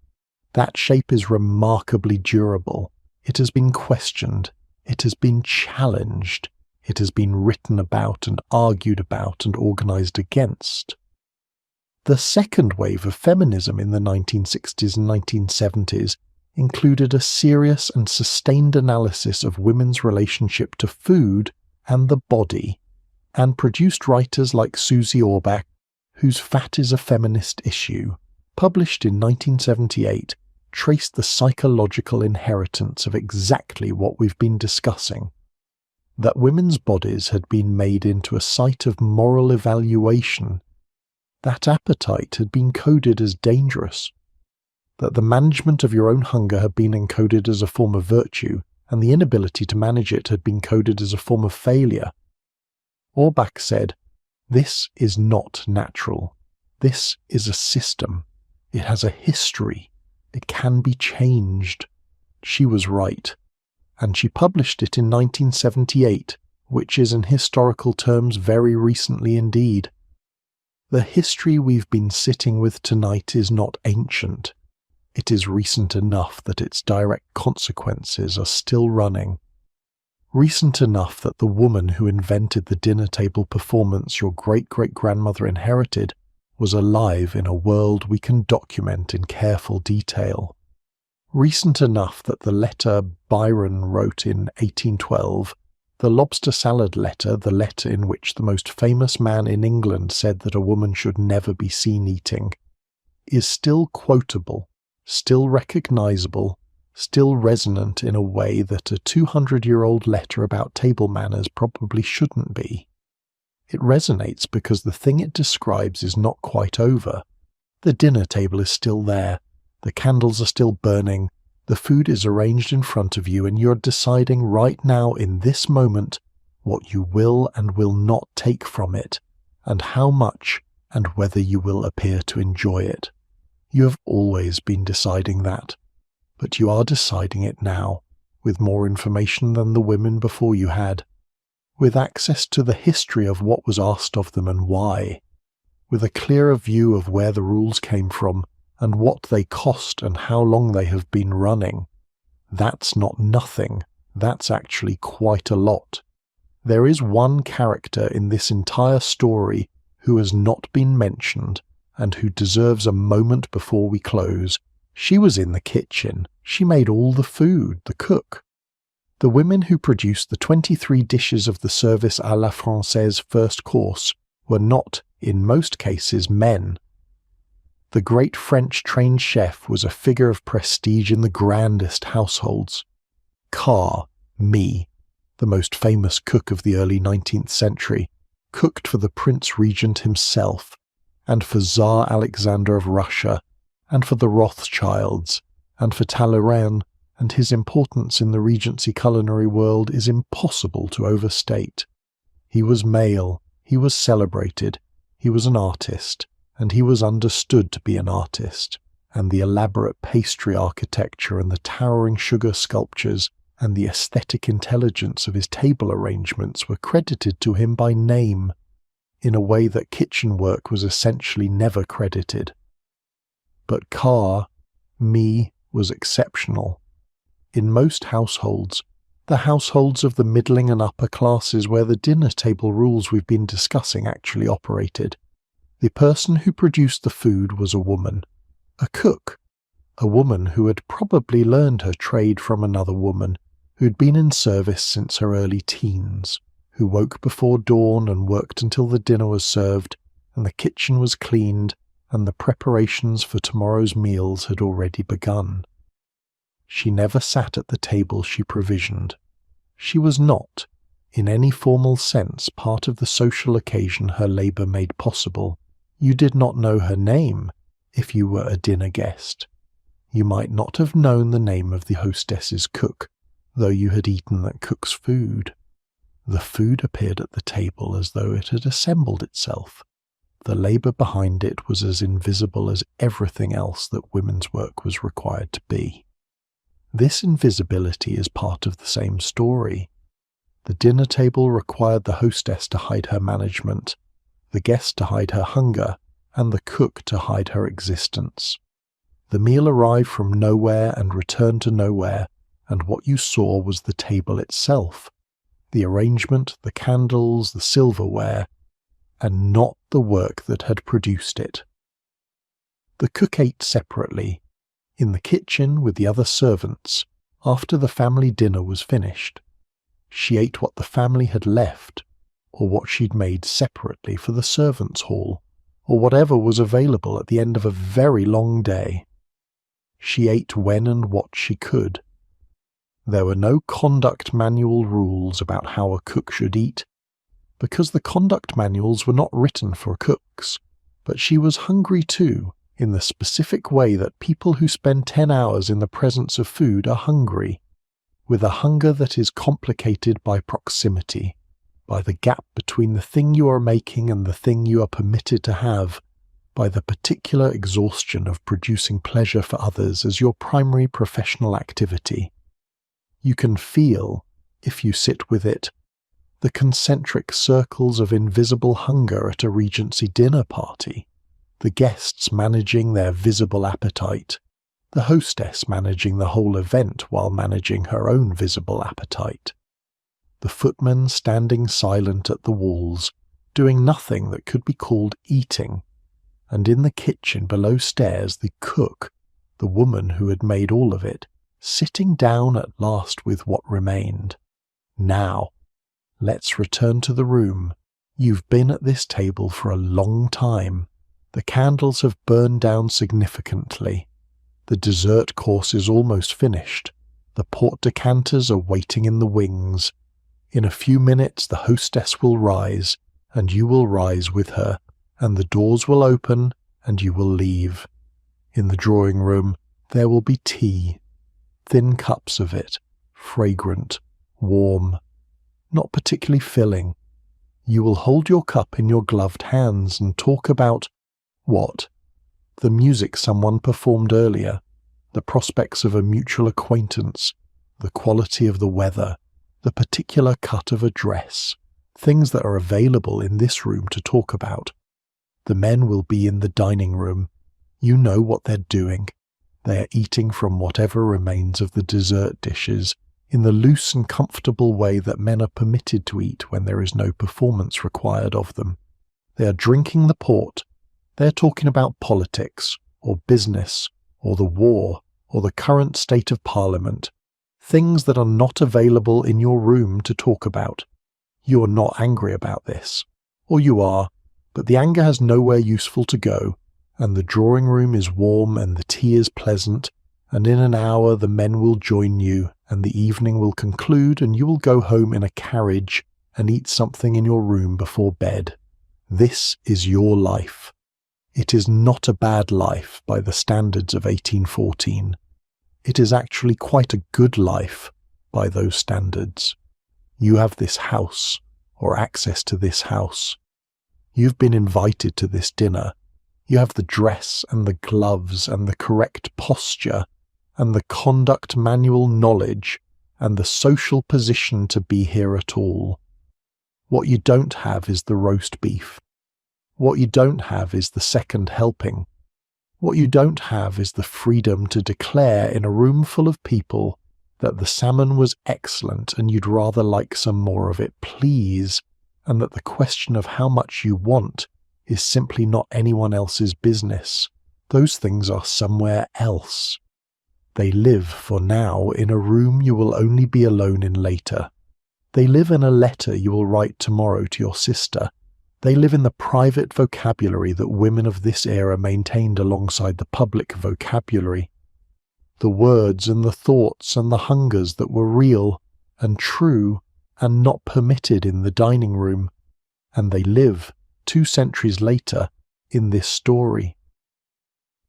that shape is remarkably durable. It has been questioned. It has been challenged. It has been written about and argued about and organised against. The second wave of feminism in the 1960s and 1970s included a serious and sustained analysis of women's relationship to food and the body, and produced writers like Susie Orbach, whose Fat is a Feminist Issue, published in 1978, traced the psychological inheritance of exactly what we've been discussing. That women's bodies had been made into a site of moral evaluation. That appetite had been coded as dangerous. That the management of your own hunger had been encoded as a form of virtue, and the inability to manage it had been coded as a form of failure. Orbach said, "This is not natural. This is a system. It has a history. It can be changed." She was right. And she published it in 1978, which is in historical terms very recently indeed. The history we've been sitting with tonight is not ancient. It is recent enough that its direct consequences are still running. Recent enough that the woman who invented the dinner table performance your great-great-grandmother inherited was alive in a world we can document in careful detail. Recent enough that the letter Byron wrote in 1812, the lobster salad letter, the letter in which the most famous man in England said that a woman should never be seen eating, is still quotable, still recognizable, still resonant in a way that a 200-year-old letter about table manners probably shouldn't be. It resonates because the thing it describes is not quite over. The dinner table is still there. The candles are still burning, the food is arranged in front of you, and you're deciding right now in this moment what you will and will not take from it, and how much, and whether you will appear to enjoy it. You have always been deciding that, but you are deciding it now, with more information than the women before you had, with access to the history of what was asked of them and why, with a clearer view of where the rules came from, and what they cost and how long they have been running. That's not nothing, that's actually quite a lot. There is one character in this entire story who has not been mentioned, and who deserves a moment before we close. She was in the kitchen. She made all the food, the cook. The women who produced the 23 dishes of the service à la Francaise first course were not, in most cases, men. The great French trained chef was a figure of prestige in the grandest households. Carr, me, the most famous cook of the early 19th century, cooked for the Prince Regent himself, and for Tsar Alexander of Russia, and for the Rothschilds, and for Talleyrand, and his importance in the Regency culinary world is impossible to overstate. He was male, he was celebrated, he was an artist, and he was understood to be an artist, and the elaborate pastry architecture and the towering sugar sculptures and the aesthetic intelligence of his table arrangements were credited to him by name, in a way that kitchen work was essentially never credited. But Carr, me, was exceptional. In most households, the households of the middling and upper classes where the dinner table rules we've been discussing actually operated, the person who produced the food was a woman, a cook, a woman who had probably learned her trade from another woman, who'd been in service since her early teens, who woke before dawn and worked until the dinner was served, and the kitchen was cleaned, and the preparations for tomorrow's meals had already begun. She never sat at the table she provisioned. She was not, in any formal sense, part of the social occasion her labour made possible. You did not know her name if you were a dinner guest. You might not have known the name of the hostess's cook, though you had eaten that cook's food. The food appeared at the table as though it had assembled itself. The labour behind it was as invisible as everything else that women's work was required to be. This invisibility is part of the same story. The dinner table required the hostess to hide her management, the guest to hide her hunger, and the cook to hide her existence. The meal arrived from nowhere and returned to nowhere, and what you saw was the table itself, the arrangement, the candles, the silverware, and not the work that had produced it. The cook ate separately, in the kitchen with the other servants, after the family dinner was finished. She ate what the family had left, or what she'd made separately for the servants' hall, or whatever was available at the end of a very long day. She ate when and what she could. There were no conduct manual rules about how a cook should eat, because the conduct manuals were not written for cooks, but she was hungry too, in the specific way that people who spend 10 hours in the presence of food are hungry, with a hunger that is complicated by proximity, by the gap between the thing you are making and the thing you are permitted to have, by the particular exhaustion of producing pleasure for others as your primary professional activity. You can feel, if you sit with it, the concentric circles of invisible hunger at a Regency dinner party, the guests managing their visible appetite, the hostess managing the whole event while managing her own visible appetite, the footman standing silent at the walls, doing nothing that could be called eating, and in the kitchen below stairs the cook, the woman who had made all of it, sitting down at last with what remained. Now, let's return to the room. You've been at this table for a long time. The candles have burned down significantly. The dessert course is almost finished. The port decanters are waiting in the wings. In a few minutes the hostess will rise, and you will rise with her, and the doors will open, and you will leave. In the drawing room there will be tea. Thin cups of it, fragrant, warm, not particularly filling. You will hold your cup in your gloved hands and talk about what? The music someone performed earlier, the prospects of a mutual acquaintance, the quality of the weather, the particular cut of a dress, things that are available in this room to talk about. The men will be in the dining room. You know what they're doing. They are eating from whatever remains of the dessert dishes, in the loose and comfortable way that men are permitted to eat when there is no performance required of them. They are drinking the port. They are talking about politics, or business, or the war, or the current state of Parliament, things that are not available in your room to talk about. You are not angry about this. Or you are, but the anger has nowhere useful to go, and the drawing room is warm and the tea is pleasant, and in an hour the men will join you, and the evening will conclude, and you will go home in a carriage and eat something in your room before bed. This is your life. It is not a bad life by the standards of 1814. It is actually quite a good life by those standards. You have this house, or access to this house. You've been invited to this dinner. You have the dress and the gloves and the correct posture and the conduct manual knowledge and the social position to be here at all. What you don't have is the roast beef. What you don't have is the second helping. What you don't have is the freedom to declare in a room full of people that the salmon was excellent and you'd rather like some more of it, please, and that the question of how much you want is simply not anyone else's business. Those things are somewhere else. They live, for now, in a room you will only be alone in later. They live in a letter you will write tomorrow to your sister. They live in the private vocabulary that women of this era maintained alongside the public vocabulary. The words and the thoughts and the hungers that were real and true and not permitted in the dining room. And they live, 2 centuries later, in this story.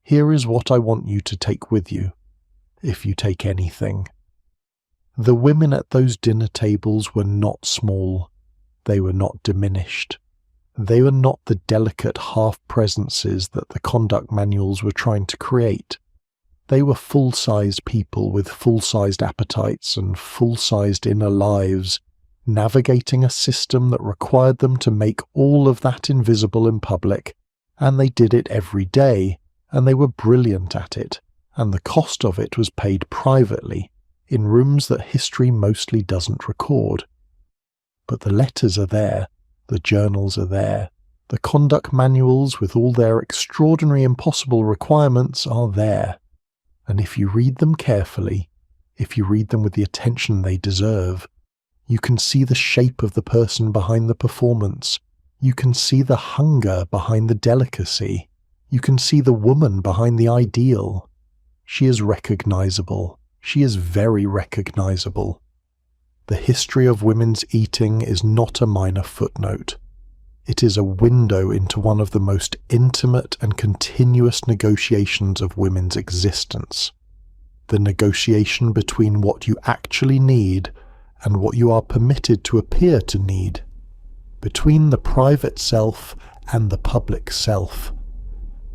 Here is what I want you to take with you, if you take anything. The women at those dinner tables were not small. They were not diminished. They were not the delicate half-presences that the conduct manuals were trying to create. They were full-sized people with full-sized appetites and full-sized inner lives, navigating a system that required them to make all of that invisible in public, and they did it every day, and they were brilliant at it, and the cost of it was paid privately, in rooms that history mostly doesn't record. But the letters are there, the journals are there, the conduct manuals with all their extraordinary impossible requirements are there, and if you read them carefully, if you read them with the attention they deserve, You can see the shape of the person behind the performance. You can see the hunger behind the delicacy. You can see the woman behind the ideal. She is recognizable. She is very recognizable. The history of women's eating is not a minor footnote. It is a window into one of the most intimate and continuous negotiations of women's existence. The negotiation between what you actually need and what you are permitted to appear to need. Between the private self and the public self.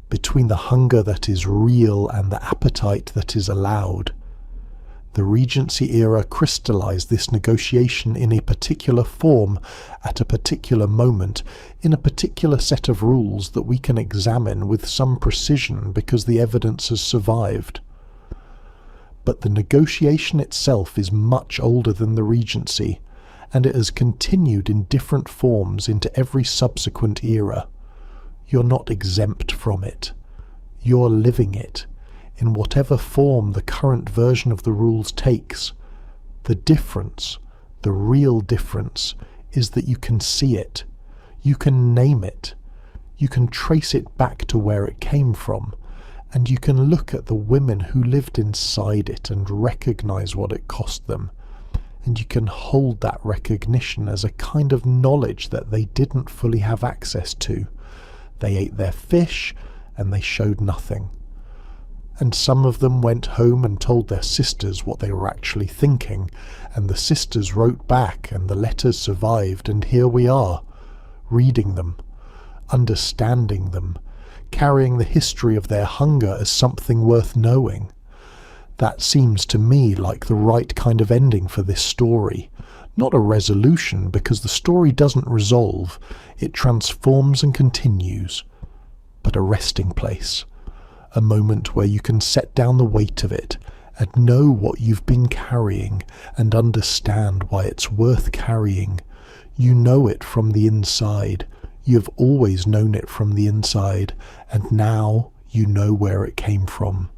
Between the hunger that is real and the appetite that is allowed. The Regency era crystallized this negotiation in a particular form, at a particular moment, in a particular set of rules that we can examine with some precision because the evidence has survived. But the negotiation itself is much older than the Regency, and it has continued in different forms into every subsequent era. You're not exempt from it. You're living it. In whatever form the current version of the rules takes. The difference, the real difference, is that you can see it. You can name it. You can trace it back to where it came from. And you can look at the women who lived inside it and recognize what it cost them. And you can hold that recognition as a kind of knowledge that they didn't fully have access to. They ate their fish, and they showed nothing. And some of them went home and told their sisters what they were actually thinking, and the sisters wrote back, and the letters survived, and here we are, reading them, understanding them, carrying the history of their hunger as something worth knowing. That seems to me like the right kind of ending for this story. Not a resolution, because the story doesn't resolve, it transforms and continues, but a resting place. A moment where you can set down the weight of it and know what you've been carrying and understand why it's worth carrying. You know it from the inside. You've always known it from the inside, and now you know where it came from.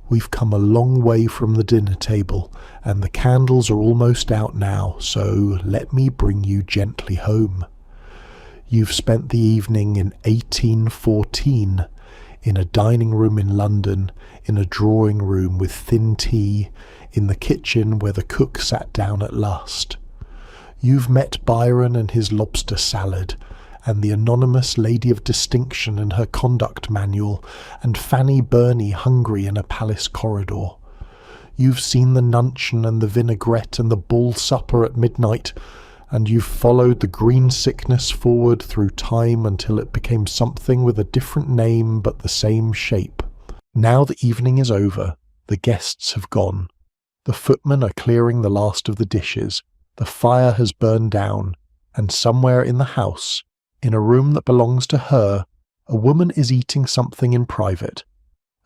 We've come a long way from the dinner table, and the candles are almost out now, so let me bring you gently home. You've spent the evening in 1814, in a dining room in London, in a drawing room with thin tea, in the kitchen where the cook sat down at last. You've met Byron and his lobster salad, and the anonymous lady of distinction and her conduct manual, and Fanny Burney hungry in a palace corridor. You've seen the Nuncheon and the vinaigrette and the bull supper at midnight, and you've followed the green sickness forward through time until it became something with a different name but the same shape. Now the evening is over, the guests have gone. The footmen are clearing the last of the dishes, the fire has burned down, and somewhere in the house, in a room that belongs to her, a woman is eating something in private.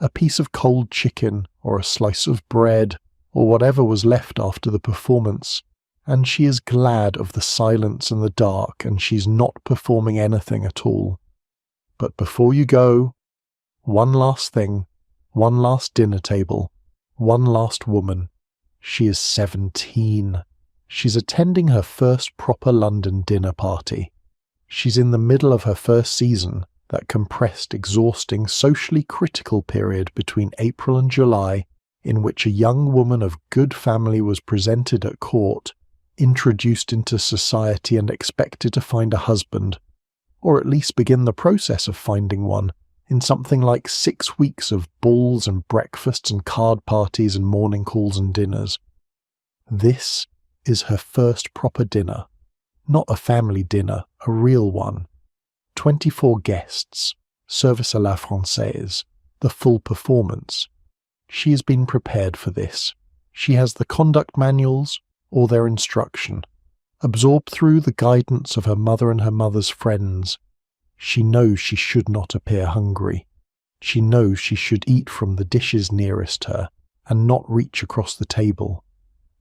A piece of cold chicken, or a slice of bread, or whatever was left after the performance. And she is glad of the silence and the dark, and she's not performing anything at all. But before you go, one last thing, one last dinner table, one last woman. She is 17. She's attending her first proper London dinner party. She's in the middle of her first season, that compressed, exhausting, socially critical period between April and July, in which a young woman of good family was presented at court, introduced into society and expected to find a husband, or at least begin the process of finding one, in something like 6 weeks of balls and breakfasts and card parties and morning calls and dinners. This is her first proper dinner. Not a family dinner, a real one. 24 guests, service à la Francaise, the full performance. She has been prepared for this. She has the conduct manuals, or their instruction, absorbed through the guidance of her mother and her mother's friends. She knows she should not appear hungry. She knows she should eat from the dishes nearest her, and not reach across the table.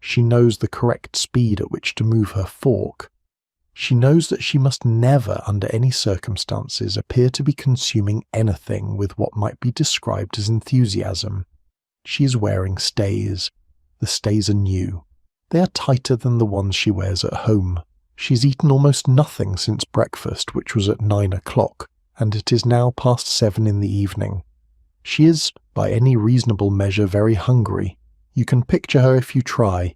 She knows the correct speed at which to move her fork. She knows that she must never, under any circumstances, appear to be consuming anything with what might be described as enthusiasm. She is wearing stays. The stays are new. They are tighter than the ones she wears at home. She's eaten almost nothing since breakfast, which was at 9 o'clock, and it is now past 7 in the evening. She is, by any reasonable measure, very hungry. You can picture her if you try.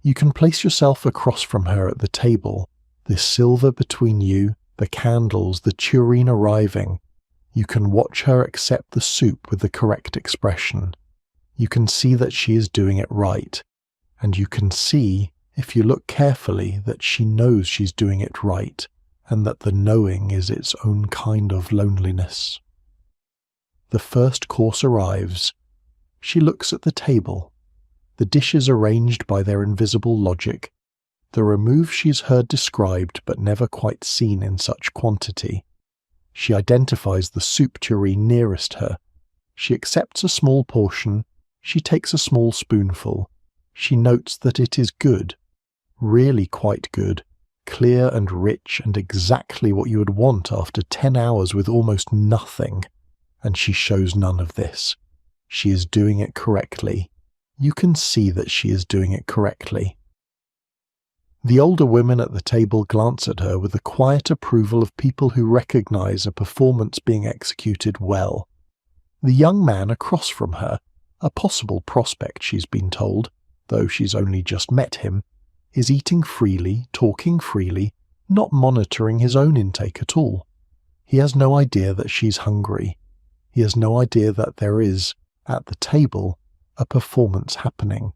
You can place yourself across from her at the table, this silver between you, the candles, the tureen arriving. You can watch her accept the soup with the correct expression. You can see that she is doing it right, and you can see, if you look carefully, that she knows she's doing it right, and that the knowing is its own kind of loneliness. The first course arrives. She looks at the table. The dishes arranged by their invisible logic. The remove she's heard described but never quite seen in such quantity. She identifies the soup tureen nearest her. She accepts a small portion. She takes a small spoonful. She notes that it is good, really quite good, clear and rich and exactly what you would want after 10 hours with almost nothing. And she shows none of this. She is doing it correctly. You can see that she is doing it correctly. The older women at the table glance at her with the quiet approval of people who recognize a performance being executed well. The young man across from her, a possible prospect she's been told, though she's only just met him, is eating freely, talking freely, not monitoring his own intake at all. He has no idea that she's hungry. He has no idea that there is, at the table, a performance happening.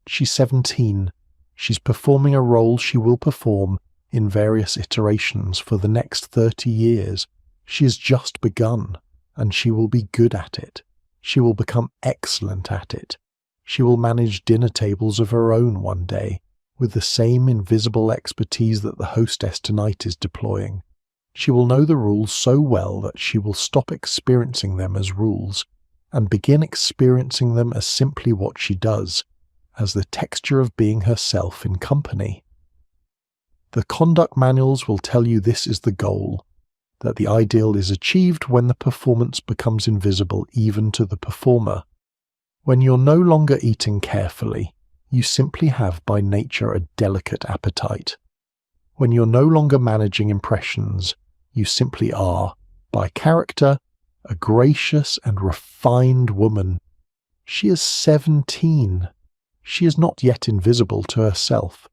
She's 17. She's performing a role she will perform in various iterations for the next 30 years. She has just begun, and she will be good at it. She will become excellent at it. She will manage dinner tables of her own one day, with the same invisible expertise that the hostess tonight is deploying. She will know the rules so well that she will stop experiencing them as rules, and begin experiencing them as simply what she does, as the texture of being herself in company. The conduct manuals will tell you this is the goal, that the ideal is achieved when the performance becomes invisible even to the performer. When you're no longer eating carefully, you simply have by nature a delicate appetite. When you're no longer managing impressions, you simply are, by character, a gracious and refined woman. She is 17. She is not yet invisible to herself.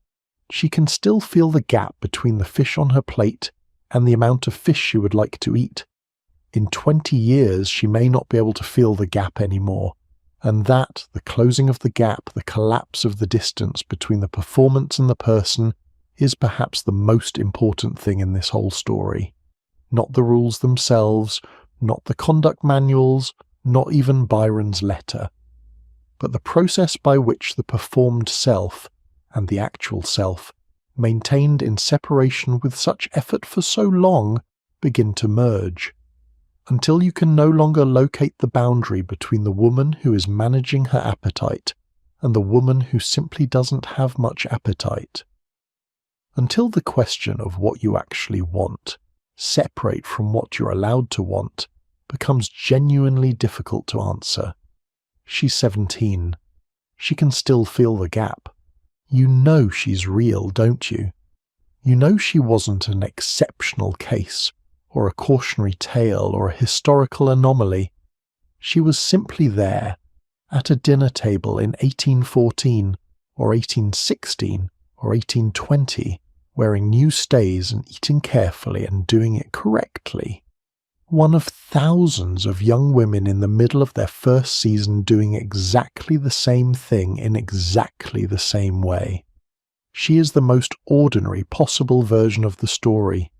She can still feel the gap between the fish on her plate and the amount of fish she would like to eat. In 20 years she may not be able to feel the gap anymore, and that, the closing of the gap, the collapse of the distance between the performance and the person, is perhaps the most important thing in this whole story. Not the rules themselves, not the conduct manuals, not even Byron's letter, but the process by which the performed self and the actual self, maintained in separation with such effort for so long, begin to merge, until you can no longer locate the boundary between the woman who is managing her appetite and the woman who simply doesn't have much appetite. Until the question of what you actually want, separate from what you're allowed to want, becomes genuinely difficult to answer. She's 17. She can still feel the gap. You know she's real, don't you? You know she wasn't an exceptional case, or a cautionary tale, or a historical anomaly. She was simply there, at a dinner table in 1814, or 1816, or 1820, wearing new stays and eating carefully and doing it correctly. One of thousands of young women in the middle of their first season doing exactly the same thing in exactly the same way. She is the most ordinary possible version of the story,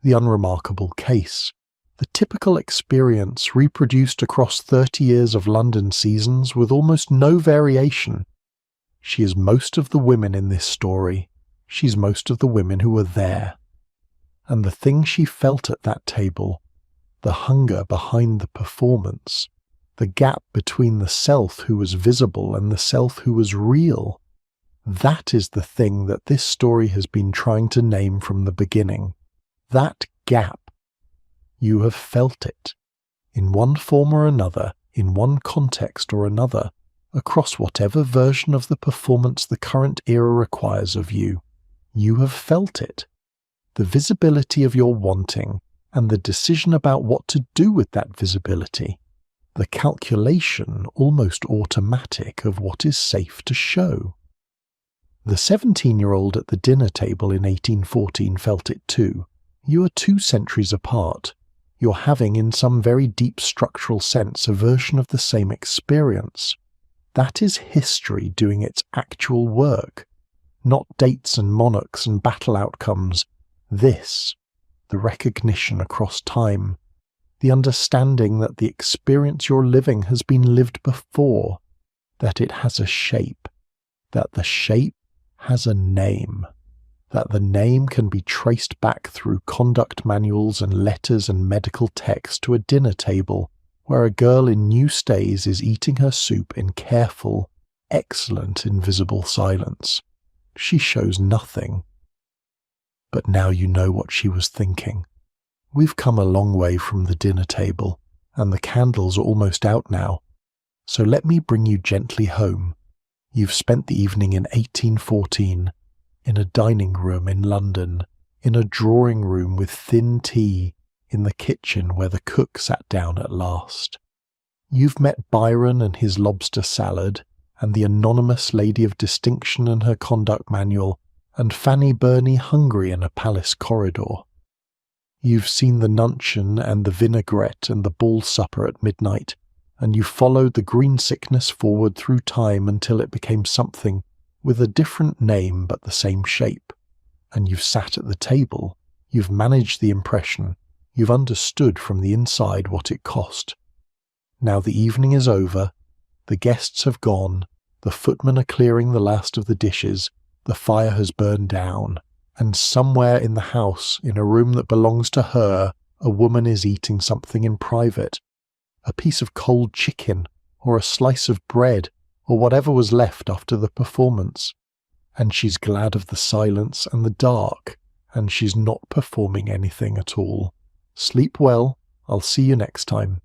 the unremarkable case, the typical experience reproduced across 30 years of London seasons with almost no variation. She is most of the women in this story. She's most of the women who were there. And the thing she felt at that table, the hunger behind the performance, the gap between the self who was visible and the self who was real, that is the thing that this story has been trying to name from the beginning. That gap. You have felt it, in one form or another, in one context or another, across whatever version of the performance the current era requires of you. You have felt it. The visibility of your wanting and the decision about what to do with that visibility. The calculation, almost automatic, of what is safe to show. The 17-year-old at the dinner table in 1814 felt it too. You are 2 centuries apart. You're having, in some very deep structural sense, a version of the same experience. That is history doing its actual work, not dates and monarchs and battle outcomes. This, the recognition across time, the understanding that the experience you're living has been lived before, that it has a shape, that the shape has a name, that the name can be traced back through conduct manuals and letters and medical text to a dinner table where a girl in new stays is eating her soup in careful, excellent invisible silence. She shows nothing. But now you know what she was thinking. We've come a long way from the dinner table, and the candles are almost out now. So let me bring you gently home. You've spent the evening in 1814, in a dining room in London, in a drawing room with thin tea, in the kitchen where the cook sat down at last. You've met Byron and his lobster salad, and the anonymous lady of distinction and her conduct manual, and Fanny Burney hungry in a palace corridor. You've seen the Nuncheon and the vinaigrette and the ball supper at midnight, and you followed the green sickness forward through time until it became something with a different name but the same shape. And you've sat at the table, you've managed the impression, you've understood from the inside what it cost. Now the evening is over, the guests have gone, the footmen are clearing the last of the dishes, the fire has burned down, and somewhere in the house, in a room that belongs to her, a woman is eating something in private. A piece of cold chicken, or a slice of bread, or whatever was left after the performance. And she's glad of the silence and the dark, and she's not performing anything at all. Sleep well. I'll see you next time.